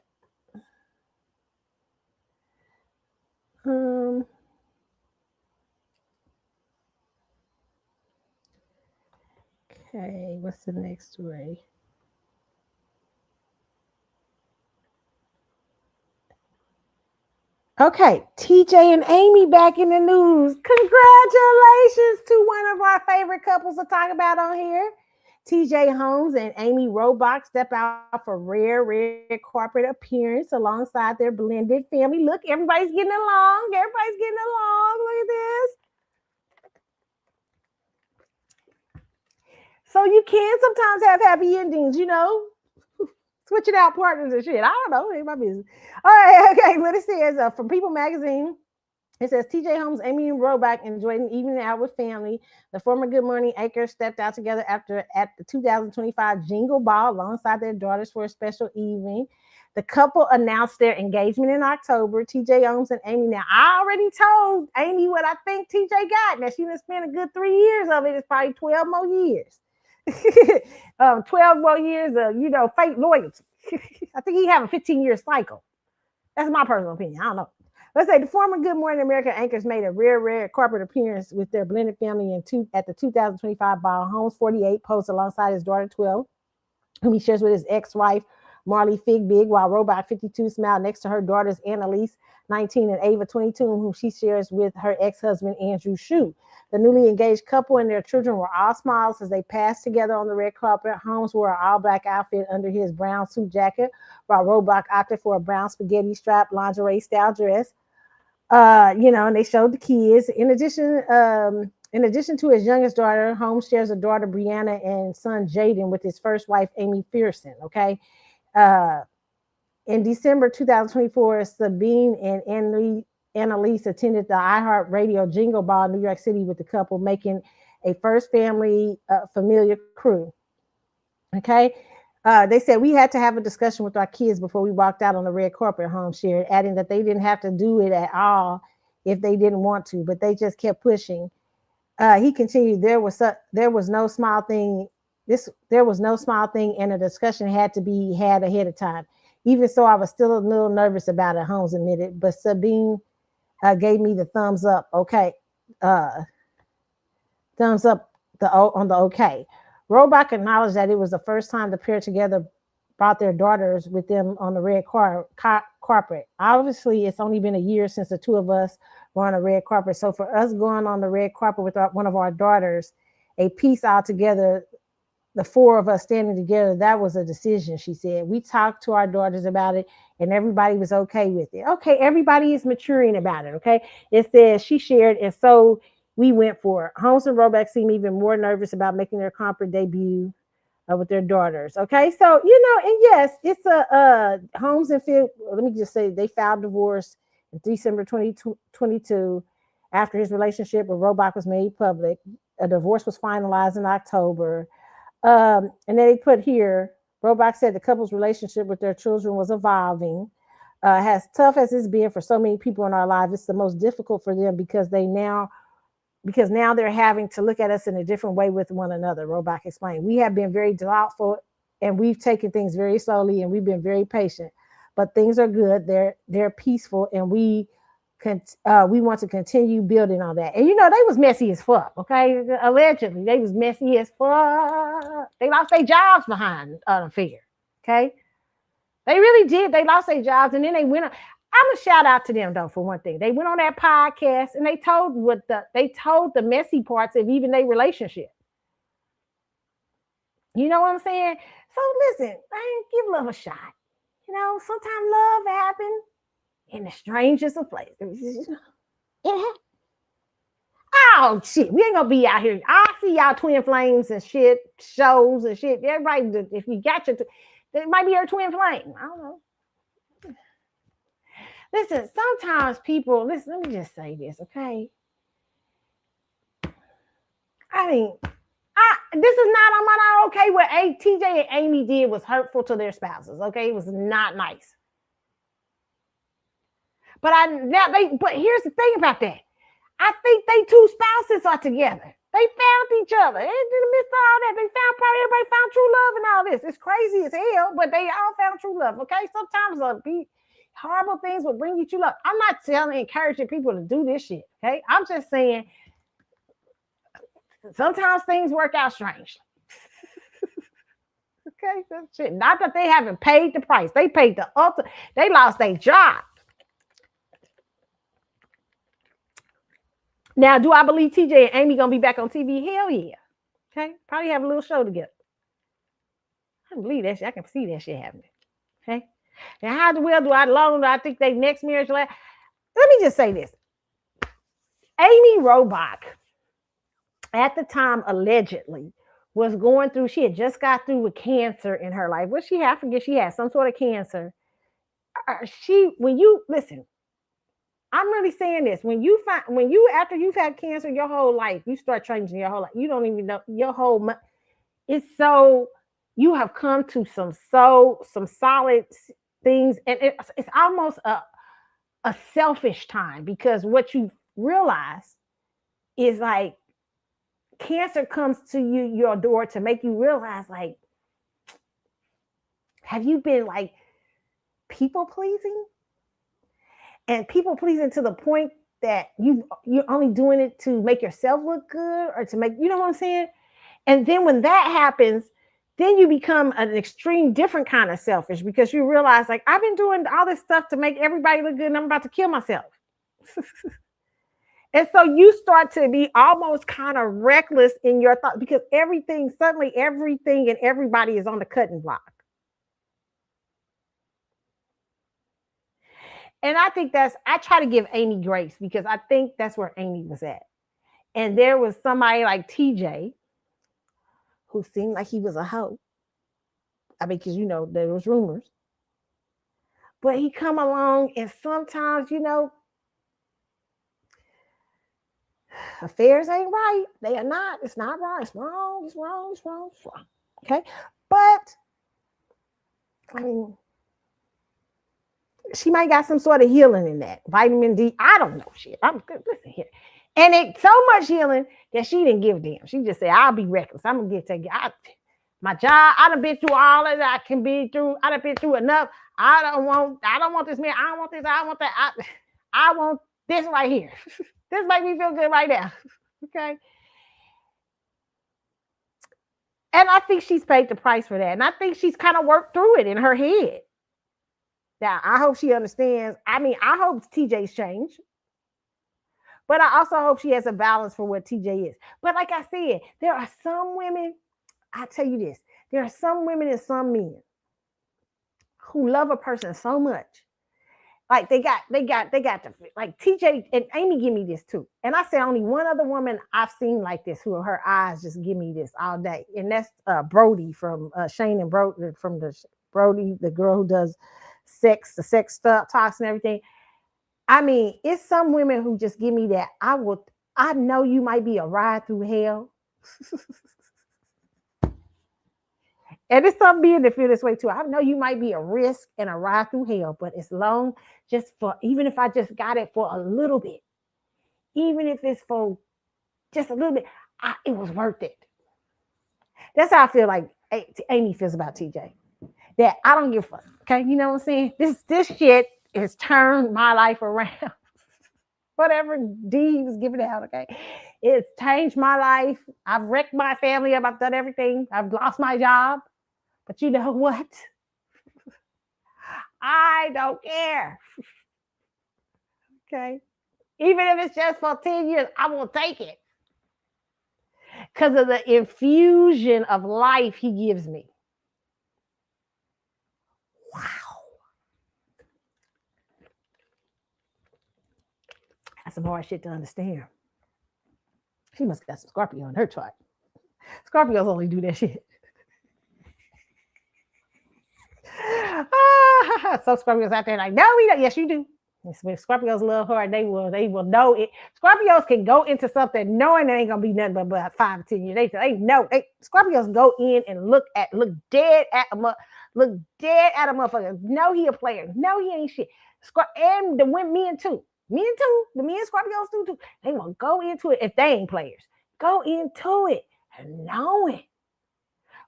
Okay. What's the next story? Okay, TJ and Amy back in the news. Congratulations to one of our favorite couples to talk about on here. TJ Holmes and Amy Robach step out for rare corporate appearance alongside their blended family. Look, everybody's getting along. Everybody's getting along. Look at this. So you can sometimes have happy endings, you know. Switching out partners and shit. I don't know. It ain't my business. All right, okay. What it says from People Magazine. It says TJ Holmes, Amy and Robach enjoyed an evening out with family. The former Good Morning Acres stepped out together at the 2025 Jingle Ball alongside their daughters for a special evening. The couple announced their engagement in October. TJ Holmes and Amy. Now, I already told Amy what I think TJ got. Now, she done spent a good 3 years of it. It's probably 12 more years. 12 more years of, fake loyalty. I think he have a 15-year cycle. That's my personal opinion. I don't know. Let's say the former Good Morning America anchors made a rare corporate appearance with their blended family at the 2025 ball. Holmes, 48, posts alongside his daughter, 12, whom he shares with his ex-wife, Marley Figbig, while Robach, 52, smiled next to her daughters, Annalise, 19, and Ava, 22, whom she shares with her ex-husband, Andrew Shue. The newly engaged couple and their children were all smiles as they passed together on the red carpet. Holmes wore an all-black outfit under his brown suit jacket, while Robach opted for a brown spaghetti strap lingerie-style dress. And they showed the kids. In addition to his youngest daughter, Holmes shares a daughter, Brianna, and son, Jaden, with his first wife, Amy Pearson. Okay. In December 2024, Sabine and Annalise attended the iHeartRadio Jingle Ball in New York City with the couple, making a first family familiar crew. Okay. They said we had to have a discussion with our kids before we walked out on the red carpet, Holmes shared, adding that they didn't have to do it at all if they didn't want to, but they just kept pushing. He continued, there was no small thing. There was no small thing, and a discussion had to be had ahead of time. Even so, I was still a little nervous about it, Holmes admitted, but Sabine gave me the thumbs up. Okay. Thumbs up on the okay. Robach acknowledged that it was the first time the pair together brought their daughters with them on the red carpet. Obviously, it's only been a year since the two of us were on the red carpet. So for us going on the red carpet with one of our daughters, a piece all together, the four of us standing together, that was a decision, she said. We talked to our daughters about it and everybody was okay with it. Okay, everybody is maturing about it, okay? It says she shared, and so we went for it. Holmes and Robach seem even more nervous about making their corporate debut with their daughters. Okay, so and yes, it's a Holmes and Phil. Let me just say they filed divorce in December 2022 after his relationship with Robach was made public. A divorce was finalized in October, and then they put here. Robach said the couple's relationship with their children was evolving. As tough as it's been for so many people in our lives, it's the most difficult for them because now they're having to look at us in a different way with one another, Robach explained. We have been very thoughtful and we've taken things very slowly and we've been very patient, but things are good. They're peaceful and we want to continue building on that. And they was messy as fuck, okay? Allegedly, they was messy as fuck. They lost their jobs behind an affair, okay? They really did. They lost their jobs and then they went on. I'm gonna shout out to them though for one thing. They went on that podcast and they told the messy parts of even their relationship. You know what I'm saying? So listen, give love a shot. Sometimes love happens in the strangest of places. Oh shit, we ain't gonna be out here. I see y'all twin flames and shit, shows and shit. Everybody, if you got it might be your twin flame. I don't know. Listen, sometimes people, listen, let me just say this, okay? I mean, this is not, I'm not okay what TJ and Amy did was hurtful to their spouses, okay? It was not nice. But but here's the thing about that. I think they two spouses are together. They found each other. In the midst of all that, they found probably everybody found true love and all this. It's crazy as hell, but they all found true love. Okay, sometimes horrible things will bring you true love. I'm not encouraging people to do this shit. Okay, I'm just saying sometimes things work out strangely. Okay, that's shit. Not that they haven't paid the price. They paid the ultimate. They lost their job. Now, do I believe TJ and Amy gonna be back on TV? Hell yeah. Okay, probably have a little show together. I can believe that shit. I can see that shit happening. Okay. Now, how well do I think they next marriage last? Let me just say this. Amy Robach, at the time, allegedly, was going through, she had just got through with cancer in her life. What she had, I forget, she had some sort of cancer. When you listen, I'm really saying this. When you after you've had cancer your whole life, you start changing your whole life. You don't even know your whole. It's so you have come to some solid things, and it's almost a selfish time, because what you realize is like cancer comes to your door to make you realize, like, have you been like people pleasing? And people pleasing to the point that you're only doing it to make yourself look good, or to make, you know what I'm saying? And then when that happens, then you become an extreme different kind of selfish, because you realize, like, I've been doing all this stuff to make everybody look good and I'm about to kill myself. And so you start to be almost kind of reckless in your thoughts, because suddenly everything and everybody is on the cutting block. And I think I try to give Amy grace, because I think that's where Amy was at. And there was somebody like TJ who seemed like he was a hoe. I mean, because, there was rumors. But he come along, and sometimes, affairs ain't right. They are not. It's not right. It's wrong. It's wrong. It's wrong. It's wrong. Okay? But, I mean, she might got some sort of healing in that. Vitamin D. I don't know shit. I'm good. Listen here. And it's so much healing that she didn't give a damn. She just said, I'll be reckless. I'm going to get my job. I done been through all that I can be through. I done been through enough. I don't want this man. I don't want this. I don't want that. I want this right here. This makes me feel good right now. Okay. And I think she's paid the price for that. And I think she's kind of worked through it in her head. Now, I hope she understands. I mean, I hope TJ's changed. But I also hope she has a balance for what TJ is. But like I said, there are some women, I tell you this, there are some women and some men who love a person so much. Like they got like TJ and Amy give me this too. And I say only one other woman I've seen like this, who her eyes just give me this all day. And that's Brody from Shane and Brody, from Brody, the girl who does the sex stuff, talks and everything. I mean, it's some women who just give me that. I know you might be a ride through hell. And it's some men that feel this way too. I know you might be a risk and a ride through hell, but it's long, even if I just got it for a little bit, even if it's for just a little bit, it was worth it. That's how I feel like Amy feels about TJ. That I don't give a fuck. Okay, you know what I'm saying? This shit has turned my life around. Whatever D was giving out, okay? It's changed my life. I've wrecked my family up. I've done everything. I've lost my job. But you know what? I don't care. Okay? Even if it's just for 10 years, I will take it. Because of the infusion of life he gives me. Wow. That's some hard shit to understand. She must have got some Scorpio on her chart. Scorpios only do that shit. Some Scorpios out there like, no, we don't. Yes, you do. When Scorpios love hard, they will know it. Scorpios can go into something knowing it ain't gonna be nothing but about 5 or 10 years. They know. Scorpios go in and look dead at look dead at a motherfucker. No, he a player. No, he ain't shit. And the men too. Men too. The men Scorpios do too. They will go into it if they ain't players. Go into it and know it.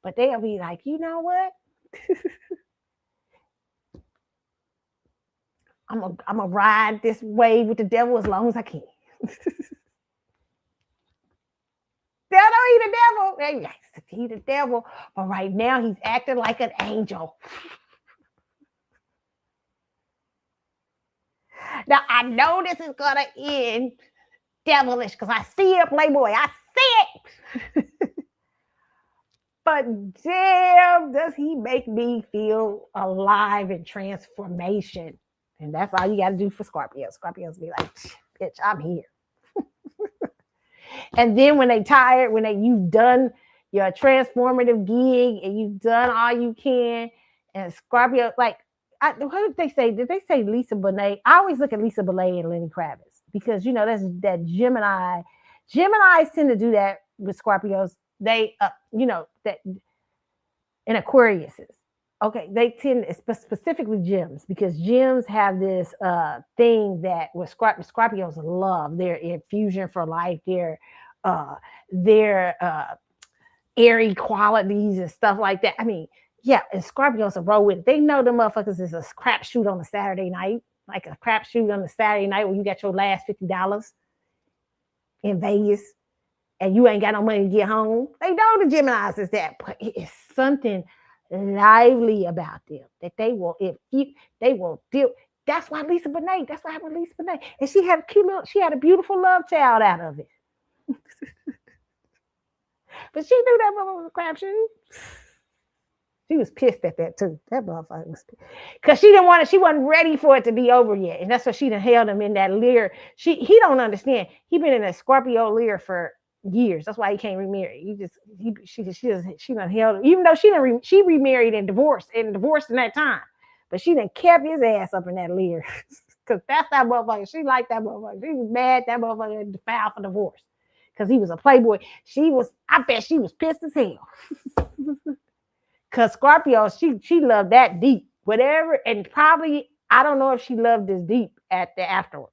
But they'll be like, you know what? I'm gonna ride this wave with the devil as long as I can. They'll know he's the devil. He's the devil. But right now he's acting like an angel. Now I know this is gonna end devilish because I see it, Playboy. I see it. But damn, does he make me feel alive and transformation. And that's all you got to do for Scorpios. Scorpios be like, bitch, I'm here. And then when they tired, you've done your transformative gig and you've done all you can, and Scorpio, like, what did they say? Did they say Lisa Bonet? I always look at Lisa Bonet and Lenny Kravitz because, you know, that's that Gemini. Geminis tend to do that with Scorpios. They, you know, that in Aquariuses. Okay, they tend, specifically gems, because gems have this thing that with Scorpios love, their infusion for life, their airy qualities and stuff like that. I mean, yeah, and Scorpios are roll with it. They know the motherfuckers is a crapshoot on a Saturday night, like a crapshoot on a Saturday night when you got your last $50 in Vegas and you ain't got no money to get home. They know the Geminis is that, but it is something lively about them that they will deal. That's why Lisa Bonet. That's what happened with Lisa Bonet, and she had a beautiful love child out of it. But she knew that motherfucker was a crapshoot. She was pissed at that too. That motherfucker was pissed. Because she didn't want it, she wasn't ready for it to be over yet. And that's why she done held him in that leer. He don't understand. He been in a Scorpio leer for years. That's why he can't remarry. She done held him, even though she remarried and divorced in that time. But she done kept his ass up in that leer. Because that's that motherfucker. She liked that motherfucker. She was mad that motherfucker filed for divorce. Because he was a playboy. I bet she was pissed as hell. Because Scorpio, she loved that deep. Whatever, and probably, I don't know if she loved this deep at the afterwards.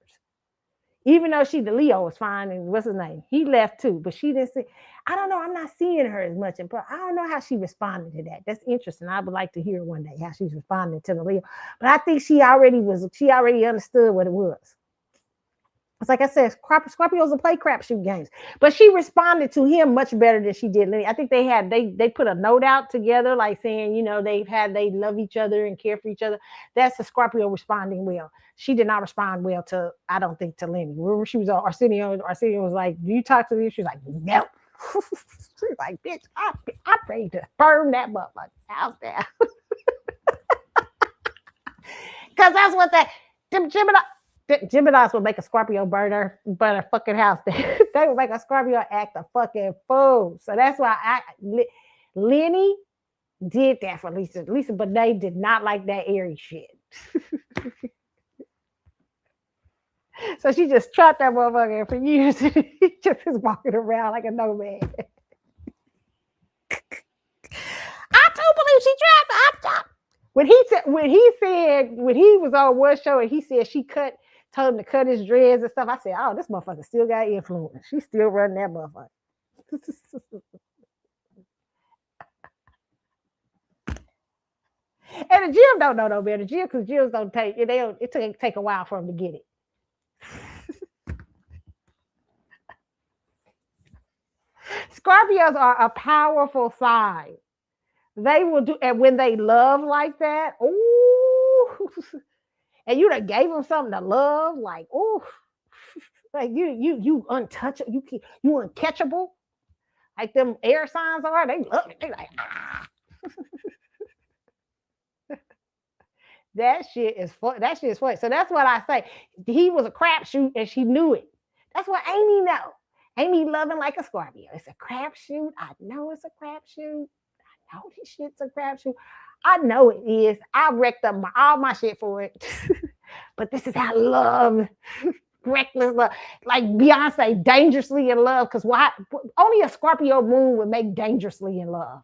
Even though the Leo was fine, and what's his name? He left too, but she didn't see. I don't know. I'm not seeing her as much, but I don't know how she responded to that. That's interesting. I would like to hear one day how she's responding to the Leo. But I think she already understood what it was. It's like I said, Scorpios will play crapshoot games, but she responded to him much better than she did Lenny. I think they put a note out together, like saying, you know, they love each other and care for each other. That's the Scorpio responding well. She did not respond well to, I don't think, to Lenny. Remember, she was on Arsenio. Arsenio was like, "Do you talk to me?" She was like, "No." She was like, "Bitch, I ready to burn that motherfucker out there." Because that's what Geminis would make a Scorpio burn her fucking house. They would make a Scorpio act a fucking fool. So that's why Lenny did that for Lisa. Lisa Bonet did not like that airy shit. So she just trapped that motherfucker for years. He just is walking around like a nomad. I do believe she trapped her. When he was on one show and he said told him to cut his dreads and stuff, I said, "Oh, this motherfucker still got influence. She's still running that motherfucker." And the gym don't know no better. The gym, because gyms don't take it. It take a while for them to get it. Scorpios are a powerful sign. They will do, and when they love like that, ooh, and you done gave them something to love, like, ooh, like you untouchable, you uncatchable, like them air signs are. They love it. They like, ah. That shit is fun. That shit is funny. So that's what I say. He was a crapshoot, and she knew it. That's what Amy know. Amy loving like a Scorpio. It's a crapshoot. I know it's a crapshoot. I know this shit's a crapshoot. I know it is. I wrecked up all my shit for it. But this is how love, reckless love, like Beyonce, dangerously in love. Because why? Only a Scorpio moon would make dangerously in love.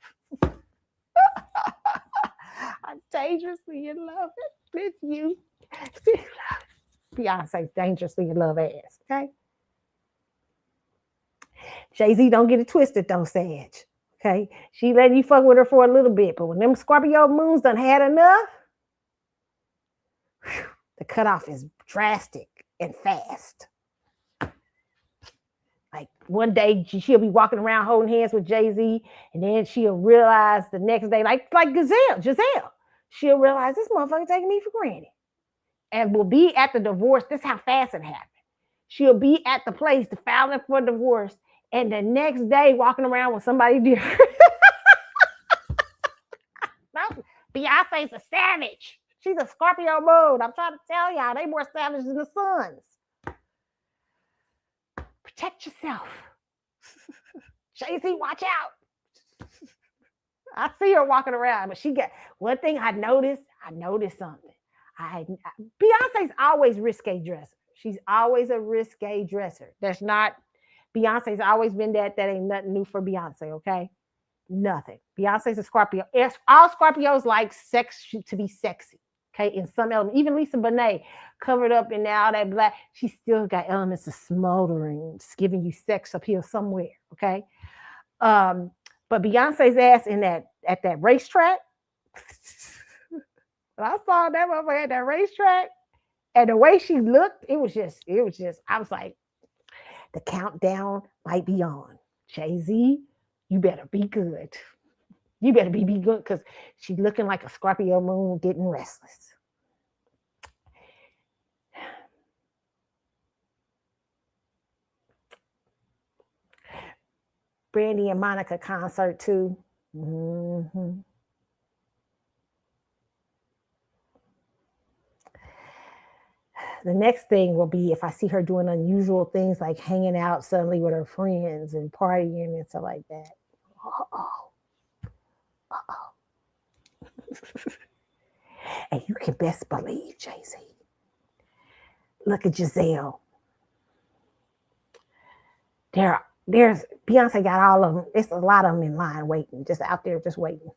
I'm dangerously in love with you. Beyonce, dangerously in love ass. Okay. Jay-Z, don't get it twisted, though, Sage. Okay. She letting you fuck with her for a little bit. But when them Scorpio moons done had enough, the cutoff is drastic and fast. Like one day she'll be walking around holding hands with Jay-Z, and then she'll realize the next day, like Giselle, she'll realize this motherfucker taking me for granted. And will be at the divorce. This is how fast it happened. She'll be at the place to file for divorce, and the next day walking around with somebody different. No, Beyonce's a savage. She's a Scorpio moon. I'm trying to tell y'all, they more savage than the suns. Protect yourself. Jay-Z, watch out. I see her walking around, but she got one thing I noticed something. Beyonce's always risque dresser. She's always a risque dresser. Beyonce's always been that. That ain't nothing new for Beyonce, okay? Nothing. Beyonce's a Scorpio. All Scorpios like sex to be sexy, okay? In some element. Even Lisa Bonet, covered up in all that black, she still got elements of smoldering, just giving you sex appeal somewhere, okay? But Beyonce's ass at that racetrack, I saw that motherfucker at that racetrack, and the way she looked, it was just, I was like, the countdown might be on. Jay-Z, you better be good. You better be good, because she's looking like a Scorpio moon getting restless. Brandy and Monica concert too. Mm-hmm. The next thing will be if I see her doing unusual things like hanging out suddenly with her friends and partying and stuff like that. And you can best believe, Jay-Z. Look at Giselle. There's Beyonce got all of them. It's a lot of them in line waiting, just out there, just waiting.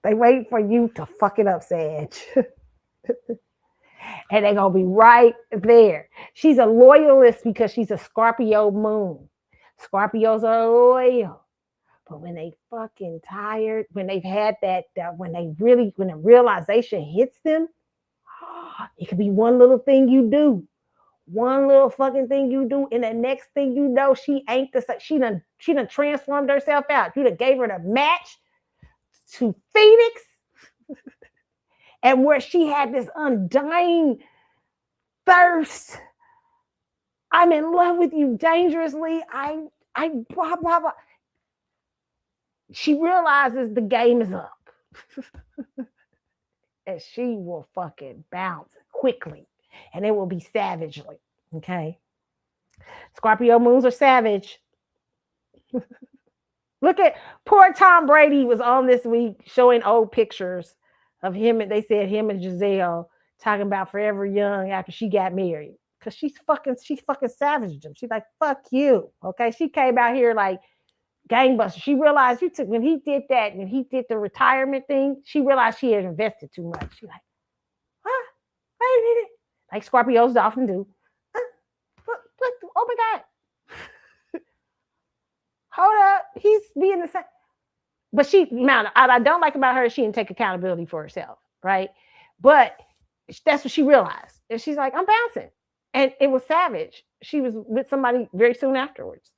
They wait for you to fuck it up, Sage. And they're going to be right there. She's a loyalist because she's a Scorpio moon. Scorpios are loyal. But when they fucking tired, when they've had when the realization hits them, it could be one little thing you do. One little fucking thing you do, and the next thing you know, she ain't the same. She done transformed herself out. You done gave her the match to Phoenix, and where she had this undying thirst. I'm in love with you dangerously. I blah blah blah. She realizes the game is up, and she will fucking bounce quickly. And it will be savagely, okay? Scorpio moons are savage. Look at poor Tom Brady was on this week showing old pictures of him, and they said him and Giselle talking about forever young after she got married. Because she fucking savaged him. She's like, fuck you, okay? She came out here like gangbuster. She realized when he did that, and he did the retirement thing, she realized she had invested too much. She's like, huh? Wait a minute. Like Scorpios often do. Oh my God. Hold up. He's being the same. But I don't like about her, she didn't take accountability for herself, right? But that's what she realized. And she's like, I'm bouncing. And it was savage. She was with somebody very soon afterwards.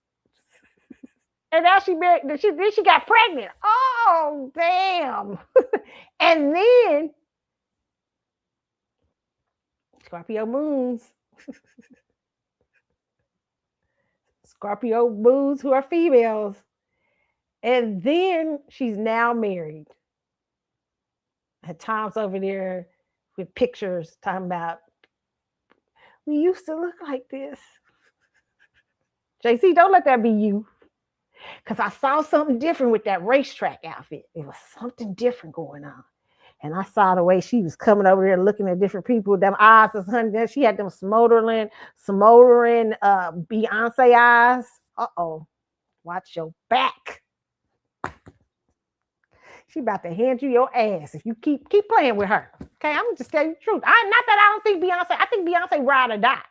And now she married, then she got pregnant. Oh, damn. And then Scorpio moons. Scorpio moons who are females. And then she's now married. Had Tom's over there with pictures talking about, we used to look like this. JC, don't let that be you. Because I saw something different with that racetrack outfit. It was something different going on. And I saw the way she was coming over there looking at different people. Them eyes was honey. She had them smoldering Beyonce eyes. Uh-oh. Watch your back. She about to hand you your ass if you keep playing with her. Okay, I'm gonna just tell you the truth. Not that I don't think Beyonce. I think Beyonce ride or die.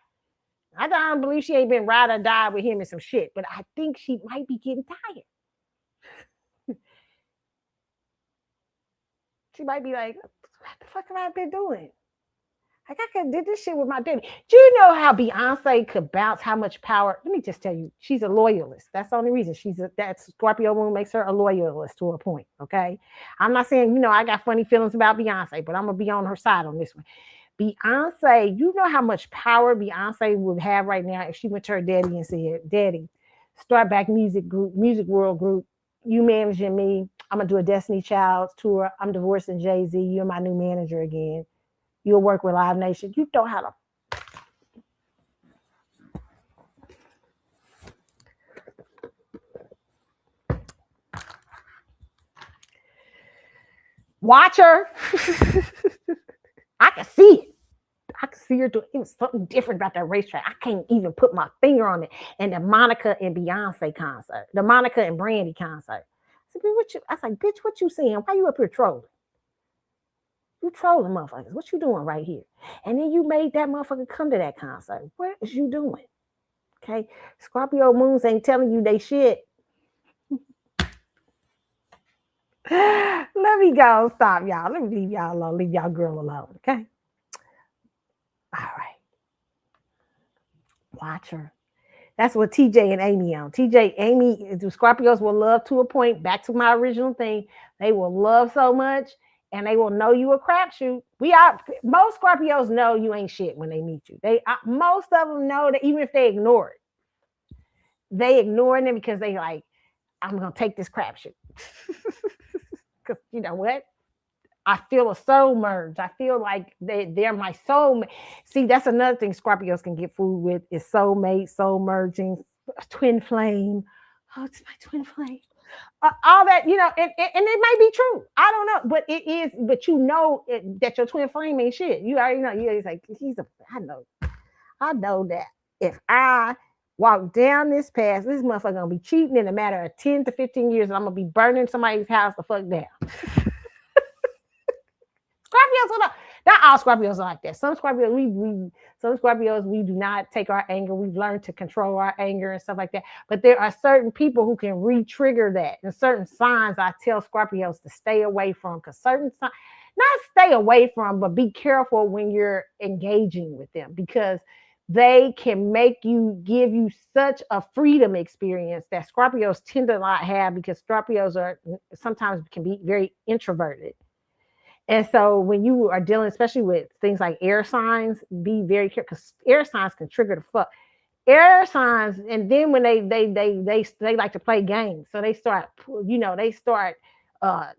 I don't believe she ain't been ride or die with him and some shit, but I think she might be getting tired. She might be like, what the fuck have I been doing? Like I could did this shit with my daddy. Do you know how Beyonce could bounce how much power? Let me just tell you, she's a loyalist. That's the only reason that Scorpio moon makes her a loyalist to a point. Okay, I'm not saying I got funny feelings about Beyonce, but I'm gonna be on her side on this one. Beyonce, you know how much power Beyonce would have right now if she went to her daddy and said, "Daddy, start back music world group. You managing me. I'm gonna do a Destiny Child's tour. I'm divorcing Jay-Z. You're my new manager again. You'll work with Live Nation." You know how to watch her. I can see it. I can see her doing something different about that racetrack. I can't even put my finger on it. And the Monica and Beyonce concert, the Monica and Brandy concert. I said, I was like, bitch, what you seeing? Why you up here trolling? You trolling motherfuckers. What you doing right here? And then you made that motherfucker come to that concert. What is you doing? Okay. Scorpio moons ain't telling you they shit. Let me go. Stop, y'all. Let me leave y'all alone. Leave y'all girl alone. Okay. All right. Watch her. That's what TJ and Amy on. Amy, the Scorpios will love to a point. Back to my original thing. They will love so much and they will know you a crapshoot. Most Scorpios know you ain't shit when they meet you. Most of them know that even if they ignore it, they ignoring it because they like, I'm gonna take this crapshoot. Because you know what? I feel a soul merge. I feel like they're my soulmate. See, that's another thing Scorpios can get fooled with is soulmate, soul merging, twin flame. Oh, it's my twin flame. All that, and it might be true. I don't know, but it is. But that your twin flame ain't shit. You already know. You're like, I know that if I walk down this path, this motherfucker gonna be cheating in a matter of 10 to 15 years, and I'm gonna be burning somebody's house the fuck down. Scorpios, not all Scorpios are like that. Some Scorpios, we do not take our anger. We've learned to control our anger and stuff like that. But there are certain people who can re-trigger that. And certain signs I tell Scorpios to stay away from. Because certain signs, not stay away from, but be careful when you're engaging with them. Because they can give you such a freedom experience that Scorpios tend to not have, because Scorpios sometimes can be very introverted. And so when you are dealing, especially with things like air signs, be very careful, because air signs can trigger the fuck. Air signs, and then when they like to play games, so they start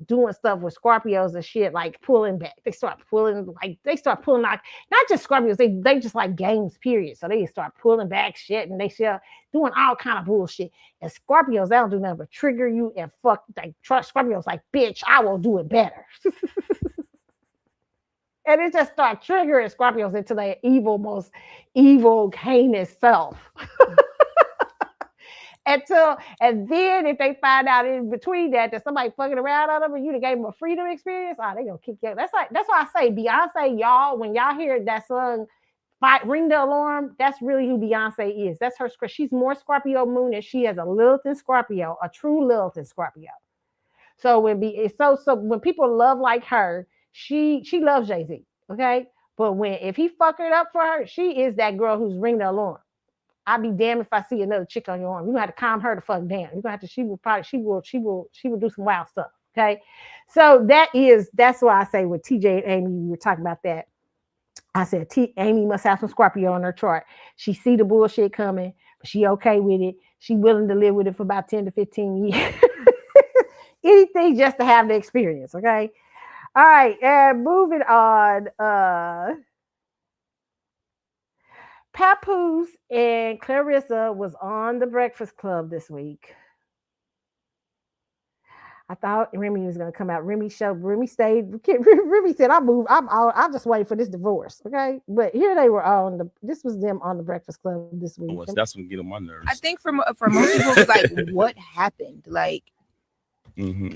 doing stuff with Scorpios and shit, like pulling back. They start pulling like not just Scorpios, they just like games, period. So they start pulling back shit, and they start doing all kind of bullshit. And Scorpios, they don't do nothing but trigger you and fuck. Like Scorpios, like, bitch, I will do it better. And it just starts triggering Scorpios into their most evil, heinous self. And then if they find out in between that somebody fucking around on them and you gave them a freedom experience, they gonna kick you. That's why I say Beyonce, y'all, when y'all hear that song, Ring the Alarm, that's really who Beyonce is. That's her. She's more Scorpio moon, and she has a Lilith in Scorpio, a true Lilith in Scorpio. So when people love like her, she loves Jay-Z, okay? But if he fuck it up for her, she is that girl who's ring the alarm. I'd be damned if I see another chick on your arm. You have to calm her the fuck down. You're gonna have to. She will do some wild stuff. Okay, so that's why I say with TJ and Amy, we were talking about that. I said Amy must have some Scorpio on her chart. She see the bullshit coming, but she okay with it. She willing to live with it for about 10 to 15 years. Anything just to have the experience, okay? All right, and moving on. Papoose and Clarissa was on the Breakfast Club this week. I thought Remy was gonna come out. Remy stayed. Remy said, "I moved. I'll just wait for this divorce." Okay, but here they were on the. This was them on the Breakfast Club this week. Oh, that's what get on my nerves. I think for most people, it's like, what happened? Like,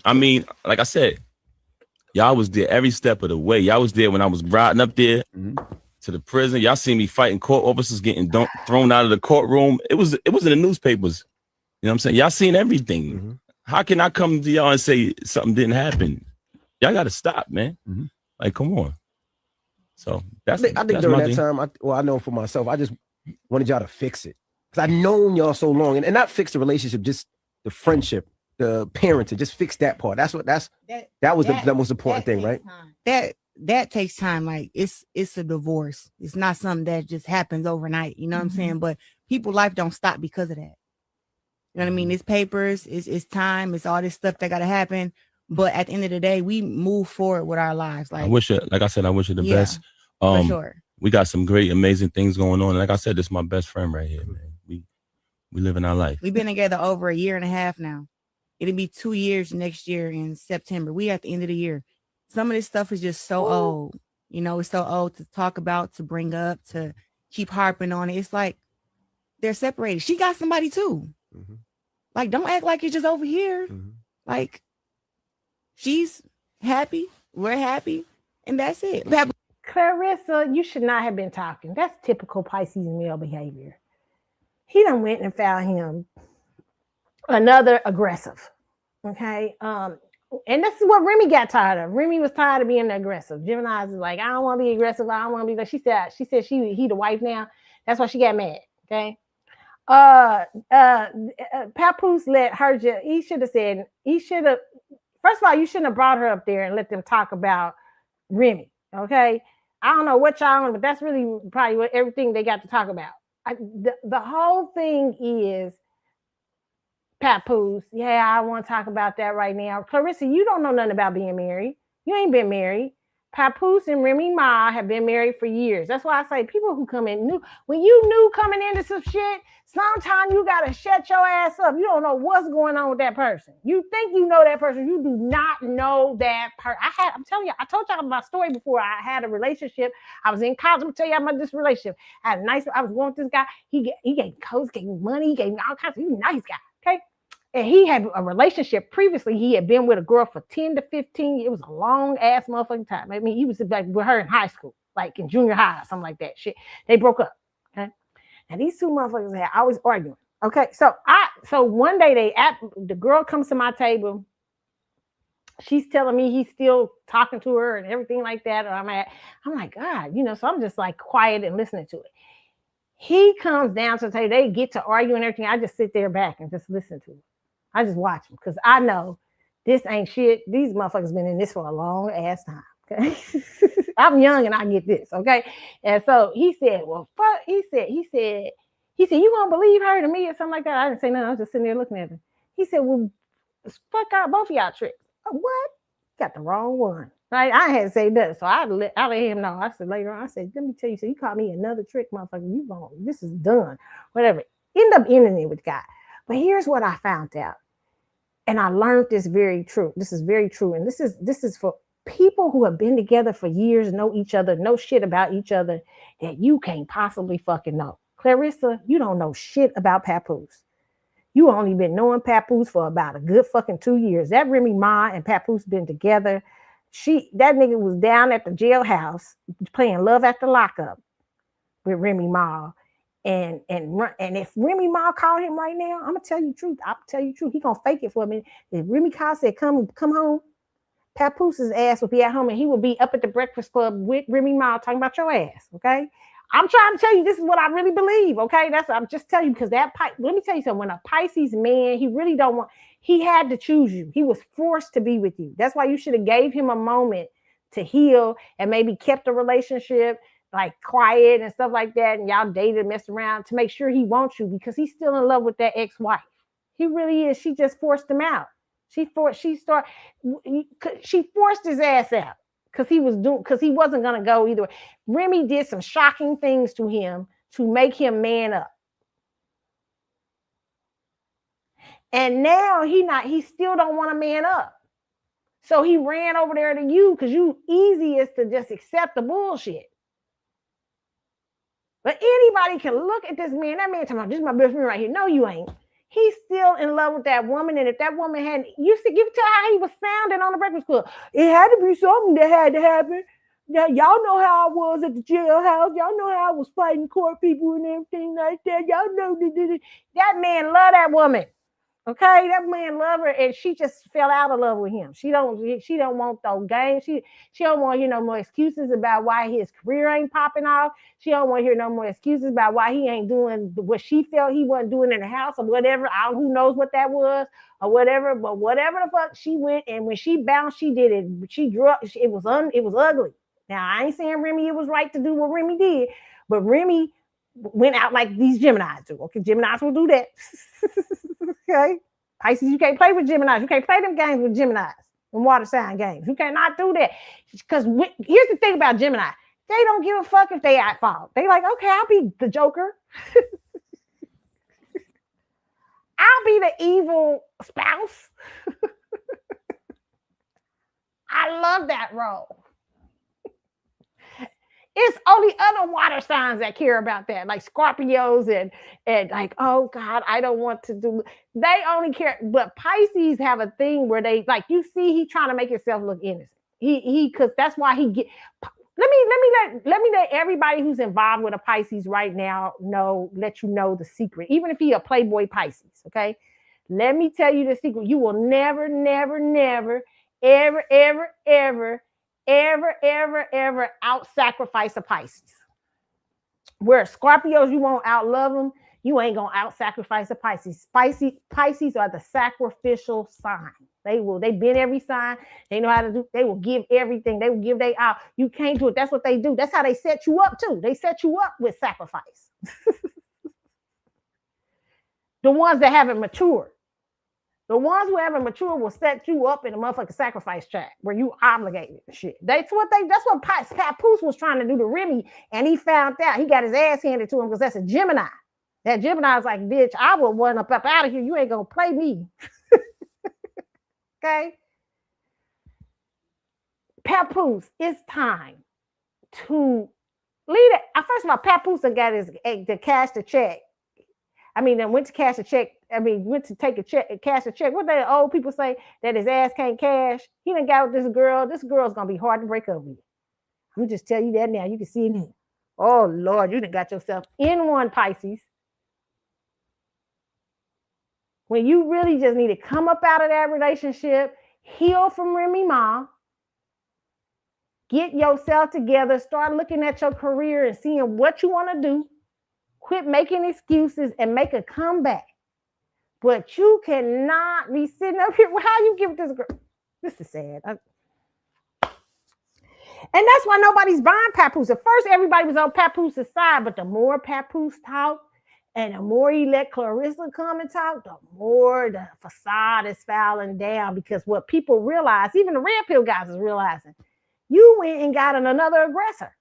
I mean, like I said, y'all was there every step of the way. Y'all was there when I was riding up there to the prison. Y'all seen me fighting court officers getting thrown out of the courtroom. It was in the newspapers. You know what I'm saying? Y'all seen everything. How can I come to y'all and say something didn't happen? Y'all got to stop, man. Like, come on. So I think during that time, I know for myself, I just wanted y'all to fix it because I've known y'all so long, and not fix the relationship, just the friendship, the parenting, just fix that part. That was the most important thing, right? That takes time. Like it's a divorce. It's not something that just happens overnight. You know what I'm saying? But people's life don't stop because of that. You know what I mean? It's papers, it's time, it's all this stuff that got to happen. But at the end of the day, we move forward with our lives. Like, like I said, I wish you the best. For sure. We got some great, amazing things going on. And like I said, this is my best friend right here, man. We living our life. We've been together over 1.5 years now. It'll be 2 years next year in September. We at the end of the year. Some of this stuff is just so old. You know, it's so old to talk about, to bring up, to keep harping on it. It's like they're separated. She got somebody too. Like, don't act like it's just over here. Like, she's happy, we're happy, and that's it. Clarissa, you should not have been talking. That's typical Pisces male behavior. He done went and found him another aggressive. Okay. And this is what Remy got tired of. Remy was tired of being aggressive. Gemini's is like, I don't want to be aggressive. I don't want to be like, she said he the wife now. That's why she got mad. Okay. Papoose let her first of all, you shouldn't have brought her up there and let them talk about Remy. Okay. I don't know what y'all on, but that's really probably what everything they got to talk about. The whole thing is Papoose. Yeah, I want to talk about that right now. Clarissa, you don't know nothing about being married. You ain't been married. Papoose and Remy Ma have been married for years. That's why I say people who come in new, when you new coming into some shit, sometimes you got to shut your ass up. You don't know what's going on with that person. You think you know that person. You do not know that person. I'm telling you, I told y'all my story before. I had a relationship. I was in college. I'm going to tell you about this relationship. I was going with this guy. He gave coats, gave me money. He gave me all kinds of, he's a nice guy. Okay. And he had a relationship previously. He had been with a girl for 10 to 15 years. It was a long ass motherfucking time. I mean, he was like with her in high school, like in junior high or something like that. Shit. They broke up. Okay. And these two motherfuckers had always arguing. Okay. So one day the girl comes to my table. She's telling me he's still talking to her and everything like that. And I'm like, God, so I'm just like quiet and listening to it. He comes down to the table. They get to argue and everything. I just sit there back and just listen to it. I just watch them because I know this ain't shit. These motherfuckers been in this for a long ass time. Okay. I'm young and I get this. Okay. And so he said, well, fuck. He said, you gonna believe her to me or something like that? I didn't say nothing. I was just sitting there looking at him. He said, well, fuck out both of y'all tricks. What? Got the wrong one. Right? I had to say that. So I let him know. I said later on, I said, let me tell you, so you called me another trick, motherfucker. This is done. Whatever. End up ending it with God. But here's what I found out. And I learned this very true. This is very true. And this is for people who have been together for years, know each other, know shit about each other that you can't possibly fucking know. Clarissa, you don't know shit about Papoose. You only been knowing Papoose for about a good fucking 2 years. That Remy Ma and Papoose been together. That nigga was down at the jailhouse playing Love at the Lockup with Remy Ma. And if Remy Ma called him right now, I'm gonna tell you the truth. I'll tell you the truth. He gonna fake it for me. If Remy Ma said, come home, Papoose's ass would be at home and he would be up at the Breakfast Club with Remy Ma talking about your ass. Okay. I'm trying to tell you, this is what I really believe. Okay. I'm just telling you because let me tell you something. When a Pisces man, he had to choose you. He was forced to be with you. That's why you should have gave him a moment to heal and maybe kept the relationship like quiet and stuff like that. And y'all dated, messed around to make sure he wants you because he's still in love with that ex-wife. He really is. She just forced him out. She forced his ass out because he wasn't going to go either way. Remy did some shocking things to him to make him man up. And now he still don't want to man up. So he ran over there to you because you easiest to just accept the bullshit. But anybody can look at this man. That man talking about, this is my best friend right here. No, you ain't. He's still in love with that woman. And if that woman hadn't, you tell how he was sounding on the Breakfast Club. It had to be something that had to happen. Now, y'all know how I was at the jailhouse. Y'all know how I was fighting court people and everything like that. Y'all know that man loved that woman. Okay, that man loved her, and she just fell out of love with him. She don't want those games. She don't want to hear no more excuses about why his career ain't popping off. She don't want to hear no more excuses about why he ain't doing what she felt he wasn't doing in the house or whatever. Who knows what that was or whatever. But whatever the fuck she went, and when she bounced, she did it. She drew. It was ugly. Now I ain't saying Remy it was right to do what Remy did, but Remy went out like these Geminis do. Okay, Geminis will do that. Okay, Pisces, you can't play with Geminis. You can't play them games with Geminis and water sign games. You cannot do that. Because here's the thing about Gemini. They don't give a fuck if they at fault. They like, okay, I'll be the Joker. I'll be the evil spouse. I love that role. It's only other water signs that care about that, like Scorpios and like, oh God, I don't want to do. They only care, but Pisces have a thing where they like. You see, he trying to make himself look innocent. He because that's why he get. Let me let everybody who's involved with a Pisces right now let you know the secret. Even if he a Playboy Pisces, okay. Let me tell you the secret. You will never, never, never, ever, ever, ever. Ever out-sacrifice a Pisces. Where Scorpios, you won't outlove them, you ain't gonna out-sacrifice a Pisces. Pisces are the sacrificial sign. They bend every sign. They know how to do. They will give everything. They will give they out. You can't do it. That's what they do. That's how they set you up too. They set you up with sacrifice. The ones that haven't matured. The ones who haven't matured will set you up in a motherfucking sacrifice track where you obligated and shit. That's what Papoose was trying to do to Remy, and he found out. He got his ass handed to him because that's a Gemini. That Gemini is like, bitch, I will run up out of here. You ain't gonna play me. Okay? Papoose, it's time to lead it. First of all, Papoose got to cash the check. I mean, then went to cash a check. Went to take a check, cash a check. What the old people say that his ass can't cash. He done got with this girl. This girl's gonna be hard to break up with. I'm gonna just tell you that now. You can see it in. Oh Lord, you done got yourself in one, Pisces. When you really just need to come up out of that relationship, heal from Remy Ma, get yourself together, start looking at your career and seeing what you want to do. Quit making excuses and make a comeback. But you cannot be sitting up here. How you give this girl? This is sad. And that's why nobody's buying Papoose. At first, everybody was on Papoose's side, but the more Papoose talked and the more he let Clarissa come and talk, the more the facade is falling down. Because what people realize, even the red pill guys is realizing, you went and got another aggressor.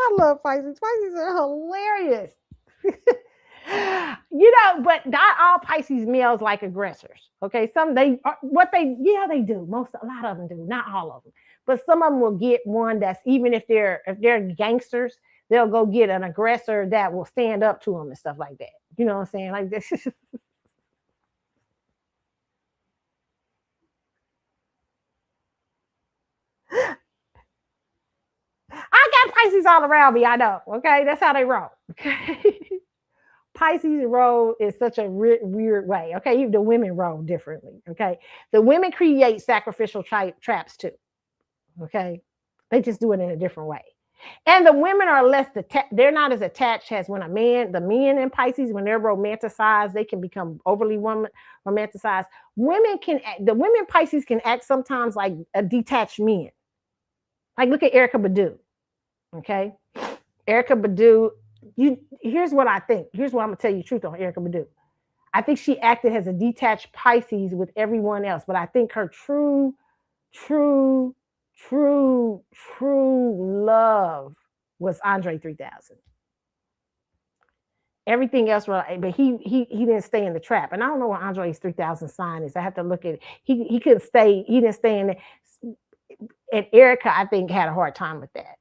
I love Pisces. Pisces are hilarious. But not all Pisces males like aggressors. Okay, some they do. A lot of them do, not all of them. But some of them will get one that's, even if they're gangsters, they'll go get an aggressor that will stand up to them and stuff like that. You know what I'm saying? Like this. I got Pisces all around me. I know. Okay, that's how they roll. Okay. Pisces roll in such a weird way. Okay, even the women roll differently. Okay, the women create sacrificial traps too. Okay, they just do it in a different way. And the women are less they're not as attached as when the men in Pisces, when they're romanticized, they can become overly romanticized. The women Pisces can act sometimes like a detached men. Like look at Erykah Badu. Okay, Erykah Badu. Here's what I think. Here's what I'm gonna tell you the truth on Erykah Badu. I think she acted as a detached Pisces with everyone else, but I think her true love was Andre 3000. Everything else, but he didn't stay in the trap. And I don't know what Andre's 3000 sign is. I have to look at it. He couldn't stay. He didn't stay in it. And Erica, I think, had a hard time with that.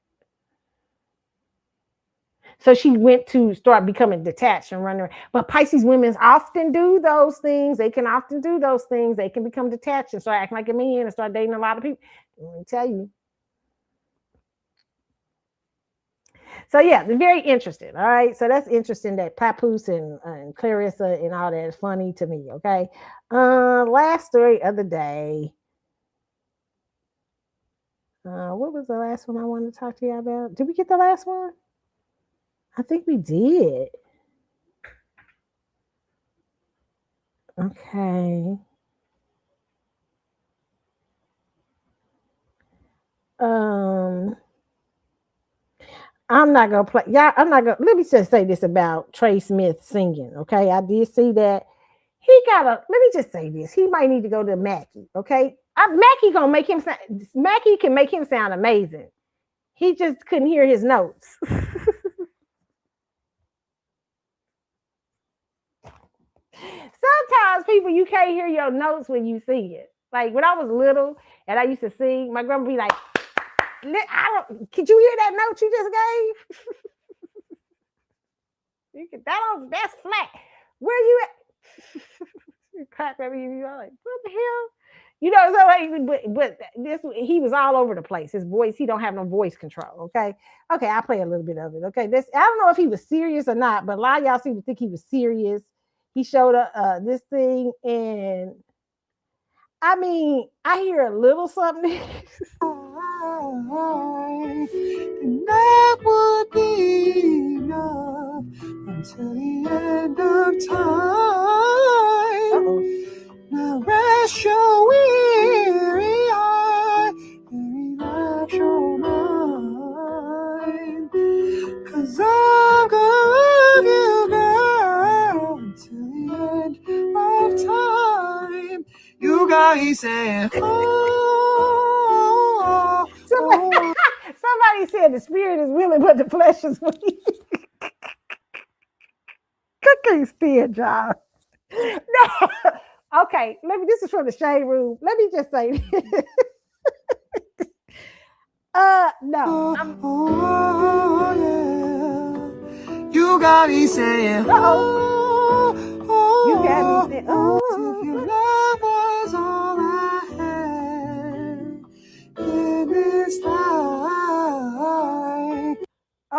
So she went to start becoming detached and running around. But Pisces women often do those things. They can often do those things. They can become detached and start acting like a man and start dating a lot of people. Let me tell you. So yeah, they're very interesting. All right. So that's interesting that Papoose and Clarissa and all that is funny to me. Okay. Last story of the day. What was the last one I wanted to talk to you about? Did we get the last one? I think we did. Okay. I'm not gonna play. Yeah, I'm not gonna. Let me just say this about Trey Smith singing. Okay, I did see that he got a. Let me just say this. He might need to go to Mackie. Okay, Mackie gonna make him sound. Mackie can make him sound amazing. He just couldn't hear his notes. Sometimes people, you can't hear your notes when you sing it. Like when I was little and I used to sing, my grandma would be like, could you hear that note you just gave? That's flat. Where you at? Crack baby, you're like, what the hell? You know, so like, but this he was all over the place. His voice, he don't have no voice control. Okay, I'll play a little bit of it. Okay, this I don't know if he was serious or not, but a lot of y'all seem to think he was serious. He showed up this thing, and I mean, I hear a little something. And that would be enough until the end of time. Now rest your weary eye and relax your mind, 'cause I'm gonna love you, girl, until the end of time. You got me saying, oh. Somebody said the spirit is willing, but the flesh is weak. Cooking still, John. No. Okay, this is from the shade room. Let me just say this. No. You got me saying, oh, you got me saying, oh, if your love was all I had in this life.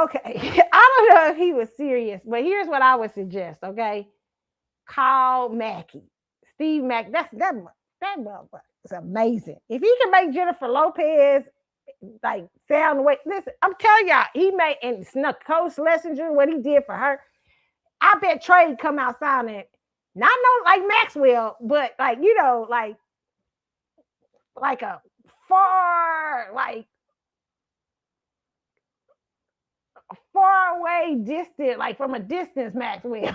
Okay, I don't know if he was serious, but here's what I would suggest. Okay, call Mackie, Steve Mack. That motherfucker is amazing. If he can make Jennifer Lopez like sound the way, listen, I'm telling y'all, he made and Nicole Schlesinger, what he did for her. I bet Trey come out sounding not like Maxwell, but like like a far away, distant, like from a distance, Maxwell.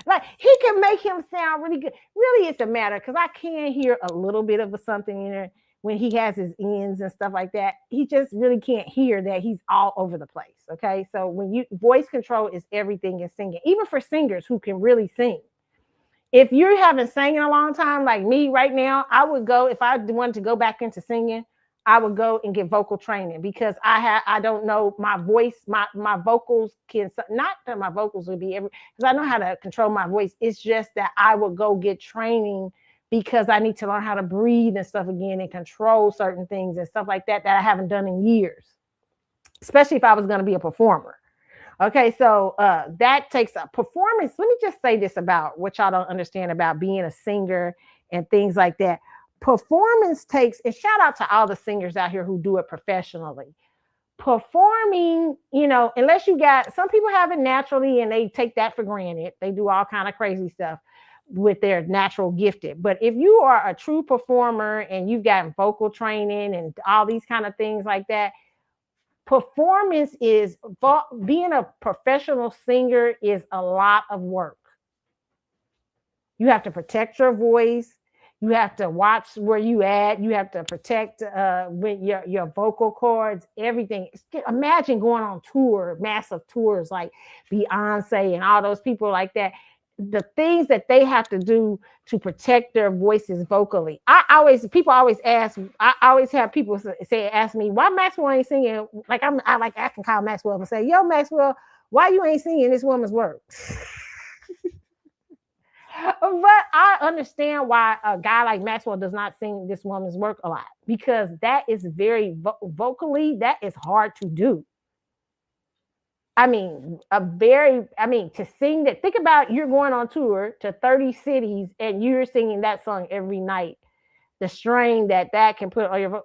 Like he can make him sound really good. Really, it's a matter because I can hear a little bit of something in there when he has his ends and stuff like that. He just really can't hear that he's all over the place. Okay, so when voice control is everything in singing, even for singers who can really sing. If you haven't sang in a long time, like me right now, I would go if I wanted to go back into singing. I would go and get vocal training because I don't know my voice, my vocals can not that my vocals would be because I know how to control my voice. It's just that I would go get training because I need to learn how to breathe and stuff again and control certain things and stuff like that I haven't done in years, especially if I was going to be a performer. Okay, so that takes a performance. Let me just say this about what y'all don't understand about being a singer and things like that. Performance takes, and shout out to all the singers out here who do it professionally. Performing, unless you got, some people have it naturally and they take that for granted. They do all kind of crazy stuff with their natural gifted. But if you are a true performer and you've got vocal training and all these kind of things like that, performance is, being a professional singer is a lot of work. You have to protect your voice. You have to watch where you at. You have to protect with your vocal cords, everything. Imagine going on tour, massive tours like Beyonce and all those people like that. The things that they have to do to protect their voices vocally. People always ask. I always have people ask me why Maxwell ain't singing. Like I like I can call Maxwell and say, "Yo, Maxwell, why you ain't singing this woman's work?" But I understand why a guy like Maxwell does not sing this woman's work a lot, because that is very vocally, that is hard to do. I mean, to sing that, think about you're going on tour to 30 cities and you're singing that song every night. The strain that can put on your,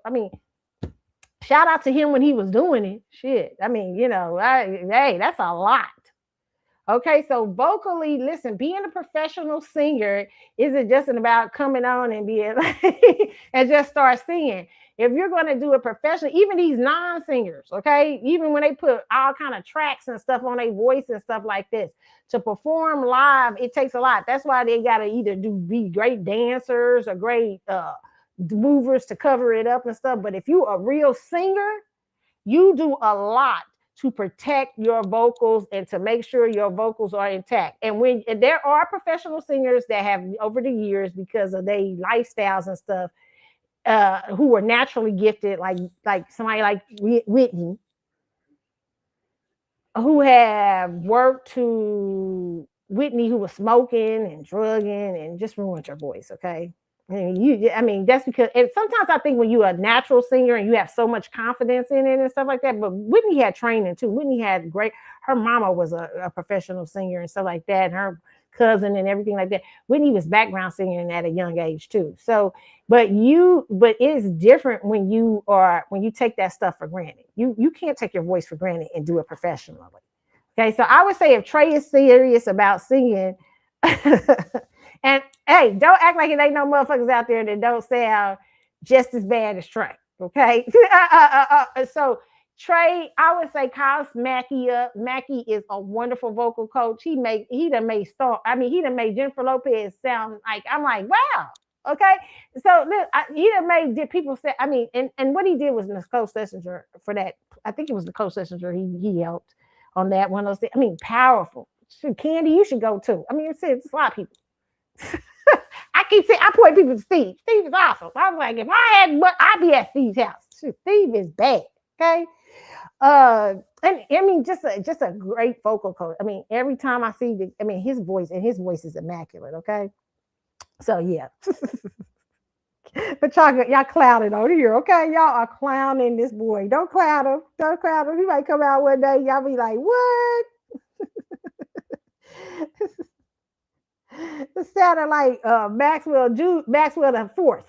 shout out to him when he was doing it. Shit. I mean, hey, that's a lot. Okay, so vocally, listen, being a professional singer isn't just about coming on and being and just start singing. If you're going to do it professionally, even these non-singers, okay, even when they put all kind of tracks and stuff on their voice and stuff like this, to perform live, it takes a lot. That's why they got to either be great dancers or great movers to cover it up and stuff. But if you're a real singer, you do a lot to protect your vocals and to make sure your vocals are intact. And there are professional singers that have over the years, because of their lifestyles and stuff, who are naturally gifted, like somebody like Whitney, who have worked to Whitney, who was smoking and drugging and just ruined your voice. Okay. That's because, and sometimes I think when you're a natural singer and you have so much confidence in it and stuff like that, but Whitney had training too. Whitney had her mama was a professional singer and stuff like that, and her cousin and everything like that. Whitney was background singing at a young age too. So, but it's different when you take that stuff for granted. You can't take your voice for granted and do it professionally. Okay, so I would say if Trey is serious about singing, and hey, don't act like it ain't no motherfuckers out there that don't sound just as bad as Trey. Okay. So Trey, I would say call Mackie up. Mackie is a wonderful vocal coach. He done made Jennifer Lopez sound like, I'm like, wow. Okay. So he done made people say, and what he did was Nicole Scherzinger for that. I think it was Nicole Scherzinger. He helped on that one of those things. Powerful. Candy, you should go too. It's a lot of people. I keep saying, I point people to Steve. Steve is awesome. I was like, if I had, I'd be at Steve's house. Steve is bad. Okay. And just a great vocal coach. Every time I see his voice is immaculate. Okay. So yeah. But y'all clowning on here. Okay. Y'all are clowning this boy. Don't clown him. Don't clown him. He might come out one day. Y'all be like, what? It sounded like Maxwell the fourth.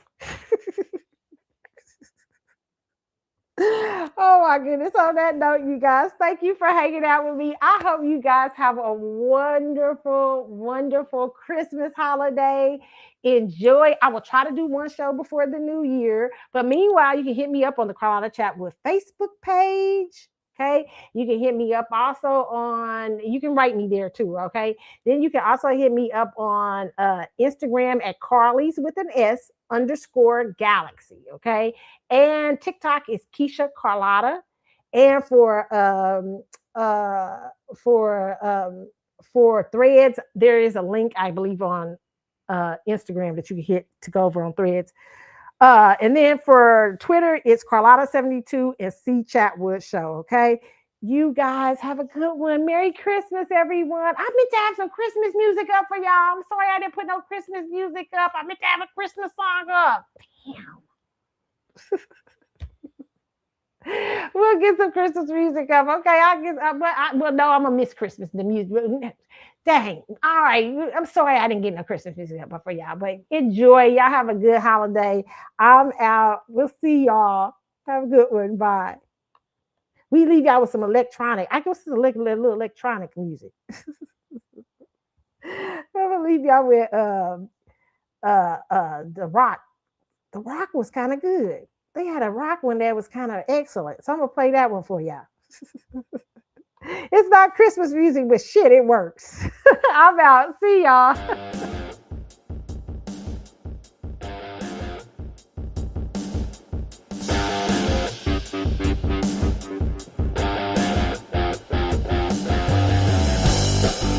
Oh my goodness. On that note, you guys, thank you for hanging out with me. I hope you guys have a wonderful, wonderful Christmas holiday. Enjoy. I will try to do one show before the new year. But meanwhile, you can hit me up on the Carlotta Chat with Facebook page. Okay. You can hit me up also you can write me there too. Okay. Then you can also hit me up on Instagram at Carly's with an S _Galaxy. Okay. And TikTok is Keisha Carlotta. And for Threads, there is a link, I believe, on Instagram that you can hit to go over on Threads. And then for Twitter, it's Carlotta72 and C Chatwood Show. Okay. You guys have a good one. Merry Christmas, everyone. I meant to have some Christmas music up for y'all. I'm sorry I didn't put no Christmas music up. I meant to have a Christmas song up. Damn. We'll get some Christmas music up. Okay. I'm gonna miss Christmas, the music. Dang. All right. I'm sorry I didn't get no Christmas music up for y'all, but enjoy. Y'all have a good holiday. I'm out. We'll see y'all. Have a good one. Bye. We leave y'all with some electronic. I guess it's a little electronic music. I'm gonna leave y'all with The Rock. The Rock was kind of good. They had a rock one that was kind of excellent. So I'm gonna play that one for y'all. It's not Christmas music, but shit, it works. I'm out. See y'all. Bye.